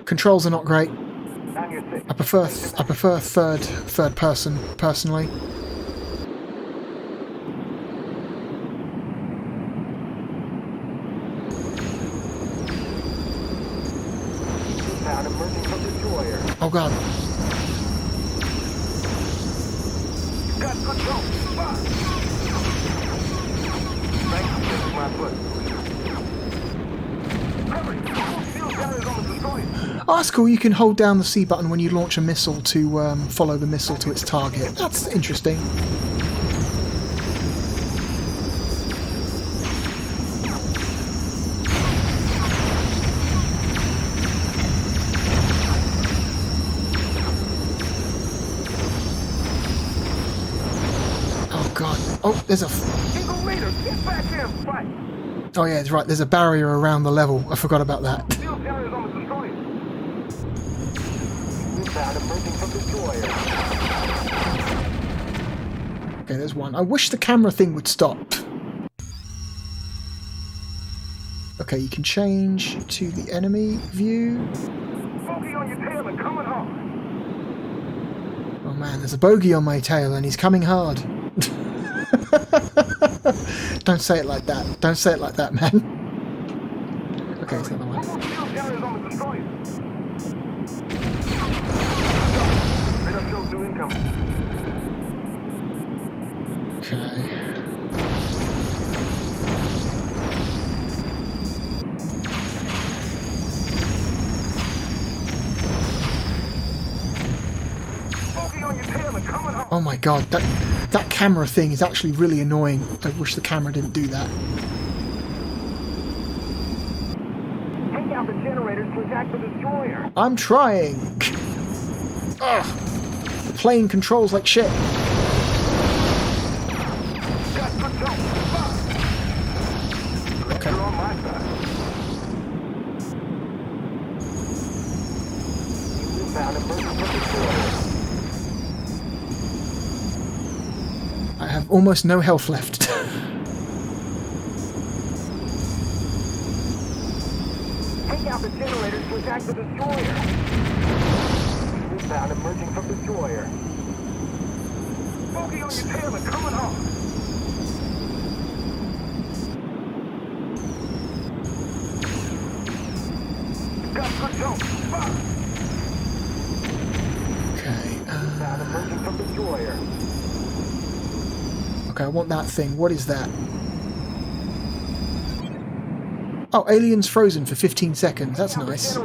Controls are not great. I prefer third person personally. Oh god. Oh, that's cool. You can hold down the C button when you launch a missile to follow the missile to its target. That's interesting. Oh god. Oh, there's a... Oh yeah, it's right. There's a barrier around the level. I forgot about that. Okay, there's one. I wish the camera thing would stop. Okay, you can change to the enemy view. Oh man, there's a bogey on my tail and he's coming hard. Don't say it like that. Don't say it like that, man. Okay, it's another one. Okay. Oh my god, that camera thing is actually really annoying. I wish the camera didn't do that. Take out the generators to attack the destroyer. I'm trying. Ugh. The plane controls like shit. Okay. I have almost no health left. Take out the generators to attack the destroyer. Inbound emerging from destroyer. Bogey on your tail and coming off. Got control. Okay. Inbound emerging from destroyer. Okay, I want that thing. What is that? Oh, aliens frozen for 15 seconds. That's nice.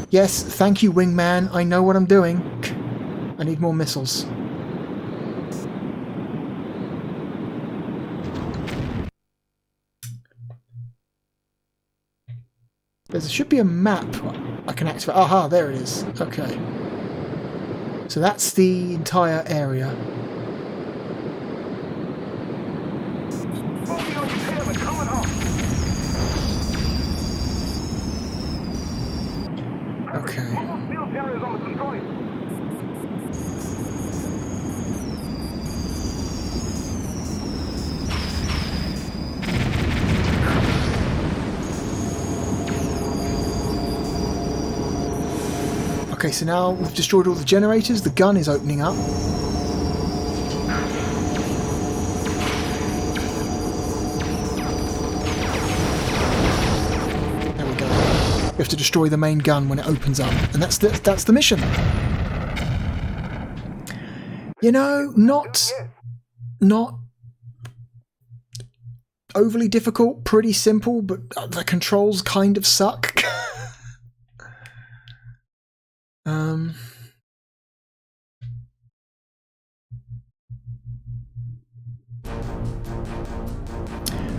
Yes, thank you, wingman. I know what I'm doing. I need more missiles. There should be a map I can activate. Aha, there it is. Okay. So that's the entire area. Okay. Okay, so now we've destroyed all the generators, the gun is opening up. There we go. You have to destroy the main gun when it opens up, and that's the mission. You know, not overly difficult, pretty simple, but the controls kind of suck.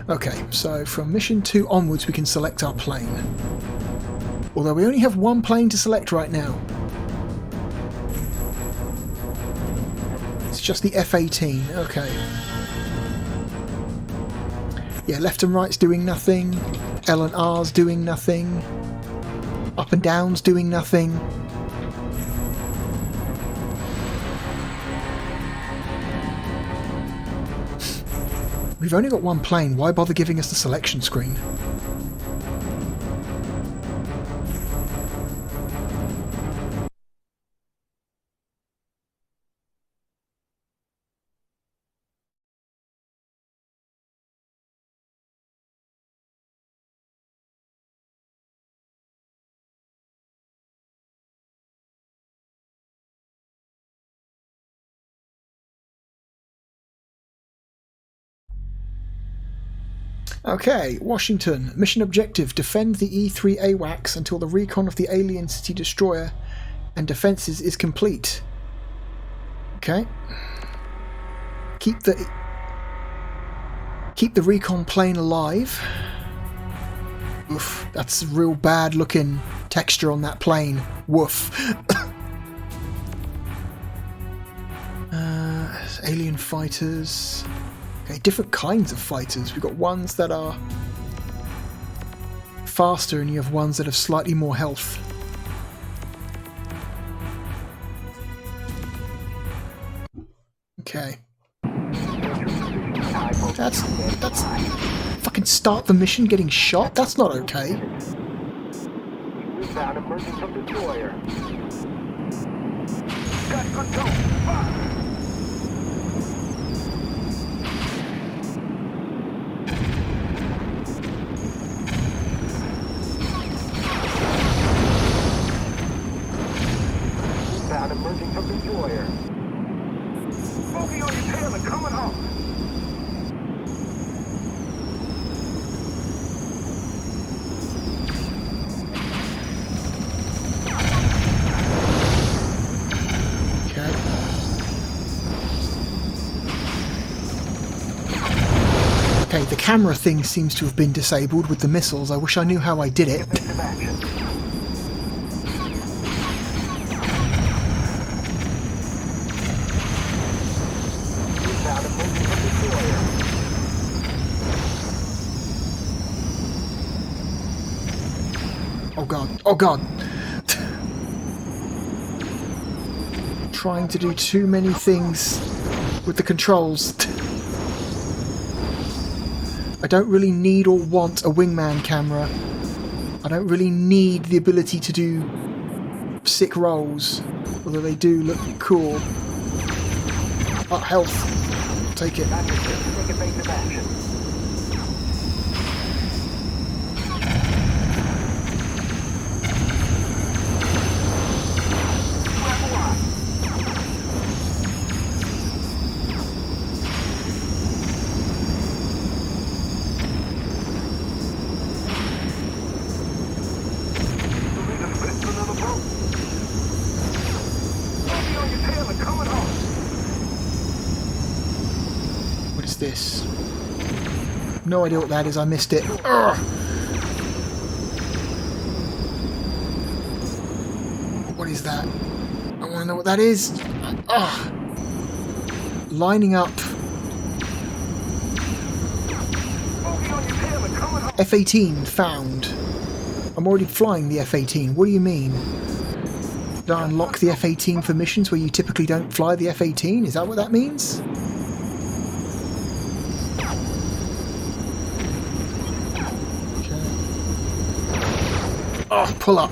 Okay, so from mission 2 onwards we can select our plane. Although we only have one plane to select right now. It's just the F-18, okay. Yeah, left and right's doing nothing. L and R's doing nothing. Up and down's doing nothing. We've only got one plane, why bother giving us the selection screen? Okay, Washington. Mission objective: defend the E3 AWACS until the recon of the alien city destroyer and defences is complete. Okay. Keep the recon plane alive. Oof, that's real bad looking texture on that plane. Woof. Alien fighters. Okay, different kinds of fighters. We've got ones that are faster and you have ones that have slightly more health. Okay. That's fucking start the mission getting shot? That's not okay. We found emerging from the destroyer. Got control. Fire. Emerging from the destroyer. Smoking on your tail and coming home. Okay, the camera thing seems to have been disabled with the missiles. I wish I knew how I did it. Oh god, oh god! Trying to do too many things with the controls. I don't really need or want a wingman camera. I don't really need the ability to do sick rolls, although they do look cool. Oh, health. I'll take it. This. No idea what that is, I missed it. Urgh. What is that? I want to know what that is. Ugh. Lining up. F-18 found. I'm already flying the F-18. What do you mean? Did I unlock the F-18 for missions where you typically don't fly the F-18? Is that what that means? Oh, pull up.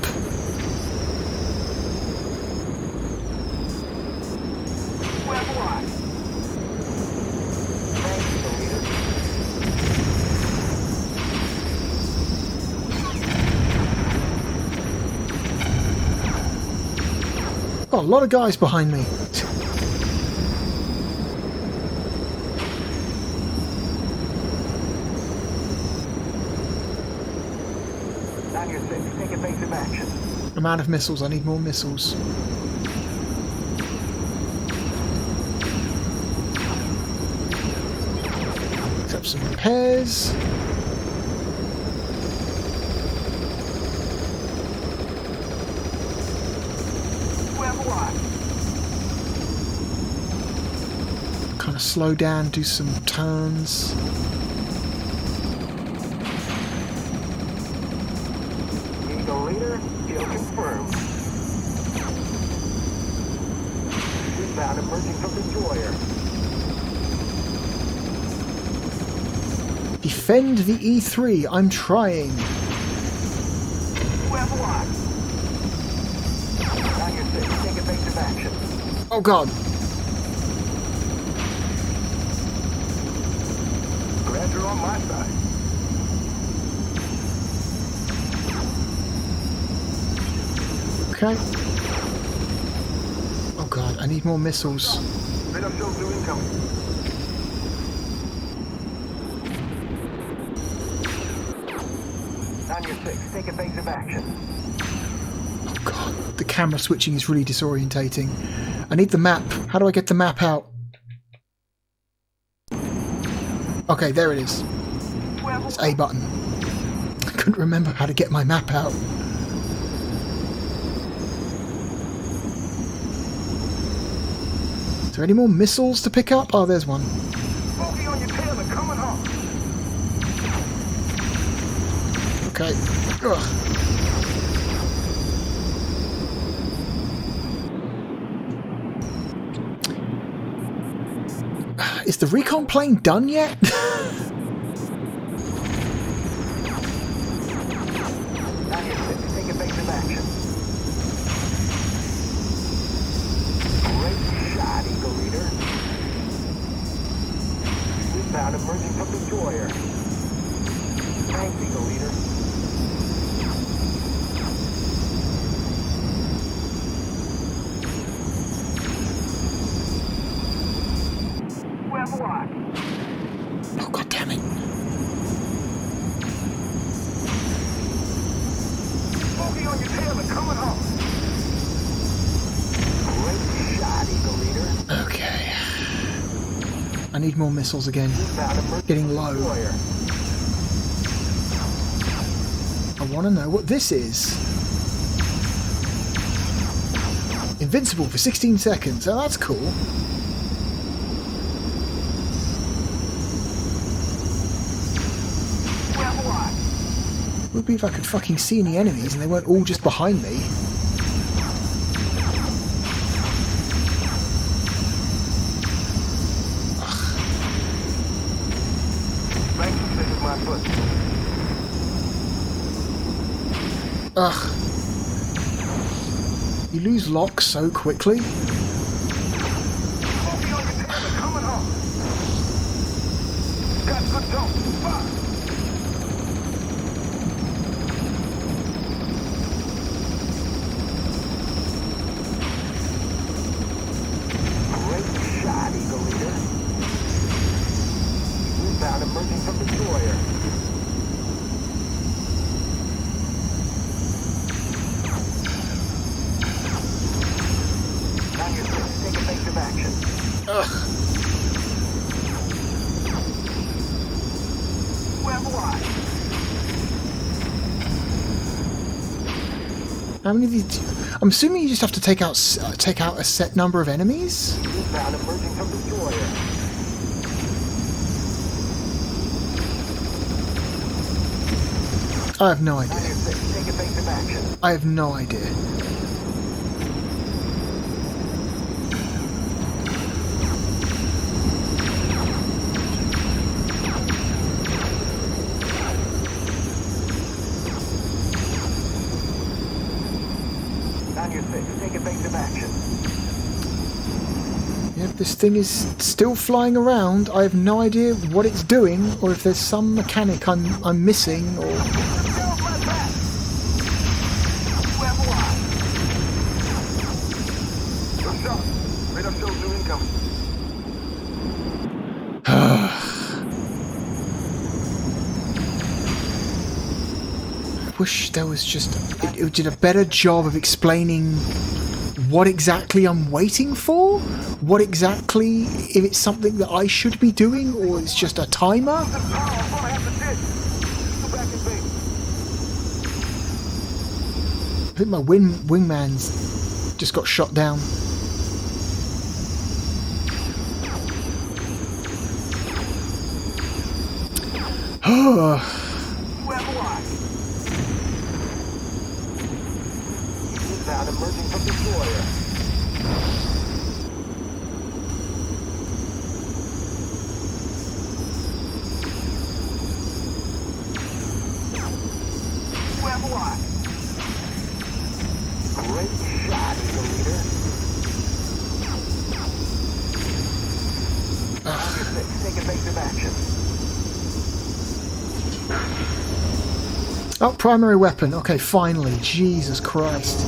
Got a lot of guys behind me. On your six, take evasive action. I'm out of missiles. I need more missiles. Pick up some repairs. Kind of slow down, do some turns. Eagle leader, kill confirmed. Inbound emerging from destroyer. Defend the E3. I'm trying. Web lock. On your six, take evasive action. Oh god. Grabs are on my side. Okay. Oh god, I need more missiles. Radar shows new incoming. On your six, take evasive action. Oh god, the camera switching is really disorientating. I need the map. How do I get the map out? Okay, there it is. It's A button. I couldn't remember how to get my map out. Is there any more missiles to pick up? Oh, there's one. Bogey on your tail and coming home. Okay. Ugh. Is the recon plane done yet? On your six, take evasive action. Great shot, Eagle leader. Inbound emerging from destroyer. Thanks, Eagle leader. Web lock. Oh god damn it. Bogey on your tail and coming home. Great shot, Eagle leader. Okay. I need more missiles again. Inbound emerging Getting from low. destroyer. I want to know what this is. Invincible for 16 seconds. Oh, that's cool. Web lock. It would be if I could fucking see any enemies and they weren't all just behind me. Thank you, this is my foot. Ugh. You lose lock so quickly. Bogey on your tail and coming home. Got good dope. Fuck. Great shot, Eagle leader. Inbound emerging from destroyer. On your six, take evasive action. Ugh. Web lock. How many of these? I'm assuming you just have to take out a set number of enemies. Inbound emerging from destroyer. I have no On your idea. six, take evasive action. I have no idea. On your six, take evasive action. Yep, this thing is still flying around. I have no idea what it's doing, or if there's some mechanic I'm missing, or wish there was just... It did a better job of explaining what exactly I'm waiting for? What exactly... If it's something that I should be doing, or it's just a timer? I think my wingman's just got shot down. Emerging from destroyer. Great shot, Eagle Leader. Take evasive action. Oh, primary weapon. Okay, finally. Jesus Christ.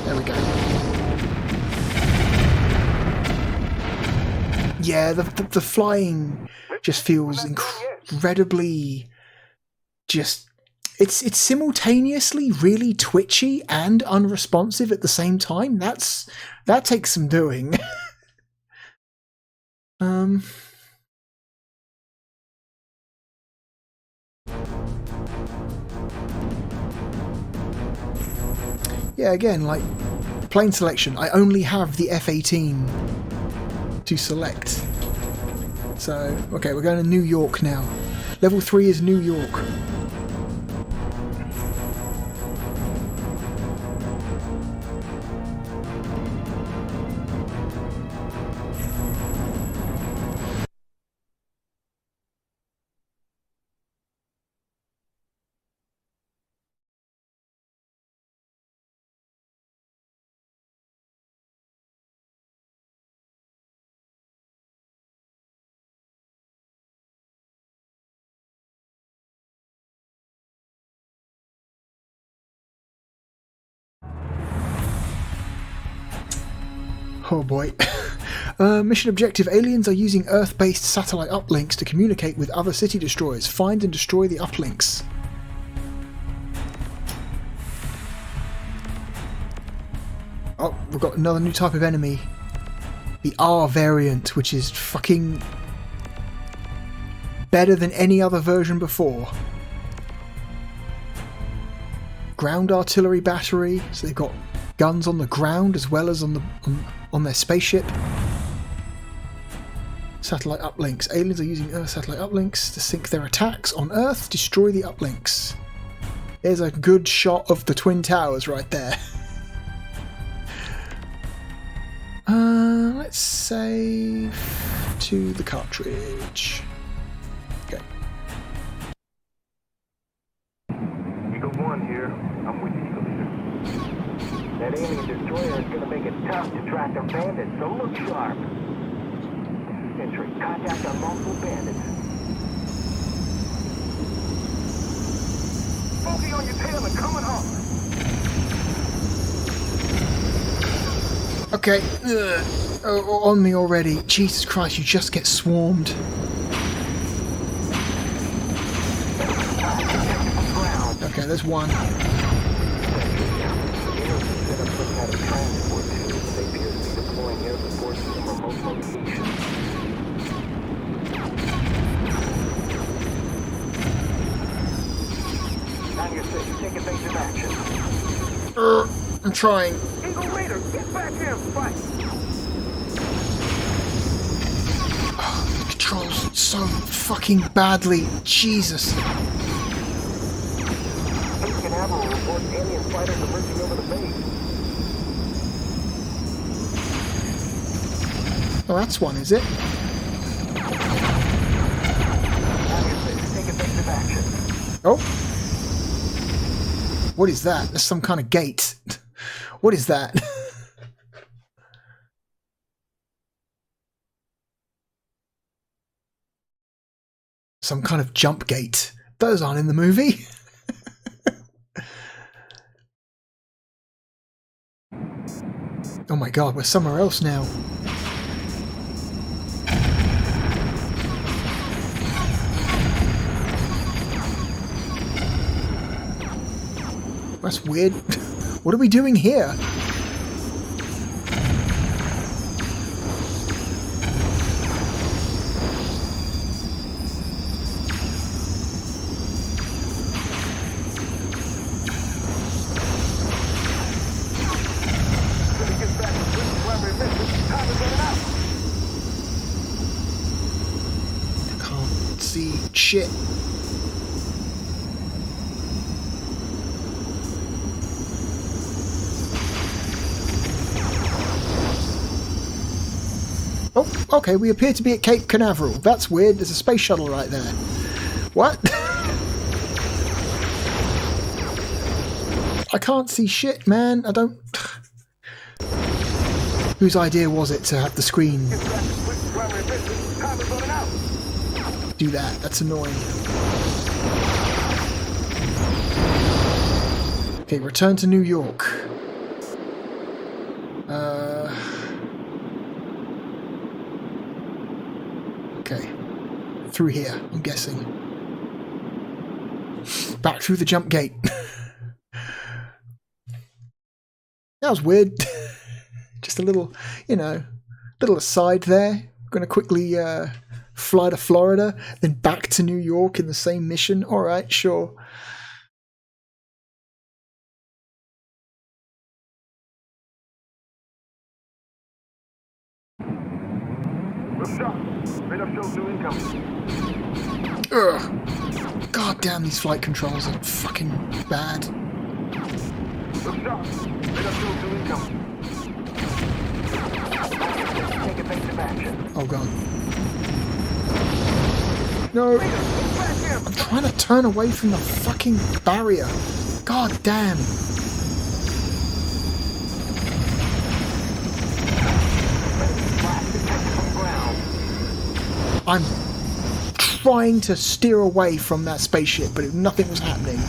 There we go. Yeah, the flying just feels incredibly just... It's simultaneously really twitchy and unresponsive at the same time. That takes some doing. Yeah, again, like plane selection, I only have the F-18 to select. So, okay, we're going to New York now. Level 3 is New York. Oh boy. Mission objective. Aliens are using Earth-based satellite uplinks to communicate with other city destroyers. Find and destroy the uplinks. Oh, we've got another new type of enemy. The R variant, which is fucking better than any other version before. Ground artillery battery, so they've got guns on the ground as well as on their spaceship. Satellite uplinks. Aliens are using Earth satellite uplinks to sync their attacks on Earth. Destroy the uplinks. There's a good shot of the Twin Towers right there. Let's save to the cartridge. Okay. Eagle 1 here. I'm with you, Eagle Leader. That alien destroyer is going to make it tough to track their bandits, so look sharp. Entry. Contact on multiple bandits. Focusing on your tail and coming home. Okay. Oh, on me already. Jesus Christ, you just get swarmed. Okay, there's one. I'm trying. Eagle Raider, get back here and fight. Oh, it controls so fucking badly. Jesus. Ancient Admiral reports alien fighters emerging over the base. Oh, that's one, is it? Take effective action. Oh. What is that? That's some kind of gate. What is that? Some kind of jump gate. Those aren't in the movie. Oh my god, we're somewhere else now. That's weird. What are we doing here? Can't see shit. Oh, okay, we appear to be at Cape Canaveral. That's weird. There's a space shuttle right there. What? I can't see shit, man. I don't... Whose idea was it to have the screen do that? That's annoying. Okay, return to New York. Okay. Through here, I'm guessing. Back through the jump gate. That was weird. Just a little, you know, little aside there. Gonna quickly fly to Florida, then back to New York in the same mission. Alright, sure. Ugh. God damn, these flight controls are fucking bad. Oh god. No! I'm trying to turn away from the fucking barrier. God damn. I'm trying to steer away from that spaceship, but nothing was happening.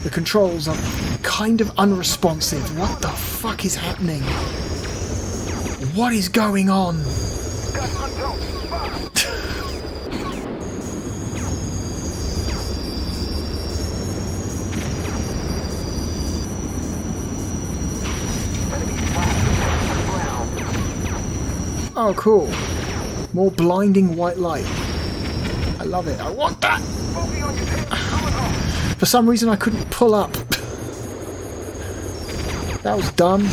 The controls are kind of unresponsive. What the fuck is happening? What is going on? Oh, cool. More blinding white light. I love it. I want that! For some reason I couldn't pull up. That was dumb.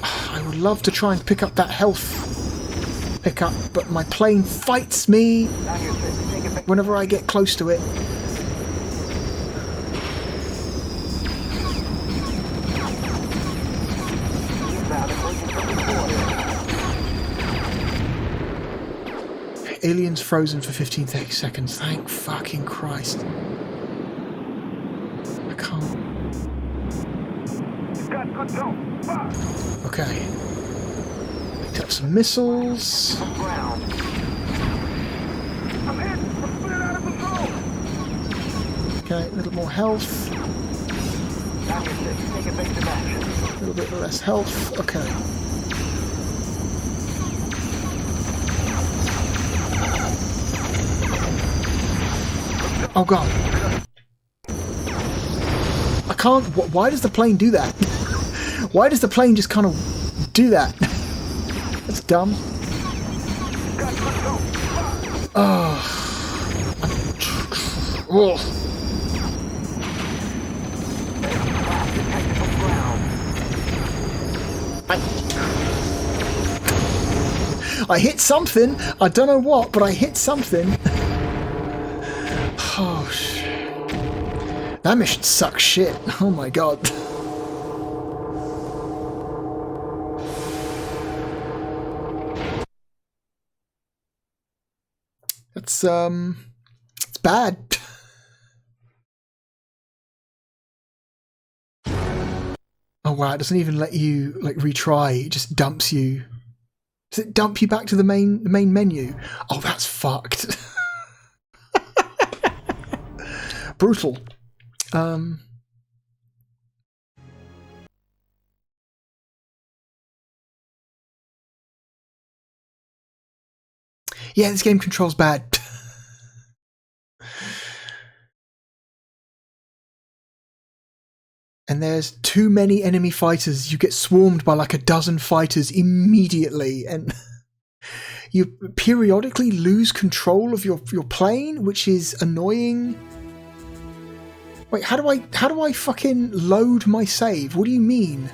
I would love to try and pick up that health pickup, but my plane fights me whenever I get close to it. Aliens frozen for 15 seconds. Thank fucking Christ. I can't. Okay. Picked up some missiles. Okay, a little more health. A little bit less health. Okay. Oh god. I can't... Why does the plane do that? Why does the plane just kind of do that? That's dumb. Oh. Oh. I hit something. I don't know what, but I hit something. Oh, shit. That mission sucks shit. Oh my god. It's bad. Oh wow, it doesn't even let you like retry, it just dumps you. Does it dump you back to the main menu? Oh, that's fucked. Brutal. Yeah, this game controls bad. And there's too many enemy fighters. You get swarmed by like a dozen fighters immediately, and you periodically lose control of your plane, which is annoying. Wait, how do I fucking load my save? What do you mean?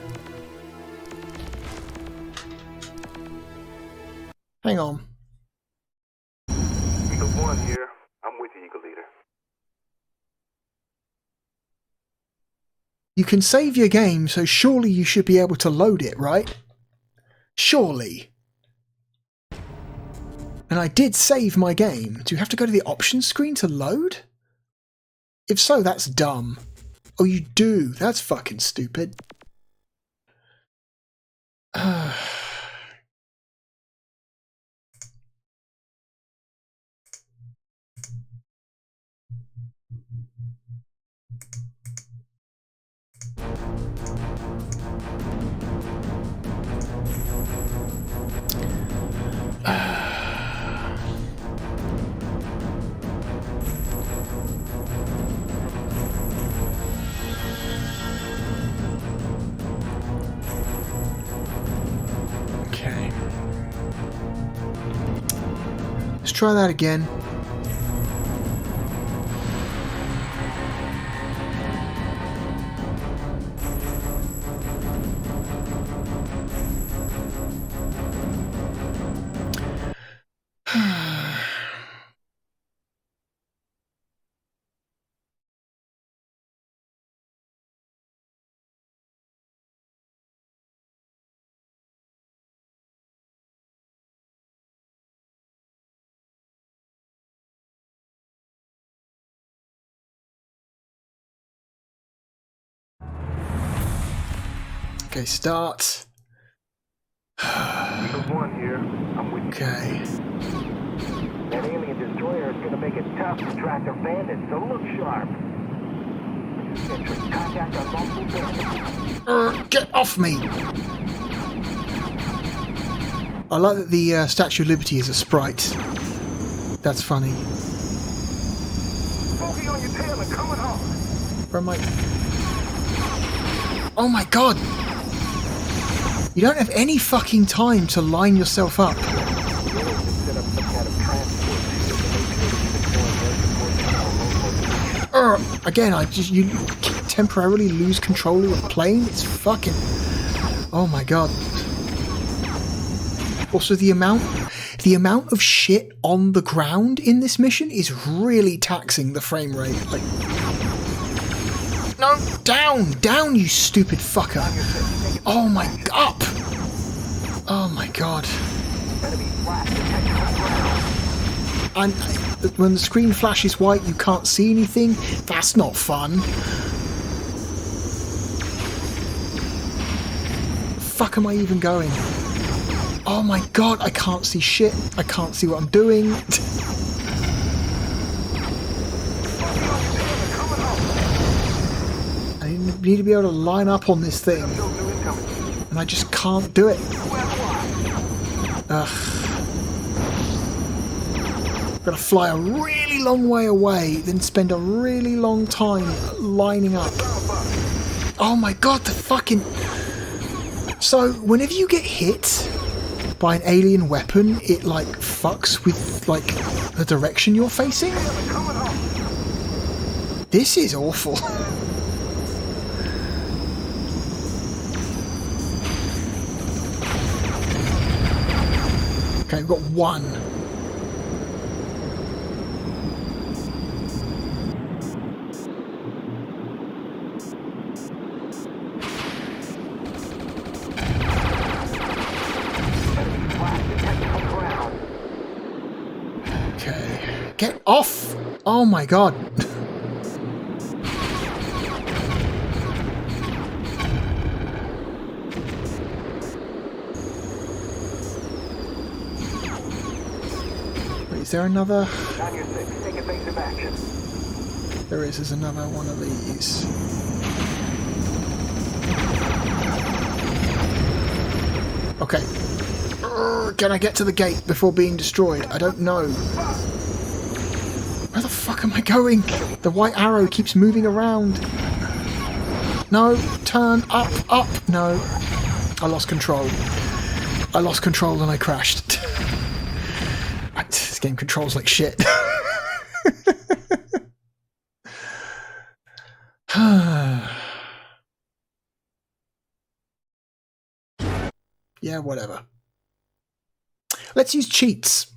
Hang on. Eagle 1 here. I'm with you, Eagle Leader. You can save your game, so surely you should be able to load it, right? Surely. And I did save my game. Do you have to go to the options screen to load? If so, that's dumb. Oh, you do? That's fucking stupid. Okay. Let's try that again. Okay, start. Eagle 1 here. I'm with you. Okay. That alien destroyer is gonna make it tough to track their bandits, so look sharp. Entry, contact on multiple bandits. Get off me! I like that the Statue of Liberty is a sprite. That's funny. Smoking on your tail and coming home. Where am I? Oh my god! You don't have any fucking time to line yourself up. Again, you temporarily lose control of the plane. It's fucking... Oh my god. Also, the amount of shit on the ground in this mission is really taxing the frame rate. Like, no, down, you stupid fucker. Oh my, up. Oh my god. And when the screen flashes white, you can't see anything. That's not fun. The fuck am I even going? Oh my god, I can't see shit. I can't see what I'm doing. I need to be able to line up on this thing. And I just can't do it. Ugh. Gotta fly a really long way away, then spend a really long time lining up. Oh my god, the fucking... So, whenever you get hit by an alien weapon, it like fucks with like the direction you're facing? This is awful. Okay, we've got one. Get off! Oh my god. Wait, is there another? There is, there's another one of these. Okay. Can I get to the gate before being destroyed? I don't know. Where the fuck am I going? The white arrow keeps moving around. No, turn, up, up. No. I lost control. I lost control and I crashed. This game controls like shit. Yeah, whatever. Let's use cheats.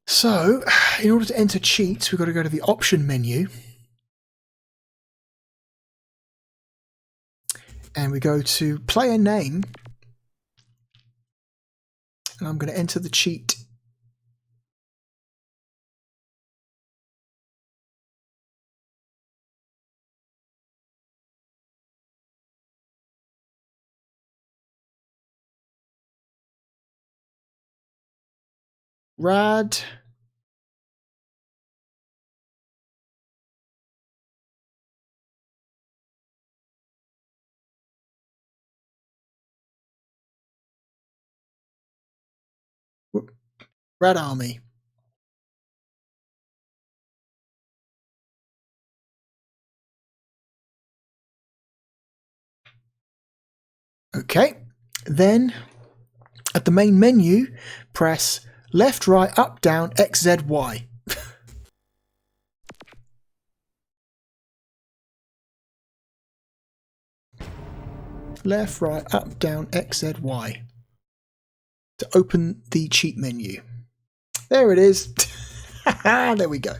So, in order to enter cheats, we've got to go to the option menu. And we go to player name. And I'm going to enter the cheat. Rad. Rad Army. Okay, then at the main menu, press left, right, up, down, X, Z, Y. Left, right, up, down, X, Z, Y. To open the cheat menu. There it is. There we go.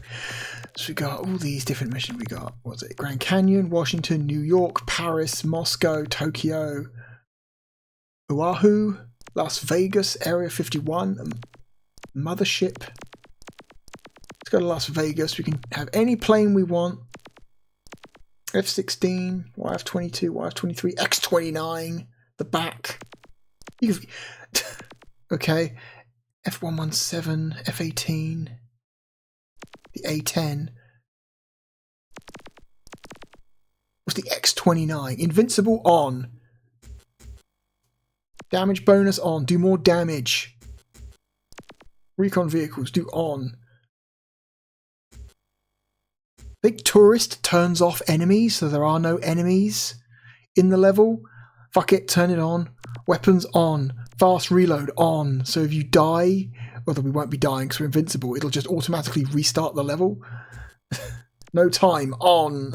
So we got all these different missions. We got, what's it? Grand Canyon, Washington, New York, Paris, Moscow, Tokyo, Oahu, Las Vegas, Area 51, Mothership. Let's go to Las Vegas. We can have any plane we want. F-16, YF-22, YF-23, X-29, the back. Okay. F-117, F-18, the A-10. What's the X-29? Invincible on. Damage bonus on. Do more damage. Recon vehicles, do on. Big tourist turns off enemies, so there are no enemies in the level. Fuck it, turn it on. Weapons on. Fast reload on. So if you die, although we won't be dying because we're invincible, it'll just automatically restart the level. No time on.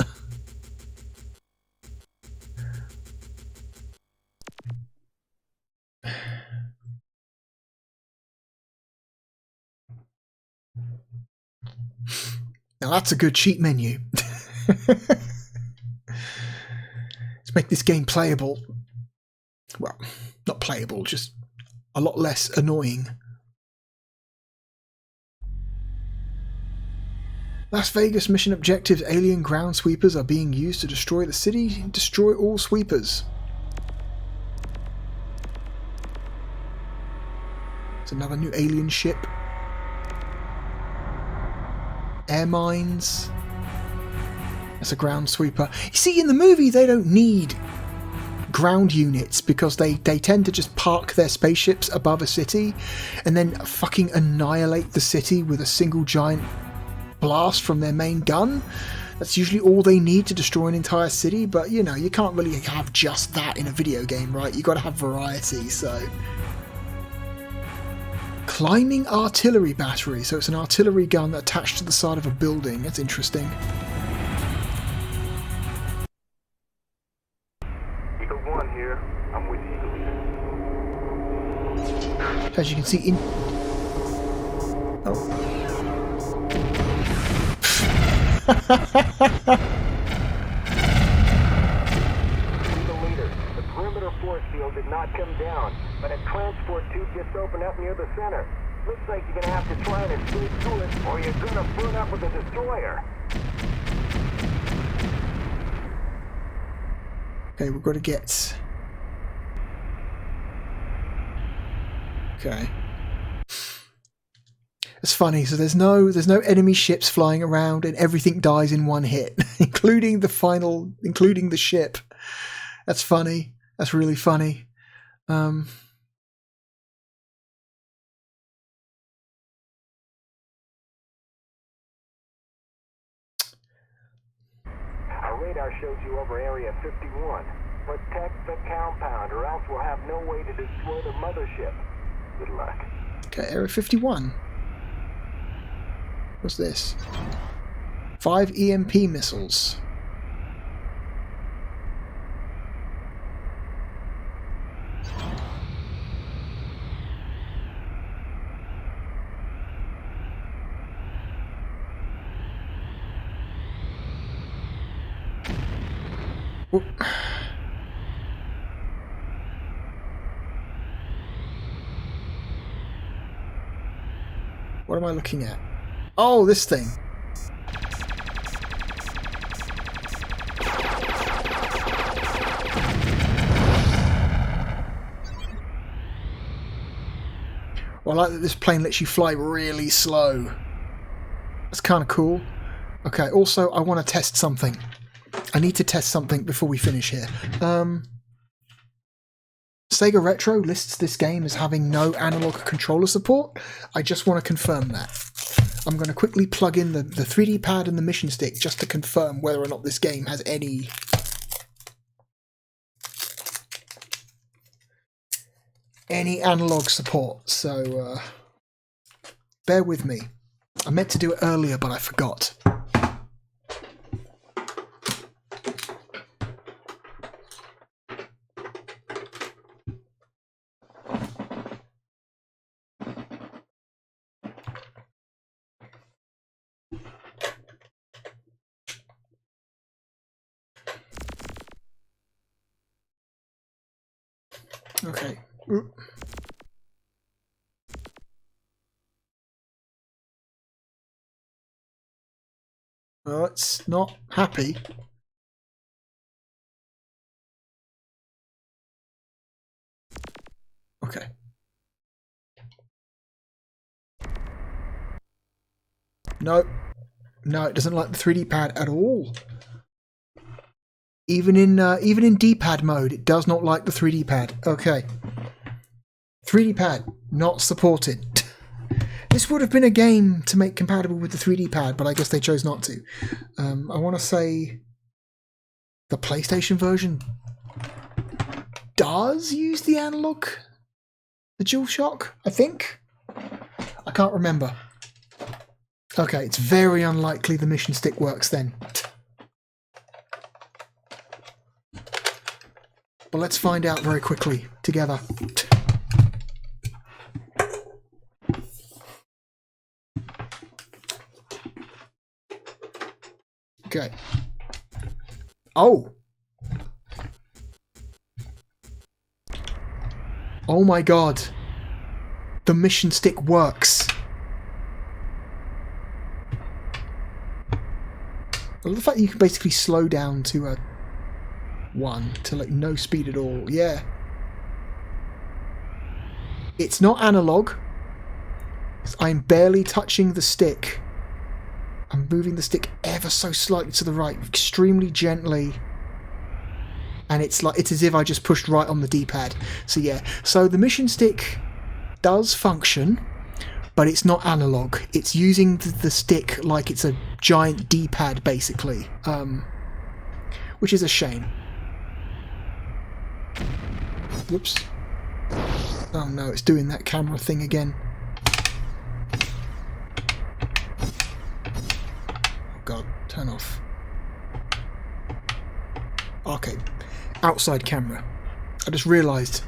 Now that's a good cheat menu. Let's make this game playable. Well, not playable, just a lot less annoying. Las Vegas mission objectives. Alien ground sweepers are being used to destroy the city. Destroy all sweepers. It's another new alien ship. Air mines. That's a ground sweeper. You see, in the movie, they don't need ground units because they tend to just park their spaceships above a city and then fucking annihilate the city with a single giant blast from their main gun. That's usually all they need to destroy an entire city, but you know, you can't really have just that in a video game, right? You gotta have variety, so... Climbing artillery battery. So it's an artillery gun attached to the side of a building. That's interesting. Eagle 1 here. I'm with Eagle. As you can see in... Oh. Eagle leader, the perimeter force field did not come down, but a transport tube just opened up near the center. Looks like you're gonna have to try and escape through it, or you're gonna burn up with the destroyer. Okay, we've got to get... Okay. It's funny. So there's no enemy ships flying around, and everything dies in one hit, including the ship. That's funny. That's really funny. Our radar shows you over Area 51. Protect the compound, or else we'll have no way to destroy the mothership. Good luck. Okay, Area 51. What's this? 5 EMP missiles. Whoop. What am I looking at? Oh, this thing. Well, I like that this plane lets you fly really slow. That's kind of cool. Okay, also, I want to test something. I need to test something before we finish here. Sega Retro lists this game as having no analog controller support. I just want to confirm that. I'm going to quickly plug in the 3D pad and the mission stick just to confirm whether or not this game has any analog support. So bear with me. I meant to do it earlier, but I forgot. Okay. Well, it's not happy. Okay. No. No, it doesn't like the 3D pad at all. Even in D-pad mode, it does not like the 3D pad. Okay. 3D pad, not supported. This would have been a game to make compatible with the 3D pad, but I guess they chose not to. I want to say the PlayStation version does use the analog, the DualShock, I think. I can't remember. Okay, it's very unlikely the mission stick works then. But let's find out very quickly together. Okay. Oh! Oh my god. The mission stick works. I love the fact that you can basically slow down to a 1 to like no speed at all. Yeah. It's not analog. I'm barely touching the stick. I'm moving the stick ever so slightly to the right, extremely gently. And it's as if I just pushed right on the D-pad. So yeah. So the mission stick does function, but it's not analog. It's using the stick like it's a giant D-pad basically. Which is a shame. Whoops. Oh no, it's doing that camera thing again. Oh god, turn off. Okay, outside camera. I just realised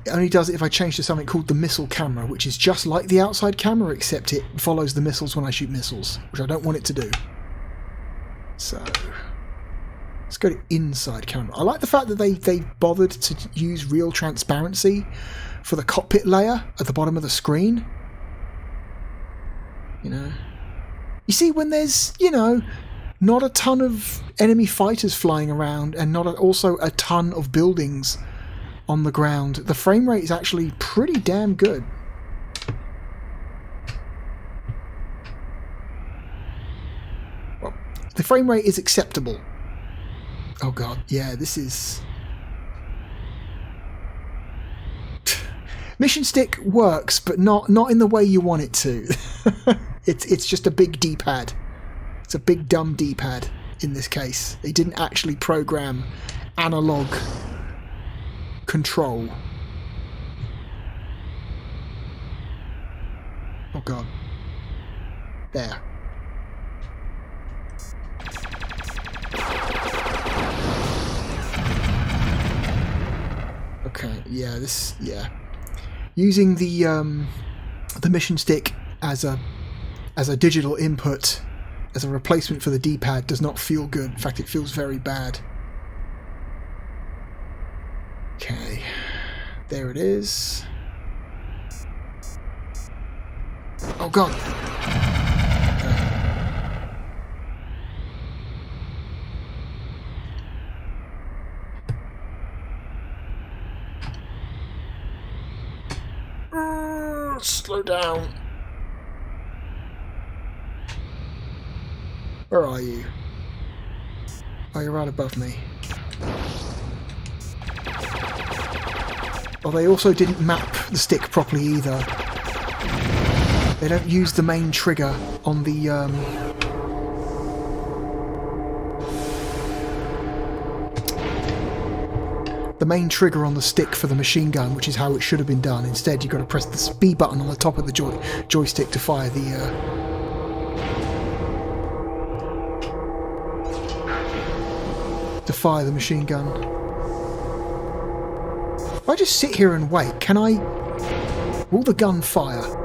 it only does it if I change to something called the missile camera, which is just like the outside camera, except it follows the missiles when I shoot missiles, which I don't want it to do. So let's go to inside camera. I like the fact that they bothered to use real transparency for the cockpit layer at the bottom of the screen. You know, you see when there's, you know, not a ton of enemy fighters flying around and not also a ton of buildings on the ground, the frame rate is actually pretty damn good. The frame rate is acceptable. Oh god, yeah, this is... Mission stick works, but not in the way you want it to. It's just a big D-pad. It's a big dumb D-pad in this case. They didn't actually program analog control. Oh god. There. Okay, yeah, this, yeah. Using the mission stick as a digital input, as a replacement for the D-pad, does not feel good. In fact, it feels very bad. Okay, there it is. Oh god. Slow down. Where are you? Oh, you're right above me. Oh, they also didn't map the stick properly either. They don't use the main trigger on the main trigger on the stick for the machine gun, which is how it should have been done. Instead, you've got to press the B button on the top of the joystick to fire the machine gun. If I just sit here and wait, will the gun fire?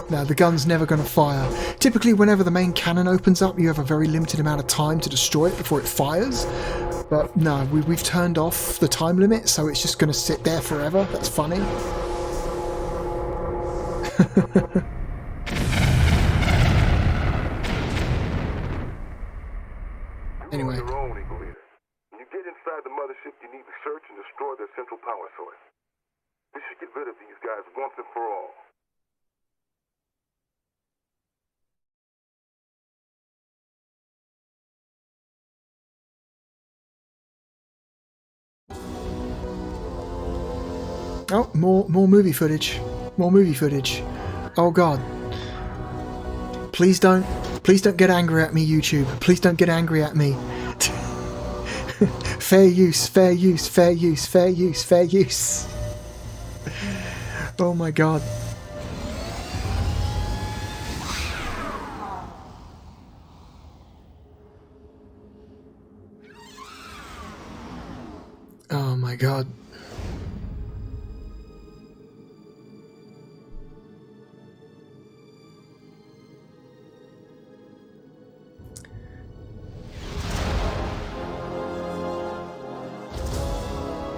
No, the gun's never going to fire. Typically, whenever the main cannon opens up, you have a very limited amount of time to destroy it before it fires. But no, we've turned off the time limit, so it's just going to sit there forever. That's funny. Anyway. When you get inside the mothership, you need to search and destroy their central power source. This should get rid of these guys once and for all. Oh, more movie footage. More movie footage. Oh god. Please don't get angry at me, YouTube. Please don't get angry at me. Fair use, fair use, fair use, fair use, fair use. Oh my god. Oh my god.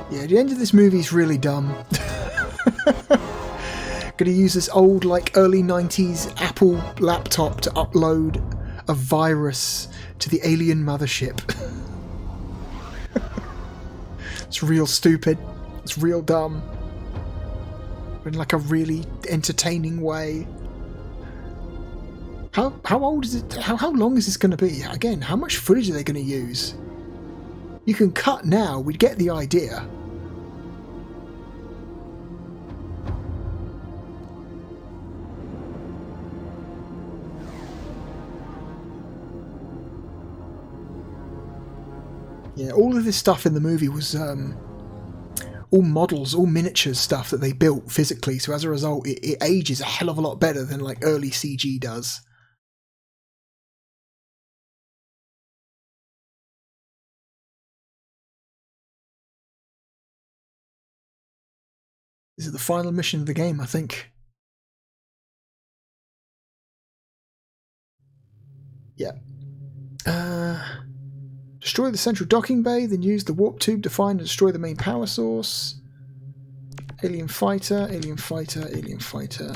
Yeah, the end of this movie is really dumb. Gonna use this old, like, early 90s Apple laptop to upload a virus to the alien mothership. It's real stupid. It's real dumb. In, like, a really entertaining way. How old is it? How long is this gonna be? Again, how much footage are they gonna use? You can cut now, we'd get the idea. Yeah, all of this stuff in the movie was all models, all miniatures stuff that they built physically, so as a result it ages a hell of a lot better than like early CG does. This is the final mission of the game, I think. Yeah. Destroy the central docking bay, then use the warp tube to find and destroy the main power source. Alien fighter, alien fighter, alien fighter.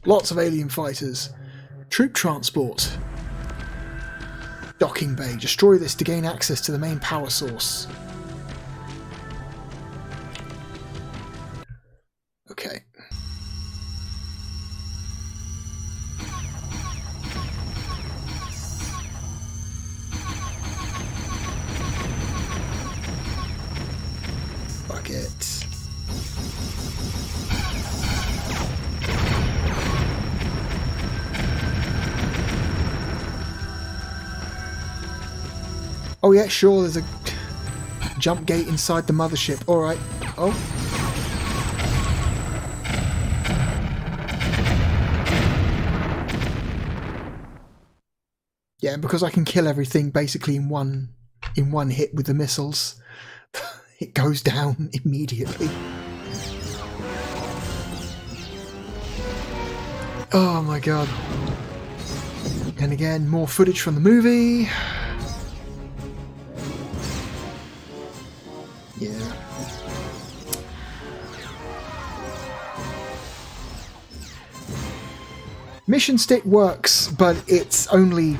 Lots of alien fighters. Troop transport. Docking bay. Destroy this to gain access to the main power source. Okay. Fuck it. Oh yeah, sure, there's a jump gate inside the mothership. Alright. Oh. Yeah, because I can kill everything basically in one hit with the missiles, it goes down immediately. Oh my god. And again, more footage from the movie. Yeah. Mission stick works, but it's only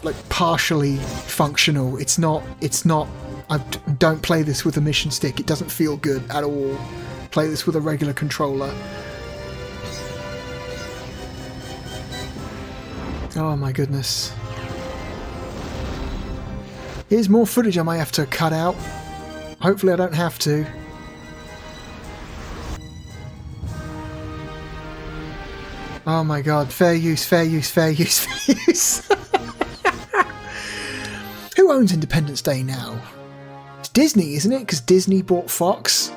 like partially functional. It's not I don't play this with a mission stick. It doesn't feel good at all. Play this with a regular controller. Oh my goodness. Here's more footage I might have to cut out. Hopefully I don't have to. Oh my god, fair use, fair use, fair use, fair use. Who owns Independence Day now? It's Disney, isn't it? Because Disney bought Fox.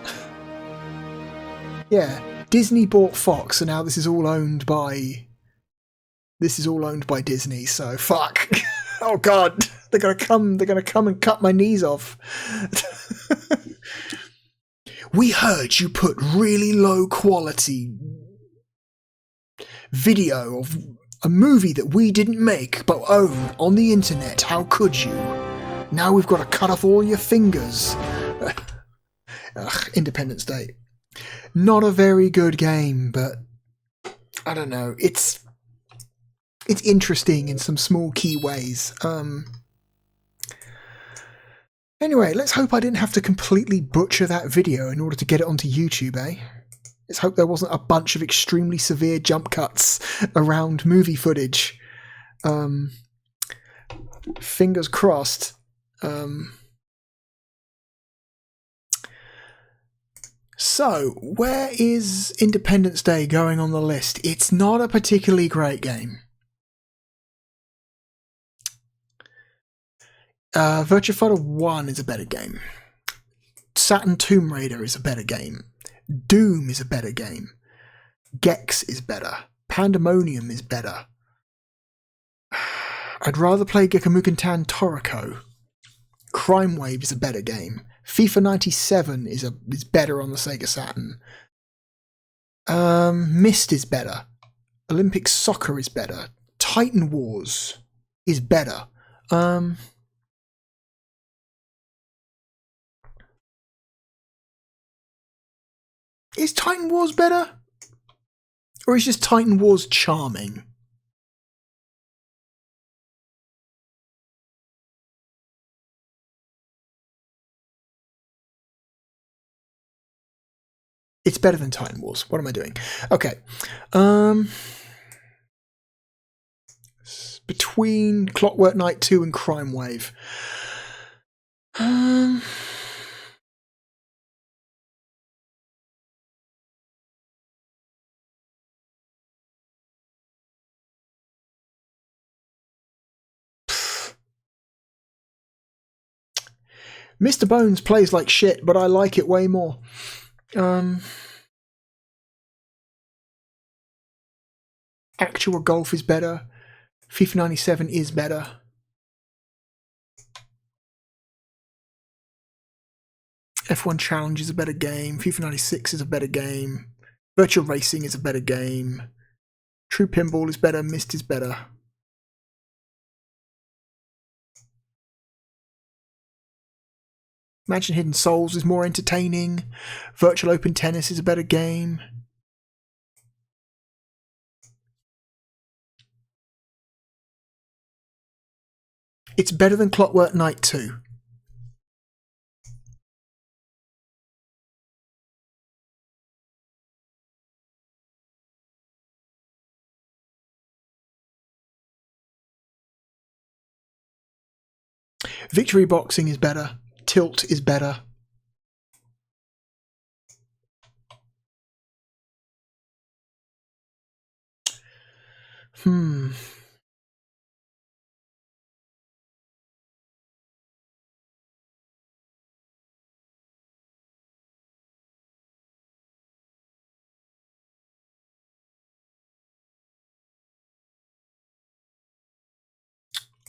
Yeah, Disney bought Fox, and now this is all owned by Disney, so fuck. Oh god, they're gonna come and cut my knees off. We heard you put really low quality video of a movie that we didn't make but own on the internet. How could you? Now we've got to cut off all your fingers. Ugh, Independence Day. Not a very good game, but I don't know. It's interesting in some small key ways. Anyway, let's hope I didn't have to completely butcher that video in order to get it onto YouTube, eh? Let's hope there wasn't a bunch of extremely severe jump cuts around movie footage. Fingers crossed. So, where is Independence Day going on the list? It's not a particularly great game. Virtua Fighter 1 is a better game. Saturn Tomb Raider is a better game. Doom is a better game. Gex is better. Pandemonium is better. I'd rather play Gekimugen-tan Toriko. Crime Wave is a better game. FIFA 97 is better on the Sega Saturn. Myst is better. Olympic Soccer is better. Titan Wars is better. Is Titan Wars better? Or is just Titan Wars charming? It's better than Titan Wars. What am I doing? Okay. Between Clockwork Knight 2 and Crime Wave. Mr. Bones plays like shit, but I like it way more. Actual Golf is better. FIFA 97 is better. F1 Challenge is a better game. FIFA 96 is a better game. Virtual Racing is a better game. True Pinball is better. Myst is better. Imagine Hidden Souls is more entertaining. Virtual Open Tennis is a better game. It's better than Clockwork Knight 2. Victory Boxing is better. Tilt is better.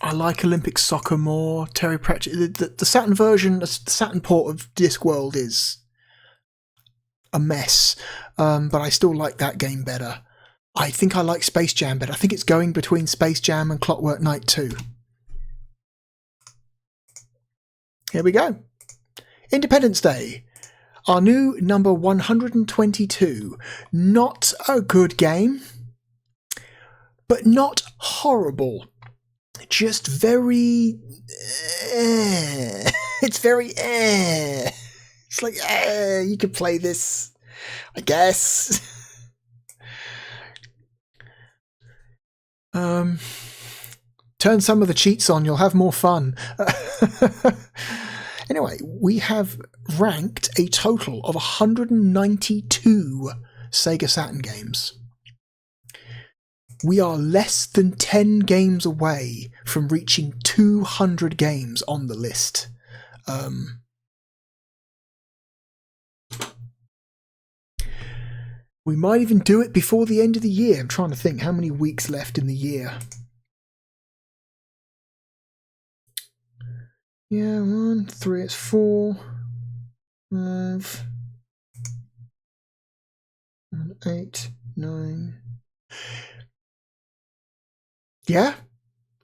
I like Olympic Soccer more. Terry Pratchett. The Saturn version, the Saturn port of Discworld is a mess, but I still like that game better. I think I like Space Jam better. I think it's going between Space Jam and Clockwork Knight 2. Here we go. Independence Day. Our new number 122. Not a good game, but not horrible. Just very... It's very... It's like, you could play this, I guess. Turn some of the cheats on, you'll have more fun. Anyway, we have ranked a total of 192 Sega Saturn games. We are less than 10 games away from reaching 200 games on the list. We might even do it before the end of the year. I'm trying to think how many weeks left in the year. Yeah, 1, 3, it's 4, 5, 8, 9. Yeah,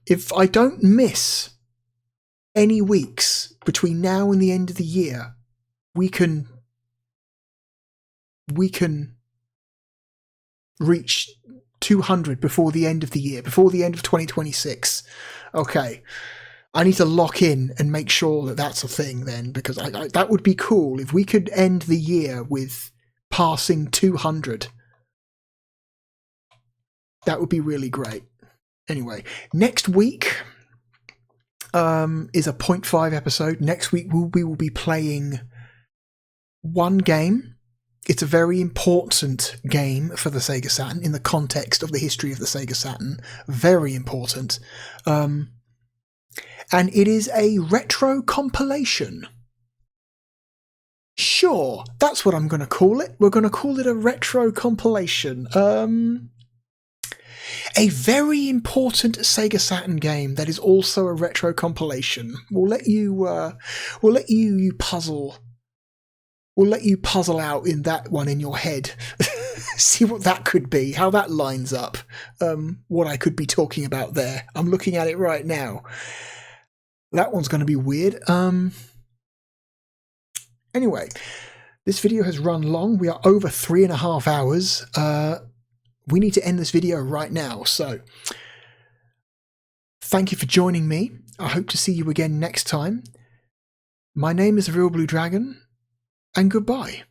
if I don't miss any weeks between now and the end of the year, we can reach 200 before the end of the year, before the end of 2026. Okay, I need to lock in and make sure that that's a thing then, because that would be cool if we could end the year with passing 200. That would be really great. Anyway, next week is a 0.5 episode. Next week we will be playing one game. It's a very important game for the Sega Saturn in the context of the history of the Sega Saturn. Very important. And it is a retro compilation. Sure, that's what I'm going to call it. We're going to call it a retro compilation. A very important Sega Saturn game that is also a retro compilation. We'll let you puzzle. We'll let you puzzle out in that one in your head. See what that could be, how that lines up. What I could be talking about there. I'm looking at it right now. That one's going to be weird. Anyway, this video has run long. We are over 3.5 hours. We need to end this video right now. So, thank you for joining me. I hope to see you again next time. My name is therealbluedragon, and goodbye.